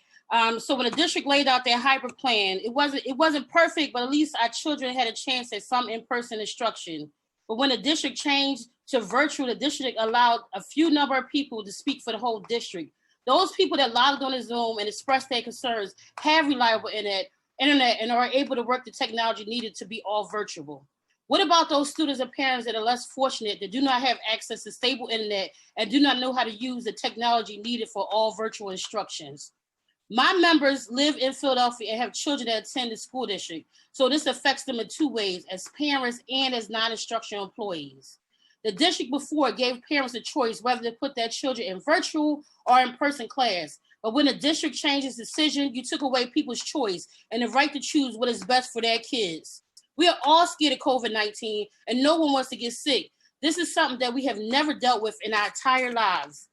So when the district laid out their hybrid plan, it wasn't perfect, but at least our children had a chance at some in-person instruction. But when the district changed to virtual, the district allowed a few number of people to speak for the whole district. Those people that logged on to Zoom and expressed their concerns have reliable internet and are able to work the technology needed to be all virtual. What about those students and parents that are less fortunate, that do not have access to stable internet and do not know how to use the technology needed for all virtual instructions? My members live in Philadelphia and have children that attend the school district. So this affects them in two ways, as parents and as non-instructional employees. The district before gave parents a choice whether to put their children in virtual or in-person class. But when the district changed its decision, you took away people's choice and the right to choose what is best for their kids. We are all scared of COVID-19 and no one wants to get sick. This is something that we have never dealt with in our entire lives.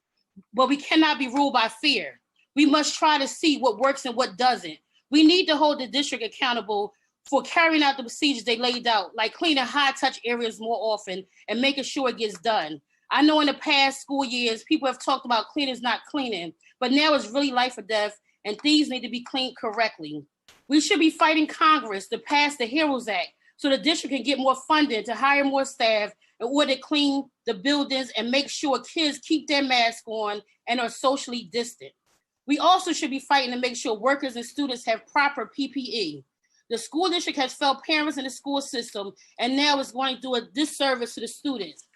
But we cannot be ruled by fear. We must try to see what works and what doesn't. We need to hold the district accountable for carrying out the procedures they laid out, like cleaning high-touch areas more often and making sure it gets done. I know in the past school years, people have talked about cleaners not cleaning, but now it's really life or death, and things need to be cleaned correctly. We should be fighting Congress to pass the HEROES Act so the district can get more funding to hire more staff in order to clean the buildings and make sure kids keep their masks on and are socially distant. We also should be fighting to make sure workers and students have proper PPE. The school district has failed parents in the school system, and now it's going to do a disservice to the students.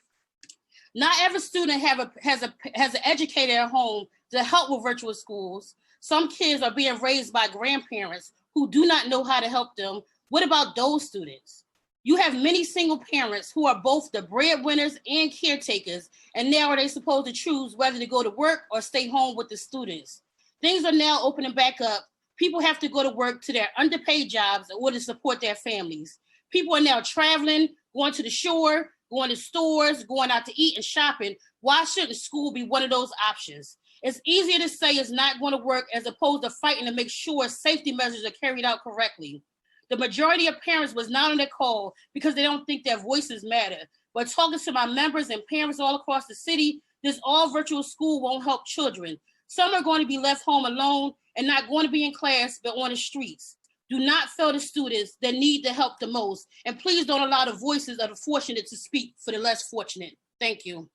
Not every student has an educator at home to help with virtual schools. Some kids are being raised by grandparents who do not know how to help them. What about those students? You have many single parents who are both the breadwinners and caretakers, and now are they supposed to choose whether to go to work or stay home with the students? Things are now opening back up. People have to go to work to their underpaid jobs in order to support their families. People are now traveling, going to the shore, going to stores, going out to eat and shopping. Why shouldn't school be one of those options? It's easier to say it's not going to work as opposed to fighting to make sure safety measures are carried out correctly. The majority of parents was not on their call because they don't think their voices matter. But talking to my members and parents all across the city, this all virtual school won't help children. Some are going to be left home alone and not going to be in class, but on the streets. Do not fail the students that need the help the most. And please don't allow the voices of the fortunate to speak for the less fortunate. Thank you.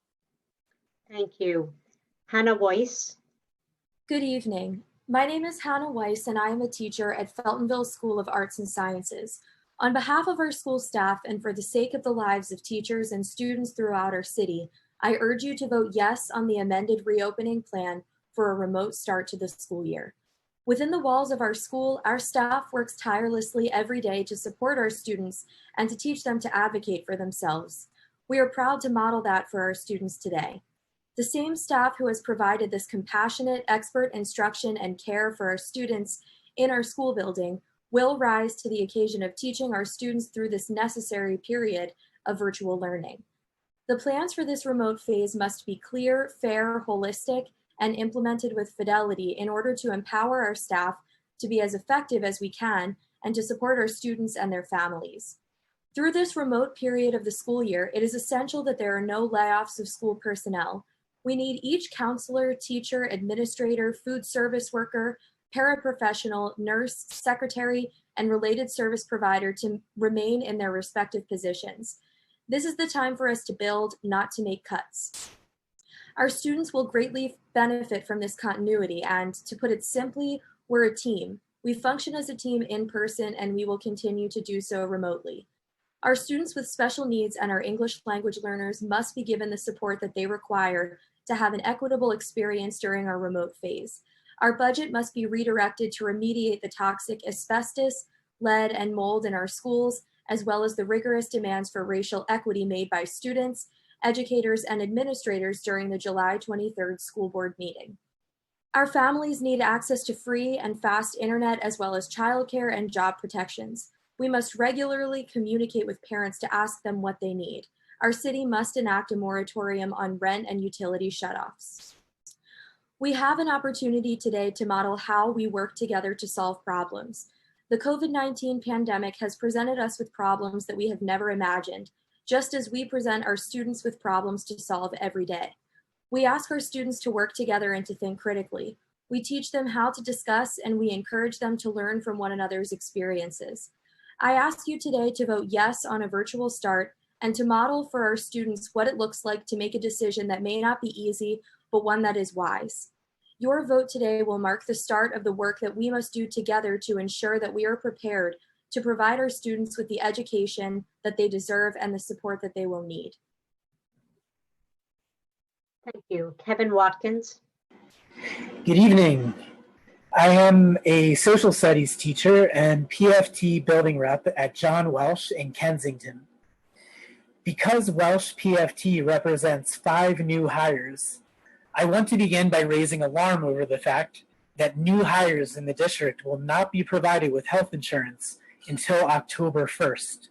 Thank you. Hannah Weiss. Good evening. My name is Hannah Weiss, and I am a teacher at Feltonville School of Arts and Sciences. On behalf of our school staff and for the sake of the lives of teachers and students throughout our city, I urge you to vote yes on the amended reopening plan for a remote start to the school year. Within the walls of our school, our staff works tirelessly every day to support our students and to teach them to advocate for themselves. We are proud to model that for our students today. The same staff who has provided this compassionate, expert instruction and care for our students in our school building will rise to the occasion of teaching our students through this necessary period of virtual learning. The plans for this remote phase must be clear, fair, holistic, and implemented with fidelity in order to empower our staff to be as effective as we can and to support our students and their families. Through this remote period of the school year, it is essential that there are no layoffs of school personnel. We need each counselor, teacher, administrator, food service worker, paraprofessional, nurse, secretary, and related service provider to remain in their respective positions. This is the time for us to build, not to make cuts. Our students will greatly benefit from this continuity, and to put it simply, we're a team. We function as a team in person, and we will continue to do so remotely. Our students with special needs and our English language learners must be given the support that they require to have an equitable experience during our remote phase. Our budget must be redirected to remediate the toxic asbestos, lead, and mold in our schools, as well as the rigorous demands for racial equity made by students, educators, and administrators during the July 23rd school board meeting. Our families need access to free and fast internet as well as childcare and job protections. We must regularly communicate with parents to ask them what they need. Our city must enact a moratorium on rent and utility shutoffs. We have an opportunity today to model how we work together to solve problems. The COVID-19 pandemic has presented us with problems that we have never imagined, just as we present our students with problems to solve every day. We ask our students to work together and to think critically. We teach them how to discuss, and we encourage them to learn from one another's experiences. I ask you today to vote yes on a virtual start and to model for our students what it looks like to make a decision that may not be easy, but one that is wise. Your vote today will mark the start of the work that we must do together to ensure that we are prepared to provide our students with the education that they deserve and the support that they will need. Thank you. Kevin Watkins. Good evening. I am a social studies teacher and PFT building rep at John Welsh in Kensington. Because Welsh PFT represents 5 new hires, I want to begin by raising alarm over the fact that new hires in the district will not be provided with health insurance until October 1st.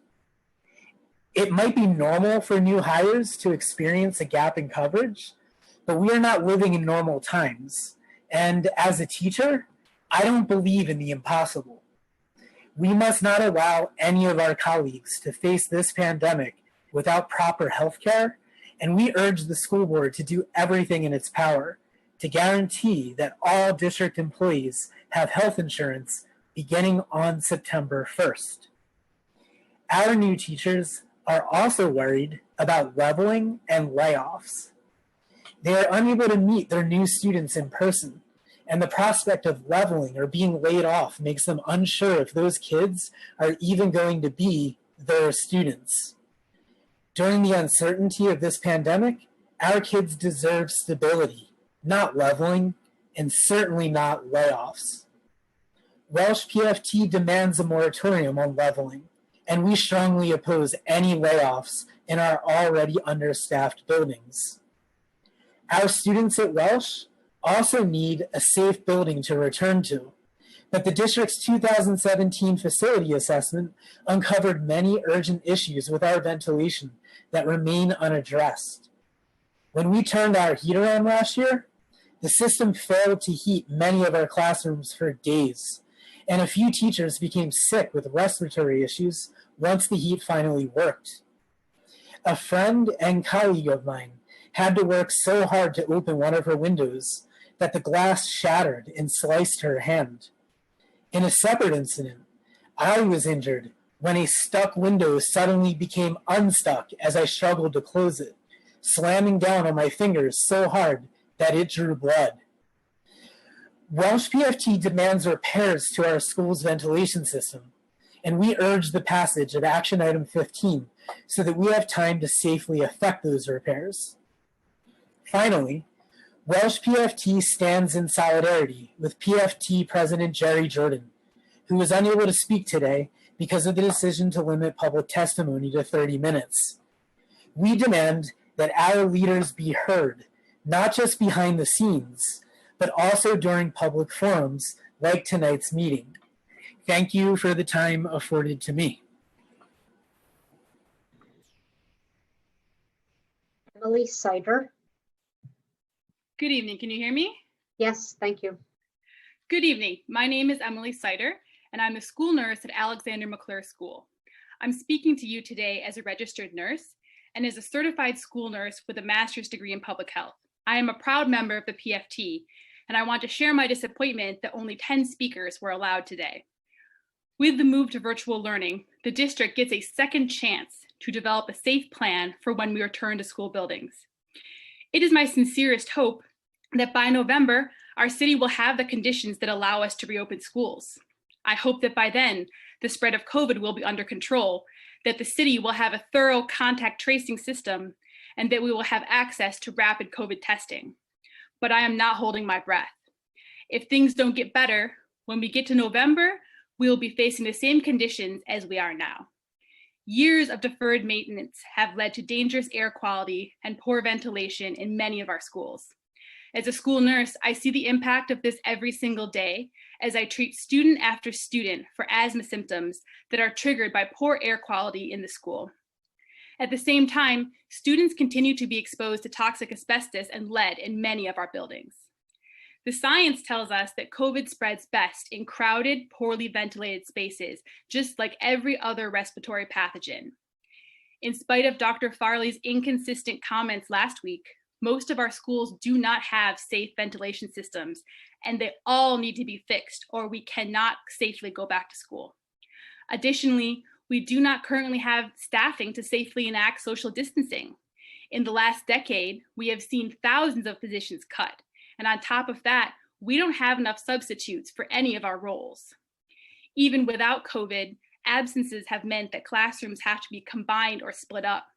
It might be normal for new hires to experience a gap in coverage, but we are not living in normal times. And as a teacher, I don't believe in the impossible. We must not allow any of our colleagues to face this pandemic without proper health care, and we urge the school board to do everything in its power to guarantee that all district employees have health insurance beginning on September 1st. Our new teachers are also worried about leveling and layoffs. They are unable to meet their new students in person, and the prospect of leveling or being laid off makes them unsure if those kids are even going to be their students. During the uncertainty of this pandemic, our kids deserve stability, not leveling, and certainly not layoffs. Welsh PFT demands a moratorium on leveling, and we strongly oppose any layoffs in our already understaffed buildings. Our students at Welsh also need a safe building to return to, but the district's 2017 facility assessment uncovered many urgent issues with our ventilation that remain unaddressed. When we turned our heater on last year, the system failed to heat many of our classrooms for days, and a few teachers became sick with respiratory issues once the heat finally worked. A friend and colleague of mine had to work so hard to open one of her windows that the glass shattered and sliced her hand. In a separate incident, I was injured when a stuck window suddenly became unstuck as I struggled to close it, slamming down on my fingers so hard that it drew blood. Welsh PFT demands repairs to our school's ventilation system, and we urge the passage of Action Item 15 so that we have time to safely effect those repairs. Finally, Welsh PFT stands in solidarity with PFT President Jerry Jordan, who was unable to speak today because of the decision to limit public testimony to 30 minutes. We demand that our leaders be heard, not just behind the scenes, but also during public forums like tonight's meeting. Thank you for the time afforded to me. Emily Sider. Good evening. Can you hear me? Yes, thank you. Good evening. My name is Emily Sider, and I'm a school nurse at Alexander McClure School. I'm speaking to you today as a registered nurse and as a certified school nurse with a master's degree in public health. I am a proud member of the PFT, and I want to share my disappointment that only 10 speakers were allowed today. With the move to virtual learning, the district gets a second chance to develop a safe plan for when we return to school buildings. It is my sincerest hope that by November, our city will have the conditions that allow us to reopen schools. I hope that by then, the spread of COVID will be under control, that the city will have a thorough contact tracing system, and that we will have access to rapid COVID testing. But I am not holding my breath. If things don't get better, when we get to November, we will be facing the same conditions as we are now. Years of deferred maintenance have led to dangerous air quality and poor ventilation in many of our schools. As a school nurse, I see the impact of this every single day as I treat student after student for asthma symptoms that are triggered by poor air quality in the school. At the same time, students continue to be exposed to toxic asbestos and lead in many of our buildings. The science tells us that COVID spreads best in crowded, poorly ventilated spaces, just like every other respiratory pathogen. In spite of Dr. Farley's inconsistent comments last week, most of our schools do not have safe ventilation systems, and they all need to be fixed or we cannot safely go back to school. Additionally, we do not currently have staffing to safely enact social distancing. In the last decade, we have seen thousands of positions cut. And on top of that, we don't have enough substitutes for any of our roles. Even without COVID, absences have meant that classrooms have to be combined or split up.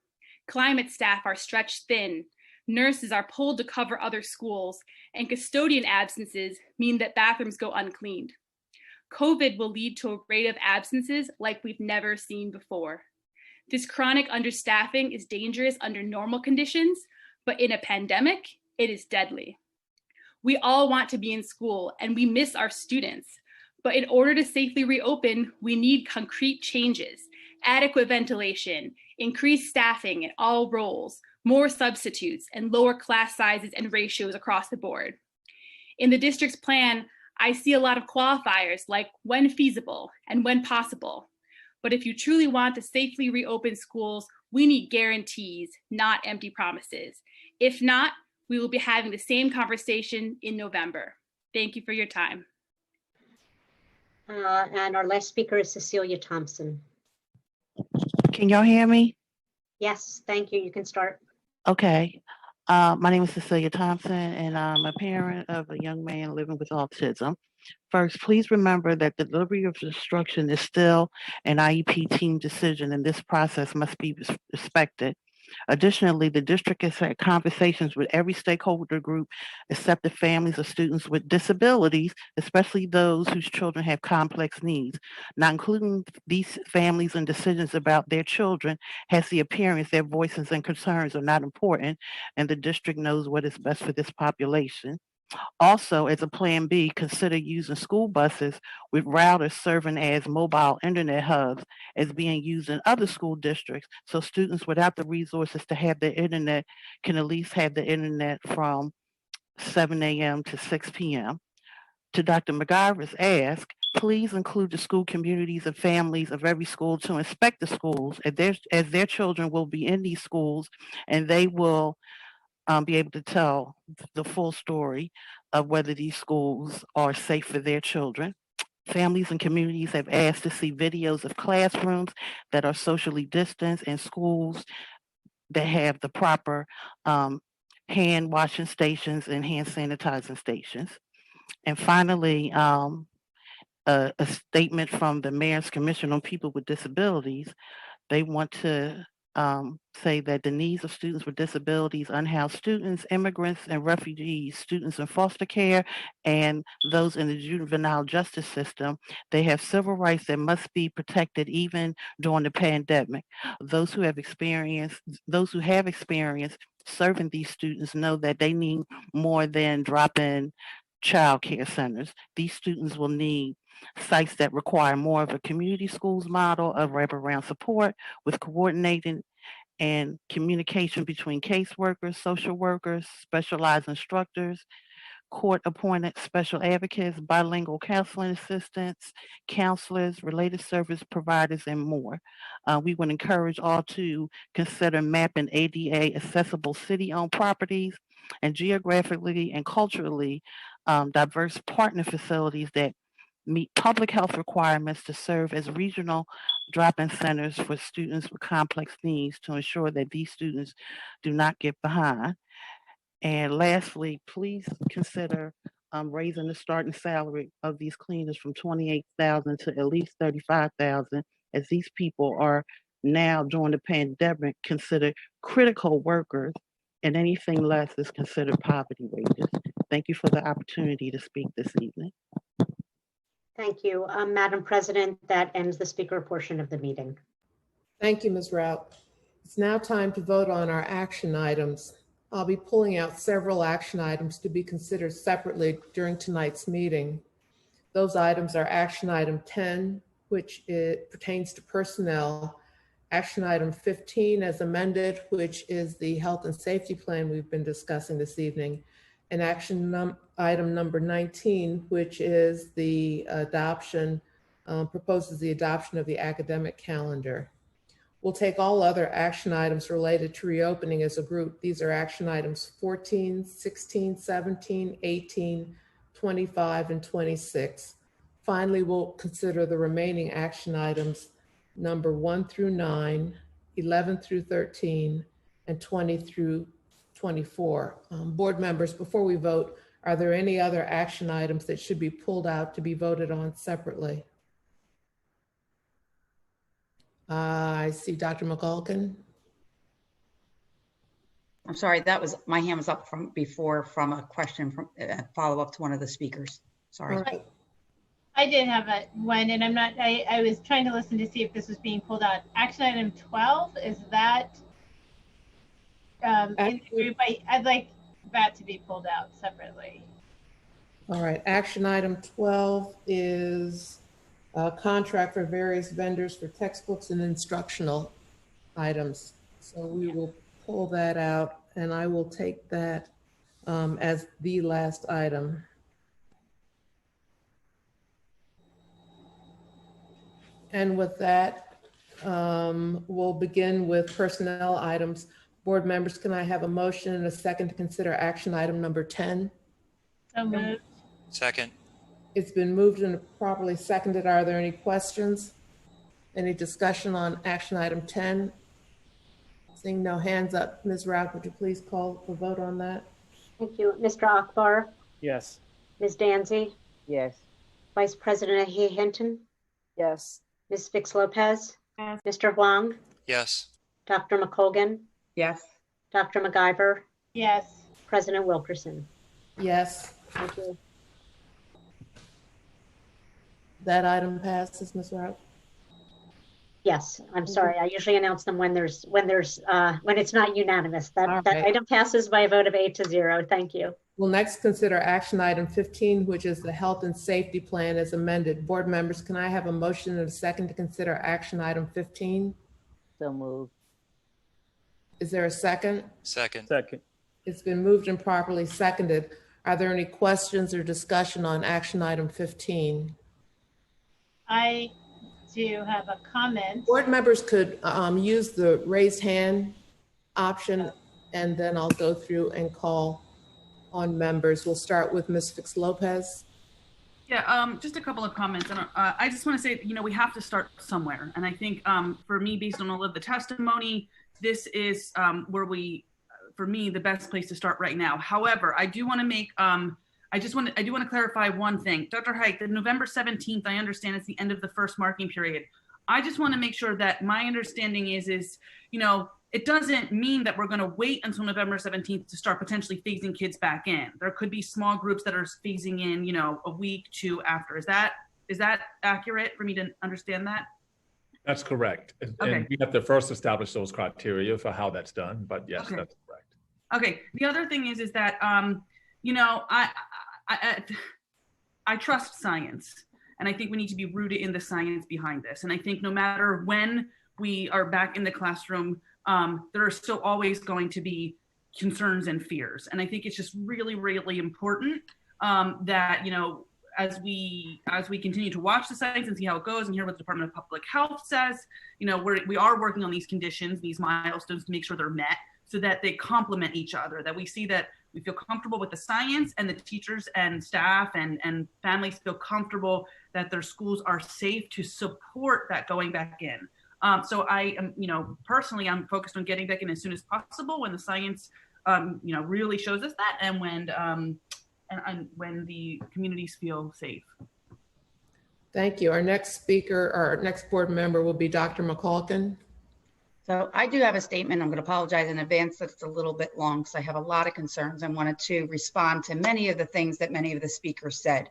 Climate staff are stretched thin. nurses are pulled to cover other schools, and custodian absences mean that bathrooms go uncleaned. COVID will lead to a rate of absences like we've never seen before. This chronic understaffing is dangerous under normal conditions, but in a pandemic, it is deadly. We all want to be in school and we miss our students, but in order to safely reopen, we need concrete changes, adequate ventilation, increased staffing at all roles, more substitutes, and lower class sizes and ratios across the board. In the district's plan, I see a lot of qualifiers like when feasible and when possible. But if you truly want to safely reopen schools, we need guarantees, not empty promises. If not, we will be having the same conversation in November. Thank you for your time. And our last speaker is Cecilia Thompson. Can y'all hear me? Yes, thank you. You can start. Okay. My name is Cecilia Thompson, and I'm a parent of a young man living with autism. First, please remember that the delivery of instruction is still an IEP team decision, and this process must be respected. Additionally, the district has had conversations with every stakeholder group except the families of students with disabilities, especially those whose children have complex needs. Not including these families and decisions about their children has the appearance their voices and concerns are not important, and the district knows what is best for this population. Also, as a plan B, consider using school buses with routers serving as mobile internet hubs as being used in other school districts, so students without the resources to have the internet can at least have the internet from 7 a.m. to 6 p.m. To Dr. McIver's ask, please include the school communities and families of every school to inspect the schools as their children will be in these schools, and they will be able to tell the full story of whether these schools are safe for their children. Families and communities have asked to see videos of classrooms that are socially distanced and schools that have the proper hand washing stations and hand sanitizing stations. And finally, a statement from the Mayor's Commission on People with Disabilities. They want to say that the needs of students with disabilities, unhoused students, immigrants and refugees, students in foster care, and those in the juvenile justice system, they have civil rights that must be protected even during the pandemic. Those who have experienced serving these students know that they need more than drop-in child care centers. These students will need sites that require more of a community schools model of wraparound support with coordinating and communication between caseworkers, social workers, specialized instructors, court-appointed special advocates, bilingual counseling assistants, counselors, related service providers, and more. We would encourage all to consider mapping ADA accessible city-owned properties and geographically and culturally diverse partner facilities that meet public health requirements to serve as regional drop-in centers for students with complex needs to ensure that these students do not get behind. And lastly, please consider raising the starting salary of these cleaners from $28,000 to at least $35,000, as these people are now during the pandemic considered critical workers, and anything less is considered poverty wages. Thank you for the opportunity to speak this evening. Thank you. Madam President, that ends the speaker portion of the meeting. Thank you, Ms. Rout. It's now time to vote on our action items. I'll be pulling out several action items to be considered separately during tonight's meeting. Those items are action item 10, which pertains to personnel, action item 15 as amended, which is the health and safety plan we've been discussing this evening, and action item number 19, which is the adoption, proposes the adoption of the academic calendar. We'll take all other action items related to reopening as a group. These are action items 14, 16, 17, 18, 25, and 26. Finally, we'll consider the remaining action items number 1 through 9, 11 through 13, and 20 through 24. Board members, before we vote, are there any other action items that should be pulled out to be voted on separately? I see Dr. McCulkin. I'm sorry, that was, my hand was up from before from a question from follow up to one of the speakers. Sorry. All right. I did have one, and I was trying to listen to see if this was being pulled out. Action item 12, is that in the group? I'd like that to be pulled out separately. All right, action item 12 is a contract for various vendors for textbooks and instructional items. So we will pull that out, and I will take that as the last item. And with that, we'll begin with personnel items. Board members, can I have a motion and a second to consider action item number 10? So moved. Second. It's been moved and properly seconded. Are there any questions? Any discussion on action item 10? Seeing no hands up, Ms. Rauch, would you please call the vote on that? Thank you. Mr. Akbar, Yes. Ms. Danzy, Yes. Vice President Ahia Hinton, Yes. Ms. Fix Lopez, Mr. Huang, Yes. Dr. McColgan, Yes. Dr. McIver, Yes. President Wilkerson. Yes. Thank you. That item passes, Ms. Rauch. Yes, I'm sorry. I usually announce them when it's not unanimous. That right. item passes by a vote of 8-0. Thank you. We'll next consider action item 15, which is the health and safety plan as amended. Board members, can I have a motion and a second to consider action item 15? So moved. Is there a second? Second. Second. It's been moved and properly seconded. Are there any questions or discussion on action item 15? I do have a comment. Board members could use the raised hand option, and then I'll go through and call on members. We'll start with Ms. Fix Lopez. Yeah, just a couple of comments. And I just want to say, we have to start somewhere. And I think for me, based on all of the testimony, this is for me, the best place to start right now. However, I do want to make, I do want to clarify one thing. Dr. Hite, the November 17th, I understand it's the end of the first marking period. I just want to make sure that my understanding is, it doesn't mean that we're going to wait until November 17th to start potentially phasing kids back in. There could be small groups that are phasing in, a week, 2 after. Is that accurate for me to understand that? That's correct. Okay. And we have to first establish those criteria for how that's done, but yes, Okay. that's correct. Okay. The other thing is that, I trust science, and I think we need to be rooted in the science behind this. And I think no matter when we are back in the classroom, there are still always going to be concerns and fears. And I think it's just really, really important that, as we continue to watch the science and see how it goes and hear what the Department of Public Health says, we are working on these conditions, these milestones to make sure they're met so that they complement each other, that we see that we feel comfortable with the science and the teachers and staff and families feel comfortable that their schools are safe to support that going back in. So I am, personally, I'm focused on getting back in as soon as possible when the science, really shows us that, and when the communities feel safe. Thank you. Our next speaker, our next board member will be Dr. McColgan. So I do have a statement. I'm going to apologize in advance that it's a little bit long because I have a lot of concerns and wanted to respond to many of the things that many of the speakers said.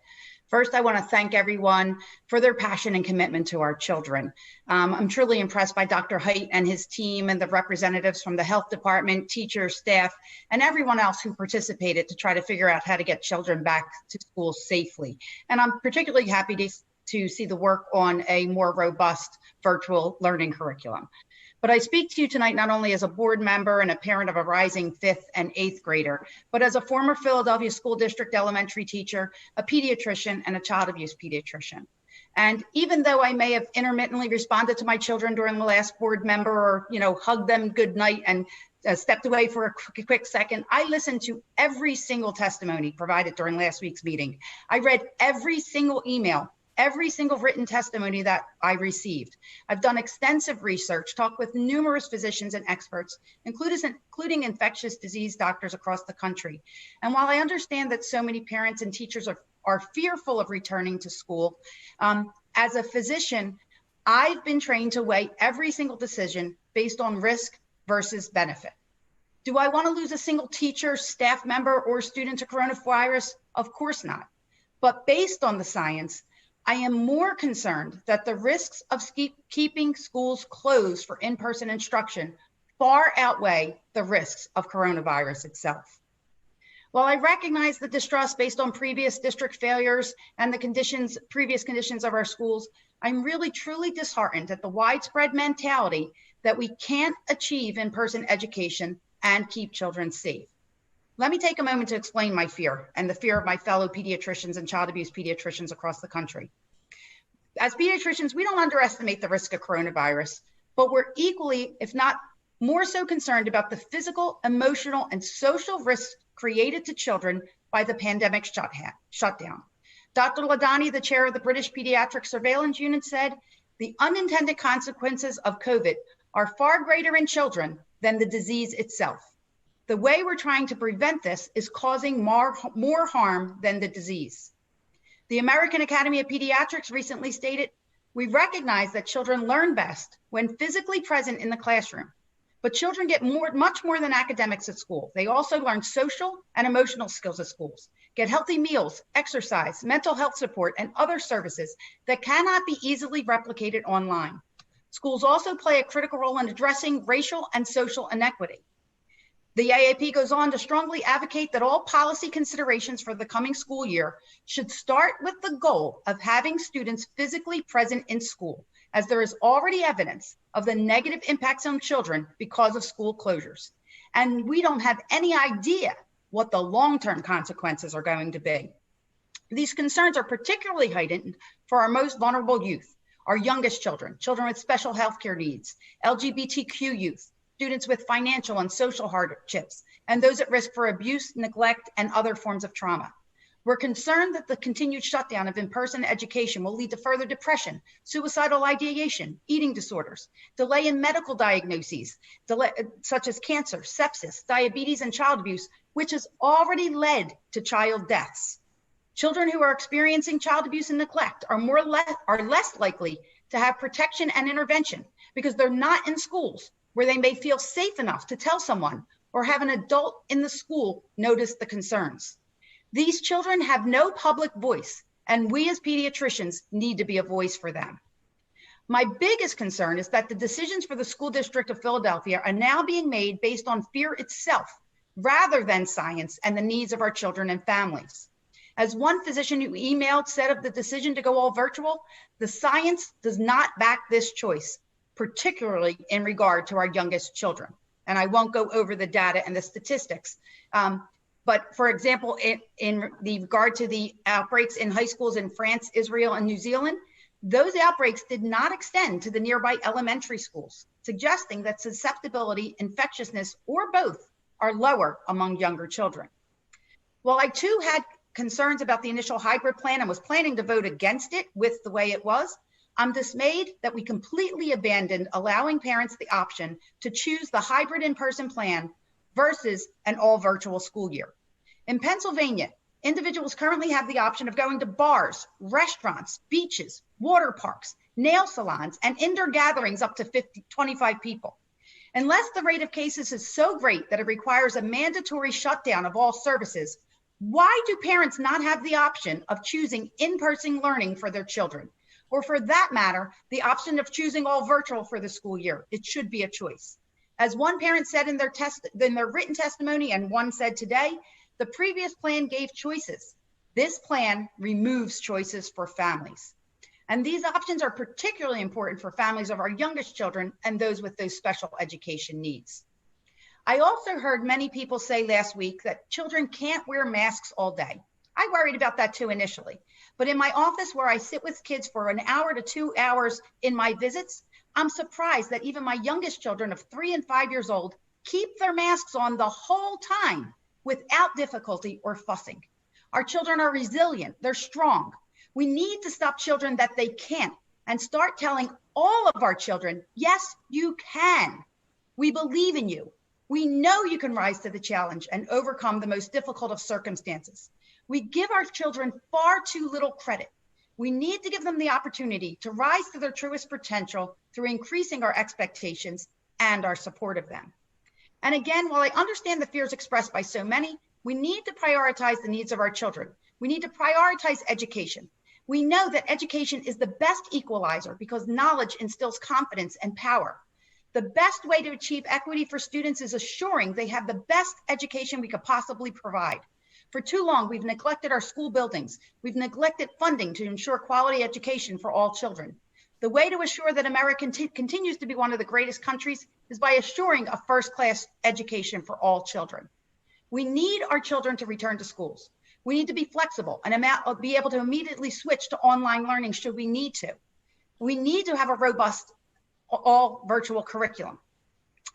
First, I want to thank everyone for their passion and commitment to our children. I'm truly impressed by Dr. Hite and his team and the representatives from the health department, teachers, staff, and everyone else who participated to try to figure out how to get children back to school safely. And I'm particularly happy to see the work on a more robust virtual learning curriculum. But I speak to you tonight not only as a board member and a parent of a rising 5th and 8th grader, but as a former Philadelphia School District elementary teacher, a pediatrician, and a child abuse pediatrician. And even though I may have intermittently responded to my children during the last board member or, hugged them good night and stepped away for a quick second, I listened to every single testimony provided during last week's meeting. I read every single email, every single written testimony that I received. I've done extensive research, talked with numerous physicians and experts, including infectious disease doctors across the country. And while I understand that so many parents and teachers are fearful of returning to school, as a physician, I've been trained to weigh every single decision based on risk versus benefit. Do I want to lose a single teacher, staff member, or student to coronavirus? Of course not. But based on the science, I am more concerned that the risks of keeping schools closed for in-person instruction far outweigh the risks of coronavirus itself. While I recognize the distrust based on previous district failures and the previous conditions of our schools, I'm really truly disheartened at the widespread mentality that we can't achieve in-person education and keep children safe. Let me take a moment to explain my fear and the fear of my fellow pediatricians and child abuse pediatricians across the country. As pediatricians, we don't underestimate the risk of coronavirus, but we're equally, if not more so, concerned about the physical, emotional, and social risks created to children by the pandemic shutdown. Dr. Ladani, the chair of the British Pediatric Surveillance Unit, said, "The unintended consequences of COVID are far greater in children than the disease itself. The way we're trying to prevent this is causing more harm than the disease." The American Academy of Pediatrics recently stated, "We recognize that children learn best when physically present in the classroom, but children get much more than academics at school. They also learn social and emotional skills at schools, get healthy meals, exercise, mental health support, and other services that cannot be easily replicated online. Schools also play a critical role in addressing racial and social inequity." The AAP goes on to strongly advocate that all policy considerations for the coming school year should start with the goal of having students physically present in school, as there is already evidence of the negative impacts on children because of school closures. And we don't have any idea what the long-term consequences are going to be. These concerns are particularly heightened for our most vulnerable youth, our youngest children, children with special healthcare needs, LGBTQ youth, students with financial and social hardships, and those at risk for abuse, neglect, and other forms of trauma. We're concerned that the continued shutdown of in-person education will lead to further depression, suicidal ideation, eating disorders, delay in medical diagnoses, such as cancer, sepsis, diabetes, and child abuse, which has already led to child deaths. Children who are experiencing child abuse and neglect are less likely to have protection and intervention because they're not in schools where they may feel safe enough to tell someone or have an adult in the school notice the concerns. These children have no public voice, and we as pediatricians need to be a voice for them. My biggest concern is that the decisions for the School District of Philadelphia are now being made based on fear itself, rather than science and the needs of our children and families. As one physician who emailed said of the decision to go all virtual, the science does not back this choice, particularly in regard to our youngest children. And I won't go over the data and the statistics. But for example, in regard to the outbreaks in high schools in France, Israel, and New Zealand, those outbreaks did not extend to the nearby elementary schools, suggesting that susceptibility, infectiousness, or both are lower among younger children. While I too had concerns about the initial hybrid plan and was planning to vote against it with the way it was, I'm dismayed that we completely abandoned allowing parents the option to choose the hybrid in-person plan versus an all virtual school year. In Pennsylvania, individuals currently have the option of going to bars, restaurants, beaches, water parks, nail salons, and indoor gatherings up to 25 people. Unless the rate of cases is so great that it requires a mandatory shutdown of all services, why do parents not have the option of choosing in-person learning for their children? Or for that matter, the option of choosing all virtual for the school year? It should be a choice. As one parent said in their written testimony, and one said today, the previous plan gave choices. This plan removes choices for families. And these options are particularly important for families of our youngest children and those with those special education needs. I also heard many people say last week that children can't wear masks all day. I worried about that too initially. But in my office where I sit with kids for an hour to 2 hours in my visits, I'm surprised that even my youngest children of 3 and 5 years old keep their masks on the whole time without difficulty or fussing. Our children are resilient, they're strong. We need to stop children that they can't and start telling all of our children, yes, you can. We believe in you. We know you can rise to the challenge and overcome the most difficult of circumstances. We give our children far too little credit. We need to give them the opportunity to rise to their truest potential through increasing our expectations and our support of them. And again, while I understand the fears expressed by so many, we need to prioritize the needs of our children. We need to prioritize education. We know that education is the best equalizer because knowledge instills confidence and power. The best way to achieve equity for students is assuring they have the best education we could possibly provide. For too long, we've neglected our school buildings. We've neglected funding to ensure quality education for all children. The way to assure that America continues to be one of the greatest countries is by assuring a first-class education for all children. We need our children to return to schools. We need to be flexible and be able to immediately switch to online learning should we need to. We need to have a robust all virtual curriculum.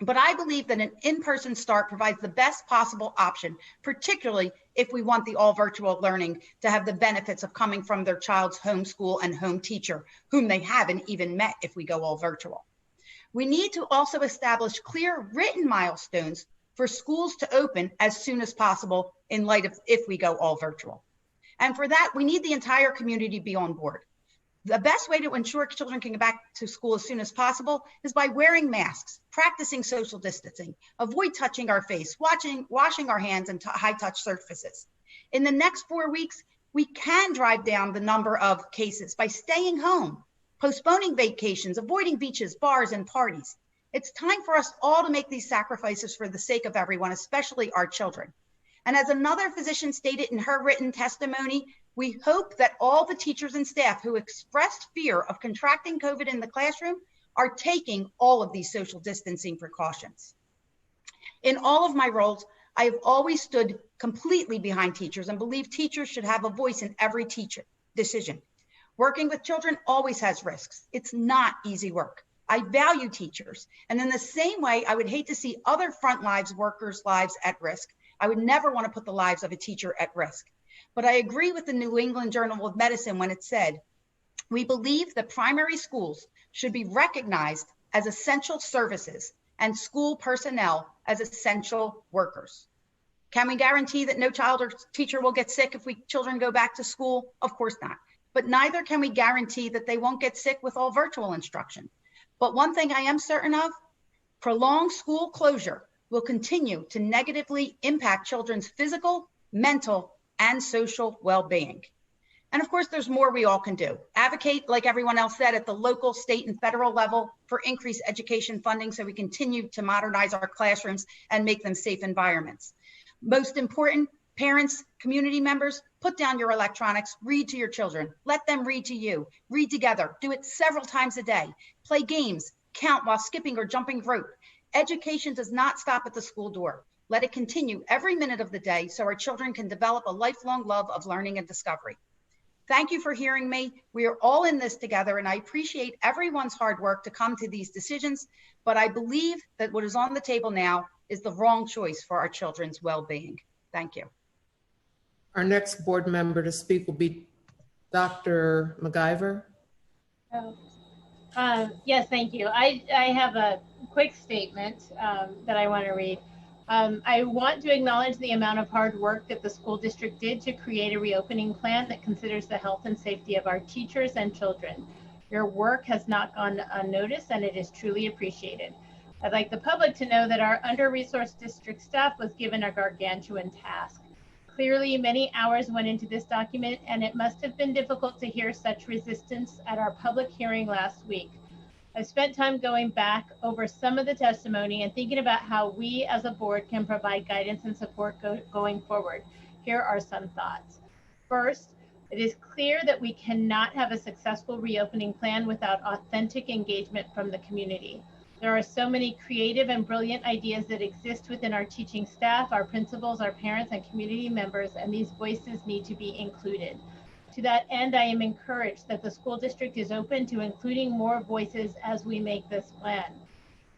But I believe that an in-person start provides the best possible option, particularly if we want the all virtual learning to have the benefits of coming from their child's home school and home teacher, whom they haven't even met if we go all virtual. We need to also establish clear written milestones for schools to open as soon as possible in light of if we go all virtual. And for that, we need the entire community to be on board. The best way to ensure children can get back to school as soon as possible is by wearing masks, practicing social distancing, avoid touching our face, washing our hands and high-touch surfaces. In the next 4 weeks, we can drive down the number of cases by staying home, postponing vacations, avoiding beaches, bars, and parties. It's time for us all to make these sacrifices for the sake of everyone, especially our children. And as another physician stated in her written testimony, we hope that all the teachers and staff who expressed fear of contracting COVID in the classroom are taking all of these social distancing precautions. In all of my roles, I have always stood completely behind teachers and believe teachers should have a voice in every teacher decision. Working with children always has risks. It's not easy work. I value teachers. And in the same way, I would hate to see other front workers' lives at risk. I would never want to put the lives of a teacher at risk. But I agree with the New England Journal of Medicine when it said, we believe that primary schools should be recognized as essential services and school personnel as essential workers. Can we guarantee that no child or teacher will get sick if children go back to school? Of course not. But neither can we guarantee that they won't get sick with all virtual instruction. But one thing I am certain of, prolonged school closure will continue to negatively impact children's physical, mental, and social well-being. And of course, there's more we all can do. Advocate, like everyone else said, at the local, state, and federal level for increased education funding so we continue to modernize our classrooms and make them safe environments. Most important, parents, community members, put down your electronics, read to your children, let them read to you, read together, do it several times a day, play games, count while skipping or jumping rope. Education does not stop at the school door. Let it continue every minute of the day so our children can develop a lifelong love of learning and discovery. Thank you for hearing me. We are all in this together, and I appreciate everyone's hard work to come to these decisions, but I believe that what is on the table now is the wrong choice for our children's well-being. Thank you. Our next board member to speak will be Dr. McIver. Yes, thank you. I have a quick statement that I want to read. I want to acknowledge the amount of hard work that the school district did to create a reopening plan that considers the health and safety of our teachers and children. Your work has not gone unnoticed, and it is truly appreciated. I'd like the public to know that our under-resourced district staff was given a gargantuan task. Clearly, many hours went into this document, and it must have been difficult to hear such resistance at our public hearing last week. I've spent time going back over some of the testimony and thinking about how we as a board can provide guidance and support going forward. Here are some thoughts. First, it is clear that we cannot have a successful reopening plan without authentic engagement from the community. There are so many creative and brilliant ideas that exist within our teaching staff, our principals, our parents, and community members, and these voices need to be included. To that end, I am encouraged that the school district is open to including more voices as we make this plan.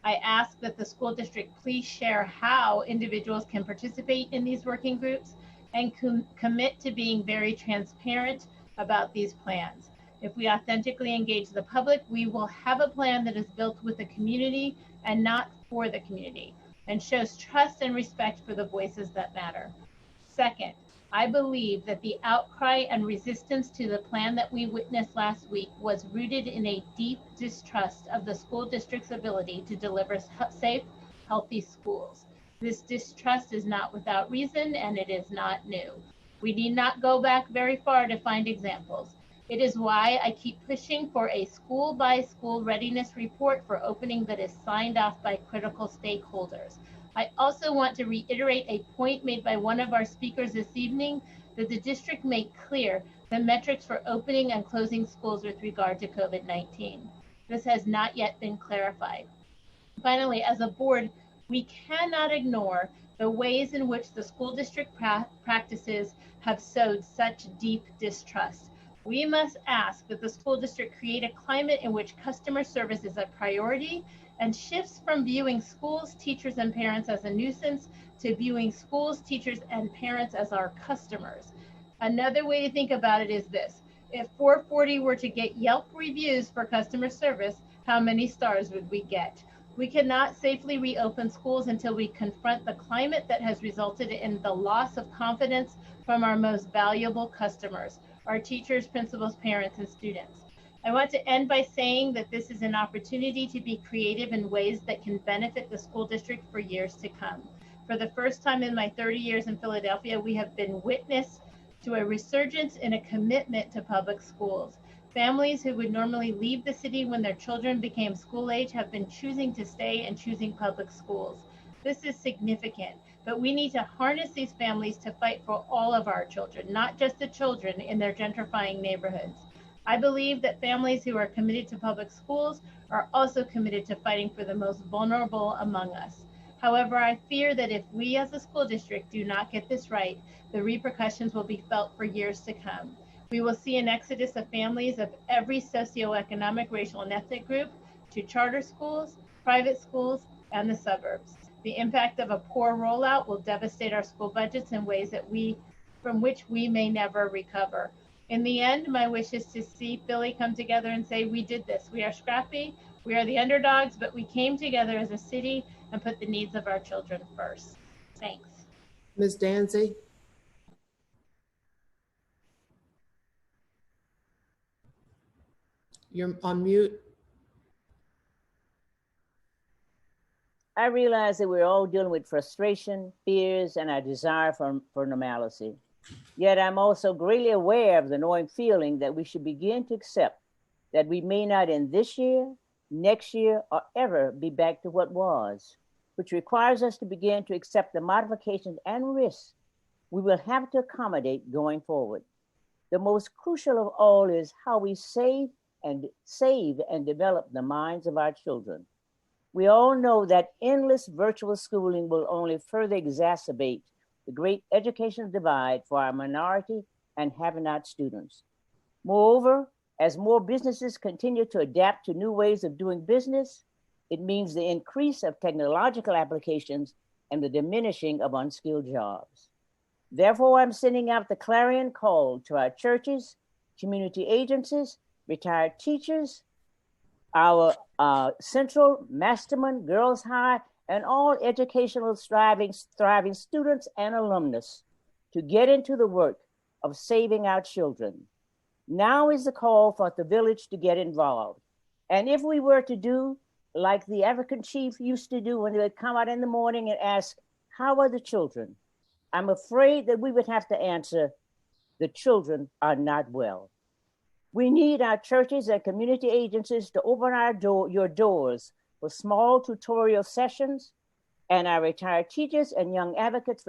I ask that the school district please share how individuals can participate in these working groups and commit to being very transparent about these plans. If we authentically engage the public, we will have a plan that is built with the community and not for the community, and shows trust and respect for the voices that matter. Second, I believe that the outcry and resistance to the plan that we witnessed last week was rooted in a deep distrust of the school district's ability to deliver safe, healthy schools. This distrust is not without reason, and it is not new. We need not go back very far to find examples. It is why I keep pushing for a school-by-school readiness report for opening that is signed off by critical stakeholders. I also want to reiterate a point made by one of our speakers this evening, that the district make clear the metrics for opening and closing schools with regard to COVID-19. This has not yet been clarified. Finally, as a board, we cannot ignore the ways in which the school district practices have sowed such deep distrust. We must ask that the school district create a climate in which customer service is a priority and shifts from viewing schools, teachers, and parents as a nuisance to viewing schools, teachers, and parents as our customers. Another way to think about it is this: if 440 were to get Yelp reviews for customer service, how many stars would we get? We cannot safely reopen schools until we confront the climate that has resulted in the loss of confidence from our most valuable customers, our teachers, principals, parents, and students. I want to end by saying that this is an opportunity to be creative in ways that can benefit the school district for years to come. For the first time in my 30 years in Philadelphia, we have been witness to a resurgence in a commitment to public schools. Families who would normally leave the city when their children became school age have been choosing to stay and choosing public schools. This is significant, but we need to harness these families to fight for all of our children, not just the children in their gentrifying neighborhoods. I believe that families who are committed to public schools are also committed to fighting for the most vulnerable among us. However, I fear that if we as a school district do not get this right, the repercussions will be felt for years to come. We will see an exodus of families of every socioeconomic, racial, and ethnic group to charter schools, private schools, and the suburbs. The impact of a poor rollout will devastate our school budgets in ways from which we may never recover. In the end, my wish is to see Philly come together and say, we did this. We are scrappy, we are the underdogs, but we came together as a city and put the needs of our children first. Thanks. Ms. Danzy? You're on mute. I realize that we're all dealing with frustration, fears, and our desire for normalcy. Yet I'm also greatly aware of the knowing feeling that we should begin to accept that we may not in this year, next year, or ever be back to what was, which requires us to begin to accept the modifications and risks we will have to accommodate going forward. The most crucial of all is how we save and develop the minds of our children. We all know that endless virtual schooling will only further exacerbate the great educational divide for our minority and have-not students. Moreover, as more businesses continue to adapt to new ways of doing business, it means the increase of technological applications and the diminishing of unskilled jobs. Therefore, I'm sending out the clarion call to our churches, community agencies, retired teachers, our Central, Masterman, Girls High, and all educational thriving students and alumnus to get into the work of saving our children. Now is the call for the village to get involved. And if we were to do like the African chief used to do when they would come out in the morning and ask, how are the children? I'm afraid that we would have to answer, the children are not well. We need our churches and community agencies to open your doors for small tutorial sessions, and our retired teachers and young advocates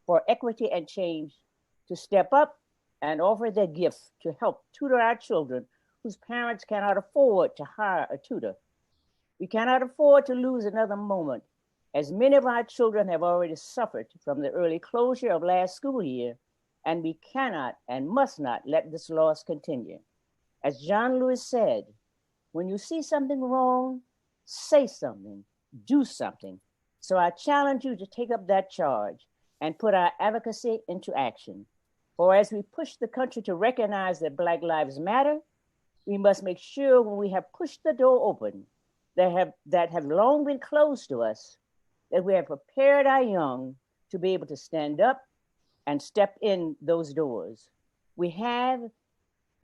for equity and change to step up and offer their gifts to help tutor our children whose parents cannot afford to hire a tutor. We cannot afford to lose another moment, as many of our children have already suffered from the early closure of last school year, and we cannot and must not let this loss continue. As John Lewis said, when you see something wrong, say something, do something. So I challenge you to take up that charge and put our advocacy into action. For as we push the country to recognize that Black Lives Matter, we must make sure when we have pushed the door open that have long been closed to us, that we have prepared our young to be able to stand up and step in those doors. We have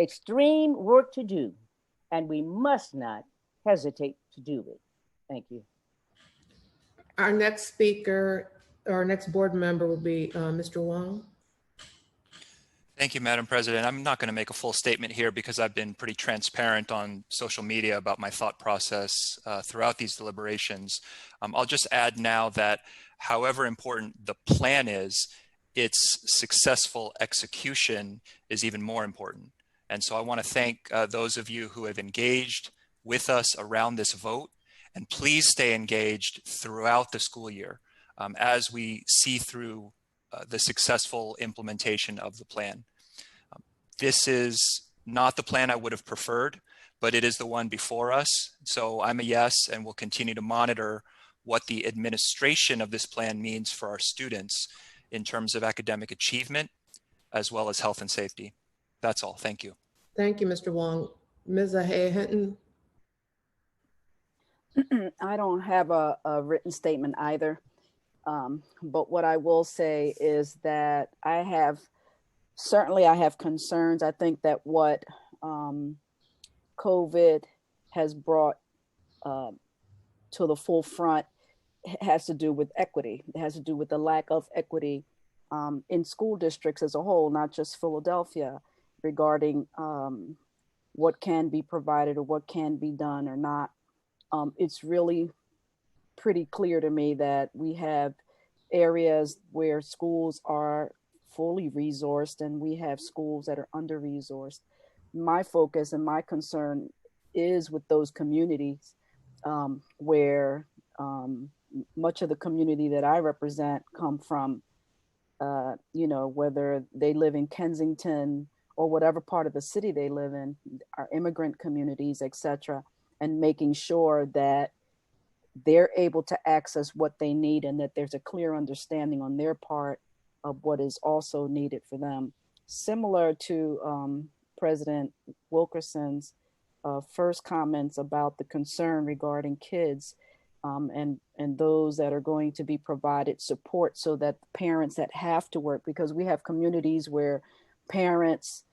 extreme work to do, and we must not hesitate to do it. Thank you. Our next speaker, our next board member will be Mr. Wong. Thank you, Madam President. I'm not going to make a full statement here because I've been pretty transparent on social media about my thought process throughout these deliberations. I'll just add now that however important the plan is, its successful execution is even more important. And so I want to thank those of you who have engaged with us around this vote, and please stay engaged throughout the school year as we see through the successful implementation of the plan. This is not the plan I would have preferred, but it is the one before us. So I'm a yes, and we'll continue to monitor what the administration of this plan means for our students in terms of academic achievement, as well as health and safety. That's all. Thank you. Thank you, Mr. Wong. Ms. Ahaya Hinton. I don't have a written statement either. But what I will say is that I have concerns. I think that what COVID has brought to the forefront has to do with equity. It has to do with the lack of equity in school districts as a whole, not just Philadelphia, regarding what can be provided or what can be done or not. It's really pretty clear to me that we have areas where schools are fully resourced and we have schools that are under-resourced. My focus and my concern is with those communities where much of the community that I represent come from, whether they live in Kensington or whatever part of the city they live in, our immigrant communities, et cetera, and making sure that they're able to access what they need and that there's a clear understanding on their part of what is also needed for them. Similar to President Wilkerson's first comments about the concern regarding kids and those that are going to be provided support so that parents that have to work, because we have communities where parents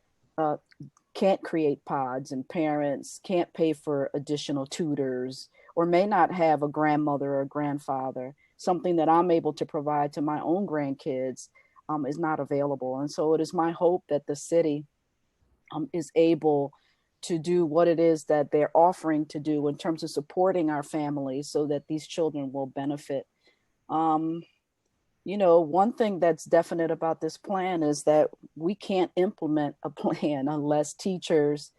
can't create pods and parents can't pay for additional tutors or may not have a grandmother or a grandfather. Something that I'm able to provide to my own grandkids is not available. And so it is my hope that the city is able to do what it is that they're offering to do in terms of supporting our families so that these children will benefit. One thing that's definite about this plan is that we can't implement a plan unless teachers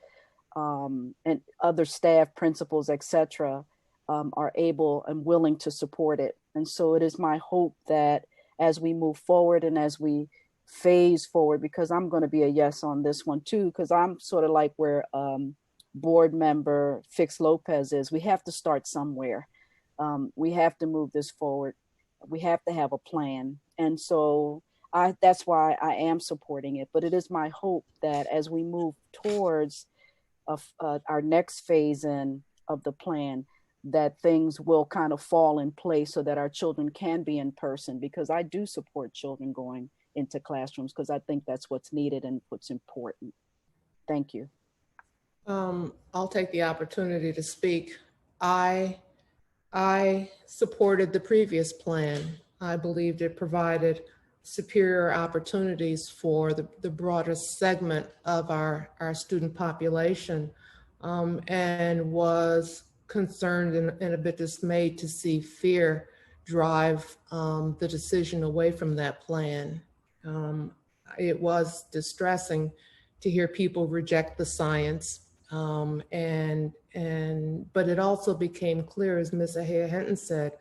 and other staff, principals, et cetera, are able and willing to support it. And so it is my hope that as we move forward and as we phase forward, because I'm going to be a yes on this one too, because I'm sort of like where board member Fix Lopez is. We have to start somewhere. We have to move this forward. We have to have a plan. And so that's why I am supporting it. But it is my hope that as we move towards our next phase in of the plan, that things will kind of fall in place so that our children can be in person, because I do support children going into classrooms because I think that's what's needed and what's important. Thank you. I'll take the opportunity to speak. I supported the previous plan. I believed it provided superior opportunities for the broader segment of our student population, and was concerned and a bit dismayed to see fear drive the decision away from that plan. It was distressing to hear people reject the science, but it also became clear, as Ms. Ahaya Hinton said,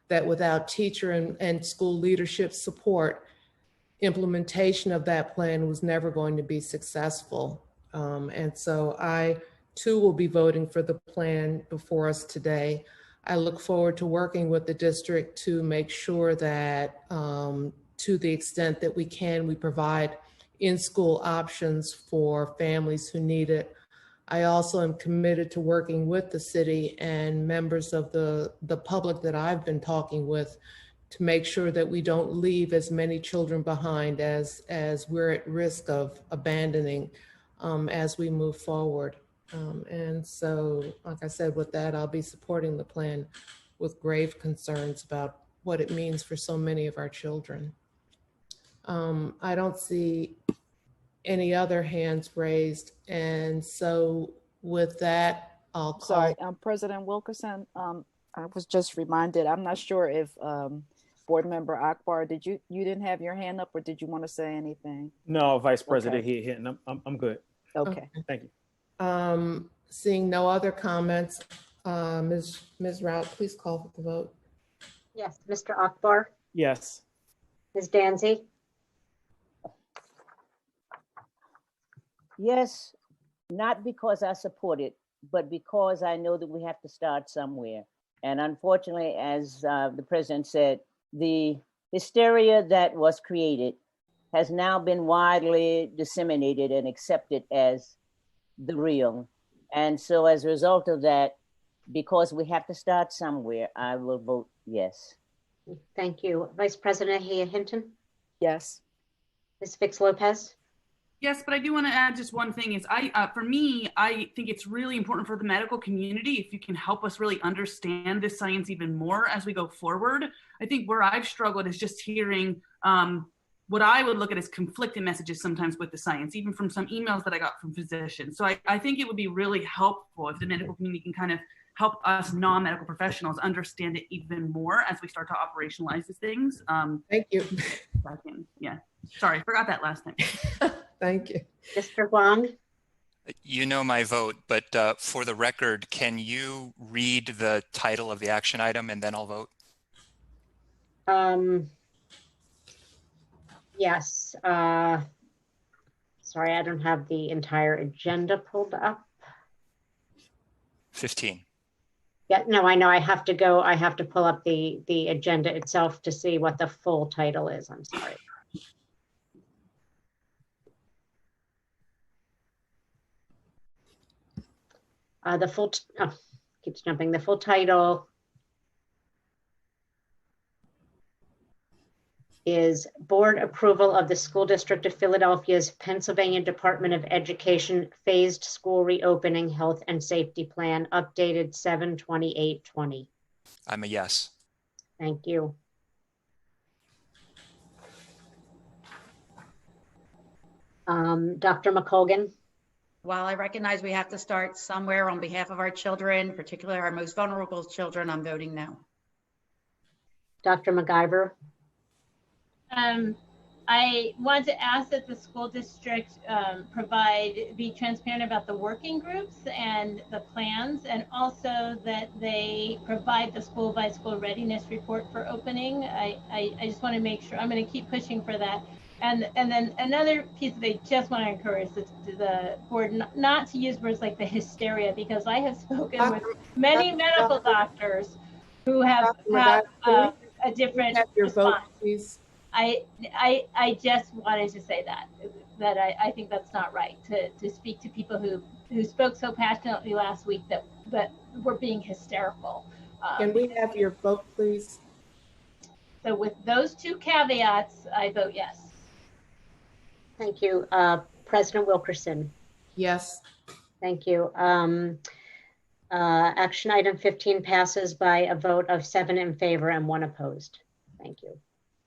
that without teacher and school leadership support, implementation of that plan was never going to be successful. And so I too will be voting for the plan before us today. I look forward to working with the district to make sure that to the extent that we can, we provide in-school options for families who need it. I also am committed to working with the city and members of the public that I've been talking with to make sure that we don't leave as many children behind as we're at risk of abandoning as we move forward. And so, like I said, with that, I'll be supporting the plan with grave concerns about what it means for so many of our children. I don't see any other hands raised. And so with that, I'll call. Sorry, President Wilkerson, I was just reminded, I'm not sure if Board Member Akbar, you didn't have your hand up, or did you want to say anything? No, Vice President, Okay. he hit, and I'm good. Okay. Thank you. Seeing no other comments, Ms. Rout, please call for the vote. Yes, Mr. Akbar, Yes. Ms. Danzy, Yes, not because I support it, but because I know that we have to start somewhere. And unfortunately, as the president said, the hysteria that was created has now been widely disseminated and accepted as the real. And so as a result of that, because we have to start somewhere, I will vote yes. thank you. Vice President Hia Hinton, Yes. Ms. Fix Lopez, Yes, but I do want to add just one thing is for me, I think it's really important for the medical community if you can help us really understand this science even more as we go forward. I think where I've struggled is just hearing what I would look at as conflicting messages sometimes with the science, even from some emails that I got from physicians. So I think it would be really helpful if the medical community can kind of help us non-medical professionals understand it even more as we start to operationalize these things. Thank you. Yeah, sorry, forgot that last time. Thank you. Mr. Huang, You know my vote, but for the record, can you read the title of the action item and then I'll vote? yes. Sorry, I don't have the entire agenda pulled up. 15. Yeah, no, I know I have to pull up the agenda itself to see what the full title is. I'm sorry. Keeps jumping. The full title is Board Approval of the School District of Philadelphia's Pennsylvania Department of Education Phased School Reopening Health and Safety Plan, updated 7/28/20. I'm a yes. Thank you. Dr. McColgan. While I recognize we have to start somewhere on behalf of our children, particularly our most vulnerable children, I'm voting no. Dr. MacGyver. I want to ask that the school district be transparent about the working groups and the plans, and also that they provide the school by school readiness report for opening. I just want to make sure, I'm going to keep pushing for that. And then another piece that I just want to encourage the board not to use words like the hysteria, because I have spoken with many medical doctors who have a different response. Please. I just wanted to say that I think that's not right to speak to people who spoke so passionately last week that were being hysterical. Can we have your vote, please? So with those two caveats, I vote yes. Thank you. President Wilkerson. Yes. Thank you. Action item 15 passes by a vote of 7 in favor and 1 opposed. Thank you.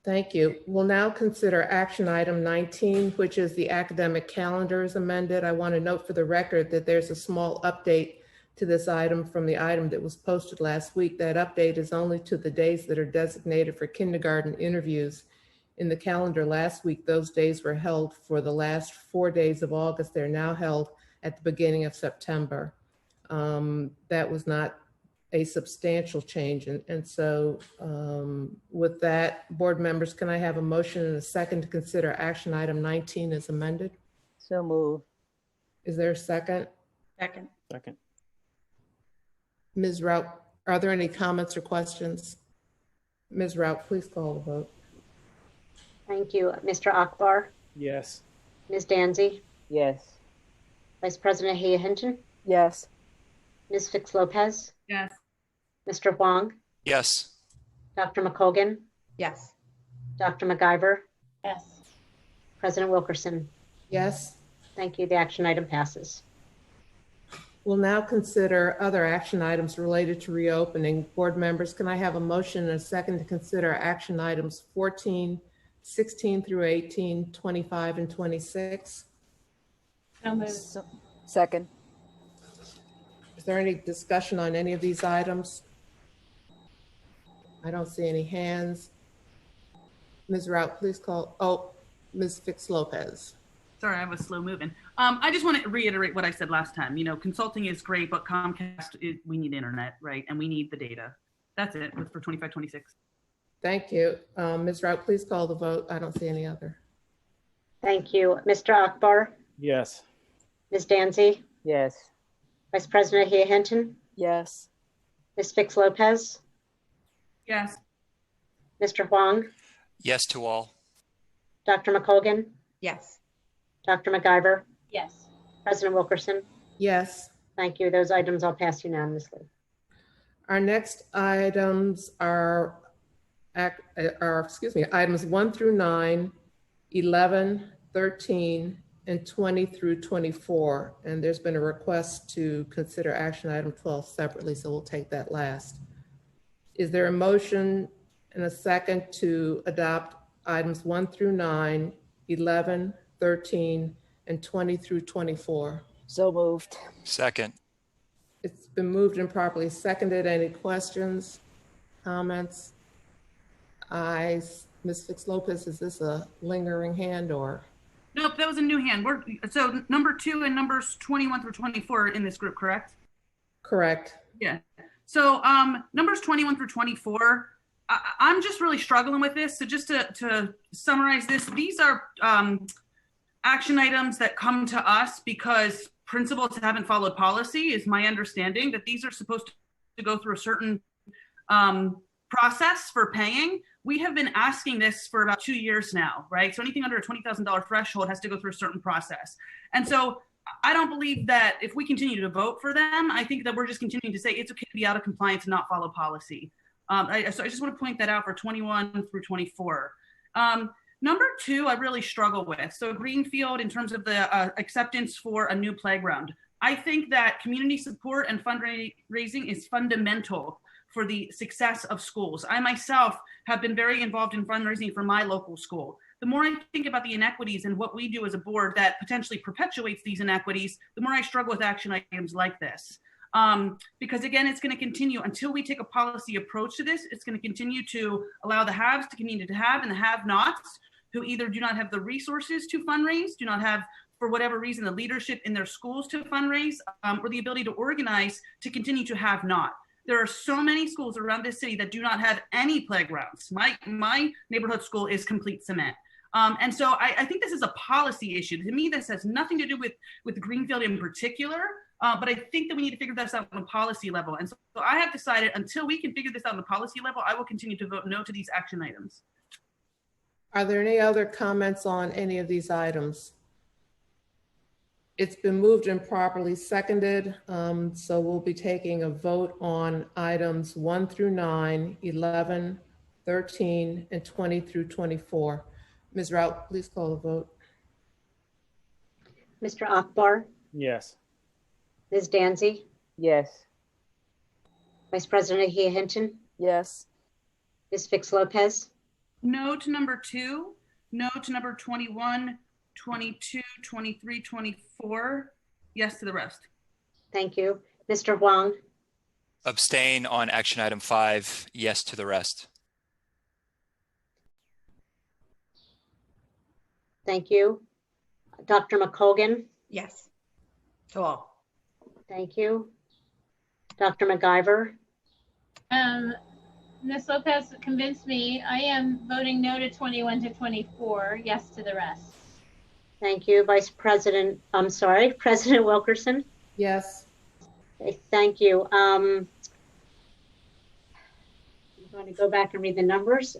Thank you. We'll now consider action item 19, which is the academic calendar is amended. I want to note for the record that there's a small update to this item from the item that was posted last week. That update is only to the days that are designated for kindergarten interviews. In the calendar last week, those days were held for the last 4 days of August. They're now held at the beginning of September. That was not a substantial change. And so with that, board members, can I have a motion and a second to consider action item 19 as amended? So move. Is there a second? Second. Second. Ms. Rout, are there any comments or questions? Ms. Rout, please call the vote. Thank you. Mr. Akbar, Yes. Ms. Danzy, Yes. Vice President Hia Hinton, Yes. Ms. Fix Lopez, Yes. Mr. Huang, Yes. Dr. McColgan, Yes. Dr. MacGyver, Yes. President Wilkerson. Yes. Thank you. The action item passes. We'll now consider other action items related to reopening. Board members, can I have a motion and a second to consider action items 14, 16 through 18, 25, and 26? So moved. Second. Is there any discussion on any of these items? I don't see any hands. Ms. Rout, please call. Oh, Ms. Fix Lopez. Sorry, I was slow moving. I just want to reiterate what I said last time. You know, consulting is great, but Comcast, we need internet, right? And we need the data. That's it for 25, 26. Thank you. Ms. Rout, please call the vote. I don't see any other. Thank you. Mr. Akbar, Yes. Ms. Danzy, Yes. Vice President Hia Hinton, Yes. Ms. Fix Lopez, Yes. Mr. Huang, Yes to all. Dr. McColgan, Yes. Dr. MacGyver, Yes. President Wilkerson. Yes. Thank you. Those items all pass unanimously. Our next items are items 1 through 9, 11, 13, and 20 through 24. And there's been a request to consider action item 12 separately, so we'll take that last. Is there a motion and a second to adopt items 1 through 9, 11, 13, and 20 through 24? So moved. Second. It's been moved and properly seconded. Any questions, comments? Ms. Fix Lopez, is this a lingering hand or? Nope, that was a new hand. So number 2 and numbers 21 through 24 are in this group, correct? Correct. Yeah. So numbers 21 through 24, I'm just really struggling with this. So just to summarize this, these are action items that come to us because principals haven't followed policy, is my understanding, that these are supposed to go through a certain process for paying. We have been asking this for about 2 years now, right? So anything under a $20,000 threshold has to go through a certain process. And so I don't believe that if we continue to vote for them, I think that we're just continuing to say it's okay to be out of compliance and not follow policy. So I just want to point that out for 21 through 24. Number 2, I really struggle with. So Greenfield, in terms of the acceptance for a new playground, I think that community support and fundraising is fundamental for the success of schools. I myself have been very involved in fundraising for my local school. The more I think about the inequities and what we do as a board that potentially perpetuates these inequities, the more I struggle with action items like this. Because again, it's going to continue until we take a policy approach to this. It's going to continue to allow the haves to continue to have and the have-nots who either do not have the resources to fundraise, do not have, for whatever reason, the leadership in their schools to fundraise, or the ability to organize to continue to have not. There are so many schools around this city that do not have any playgrounds. My neighborhood school is complete cement. And so I think this is a policy issue. To me, this has nothing to do with Greenfield in particular, but I think that we need to figure this out on a policy level. And so I have decided until we can figure this out on the policy level, I will continue to vote no to these action items. Are there any other comments on any of these items? It's been moved and properly seconded. So we'll be taking a vote on items 1 through 9, 11, 13, and 20 through 24. Ms. Rout, please call the vote. Mr. Akbar, Yes. Ms. Danzy, Yes. Vice President Hia Hinton, Yes. Ms. Fix Lopez, No to number 2, no to number 21, 22, 23, 24. Yes to the rest. thank you. Mr. Huang, Abstain on action item 5. Yes to the rest. thank you. Dr. McColgan, Yes. To all. thank you. Dr. MacGyver, Ms. Lopez convinced me. I am voting no to 21 to 24, yes to the rest. thank you. President Wilkerson, Yes. okay, thank you. I'm going to go back and read the numbers.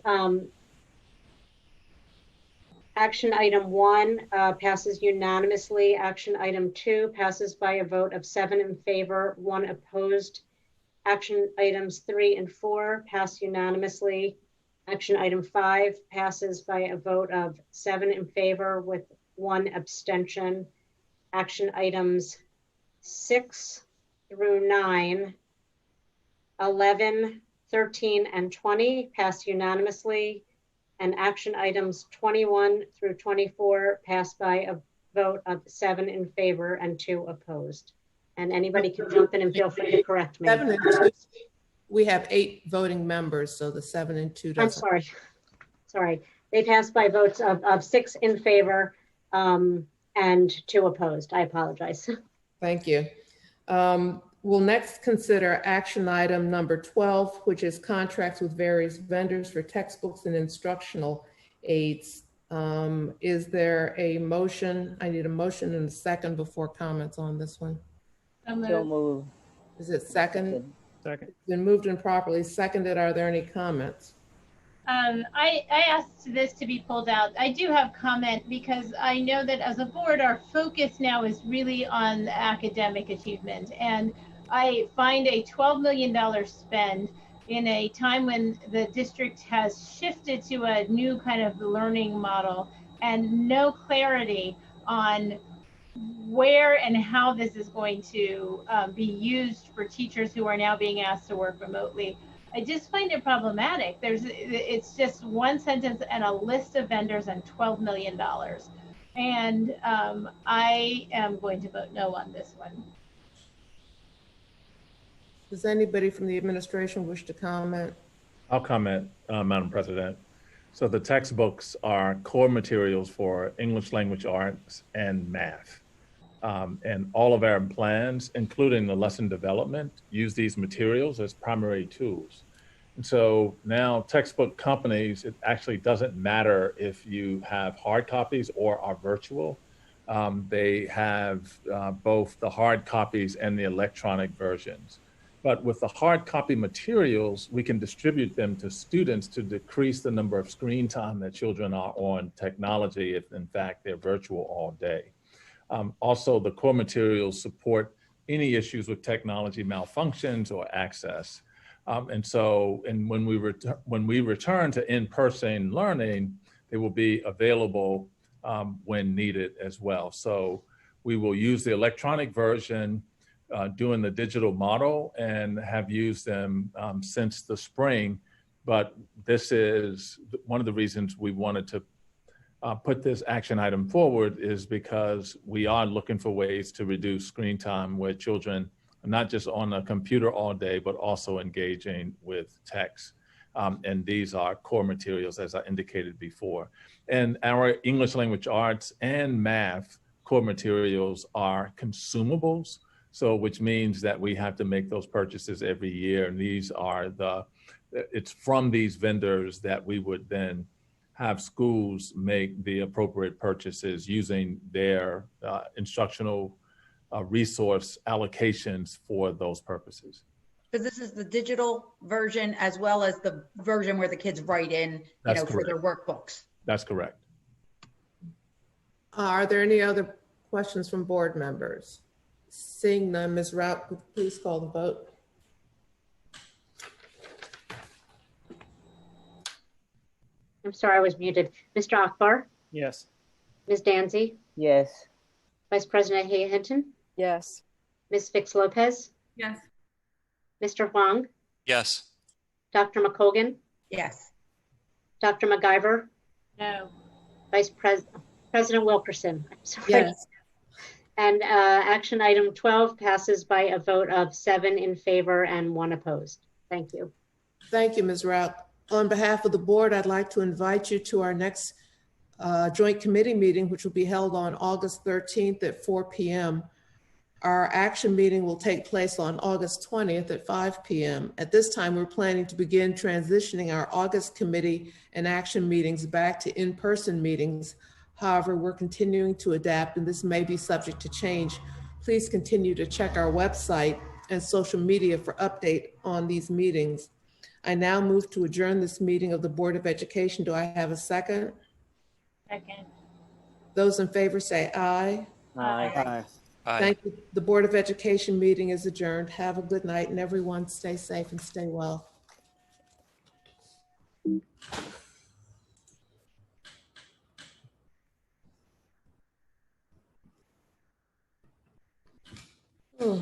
Action item 1 passes unanimously. Action item 2 passes by a vote of 7 in favor, 1 opposed. Action items 3 and 4 pass unanimously. Action item 5 passes by a vote of 7 in favor with 1 abstention. Action items 6 through 9, 11, 13, and 20 passed unanimously, and action items 21 through 24 passed by a vote of 7 in favor and 2 opposed. And anybody can jump in and feel free to correct me. 7 and 2, we have 8 voting members, so the 7 and 2 doesn't. I'm sorry. They passed by votes of 6 in favor and 2 opposed. I apologize. Thank you. We'll next consider action item number 12, which is contracts with various vendors for textbooks and instructional aids. Is there a motion? I need a motion and a second before comments on this one. So moved. Is it second? Second. It's been moved and properly seconded. Are there any comments? I asked this to be pulled out. I do have comment because I know that as a board, our focus now is really on academic achievement. And I find a $12 million spend in a time when the district has shifted to a new kind of learning model and no clarity on where and how this is going to be used for teachers who are now being asked to work remotely. I just find it problematic. It's just one sentence and a list of vendors and $12 million. And I am going to vote no on this one. Does anybody from the administration wish to comment? I'll comment, Madam President. So the textbooks are core materials for English language arts and math. And all of our plans, including the lesson development, use these materials as primary tools. And so now textbook companies, it actually doesn't matter if you have hard copies or are virtual. They have both the hard copies and the electronic versions. But with the hard copy materials, we can distribute them to students to decrease the number of screen time that children are on technology if in fact they're virtual all day. Also, the core materials support any issues with technology malfunctions or access. And when we return to in-person learning, they will be available when needed as well. So we will use the electronic version doing the digital model and have used them since the spring. But this is one of the reasons we wanted to put this action item forward is because we are looking for ways to reduce screen time where children are not just on a computer all day, but also engaging with text. And these are core materials, as I indicated before. And our English language arts and math core materials are consumables. So which means that we have to make those purchases every year. And these are it's from these vendors that we would then have schools make the appropriate purchases using their instructional resource allocations for those purposes. Because this is the digital version as well as the version where the kids write in, for their workbooks. That's correct. Are there any other questions from board members? Seeing none, Ms. Raup, could you please call the vote? I'm sorry, I was muted. Mr. Akbar? Yes. Ms. Danzy? Yes. Vice President Hinton? Yes. Ms. Fix Lopez? Yes. Mr. Huang? Yes. Dr. McColgan? Yes. Dr. MacGyver? No. President Wilkerson? I'm sorry. Yes. And action item 12 passes by a vote of 7 in favor and 1 opposed. Thank you. Thank you, Ms. Raup. On behalf of the board, I'd like to invite you to our next joint committee meeting, which will be held on August 13th at 4 p.m. Our action meeting will take place on August 20th at 5 p.m. At this time, we're planning to begin transitioning our August committee and action meetings back to in-person meetings. However, we're continuing to adapt and this may be subject to change. Please continue to check our website and social media for update on these meetings. I now move to adjourn this meeting of the Board of Education. Do I have a second? Second. Those in favor say aye. Aye. Aye. Thank you. The Board of Education meeting is adjourned. Have a good night and everyone stay safe and stay well. Oh.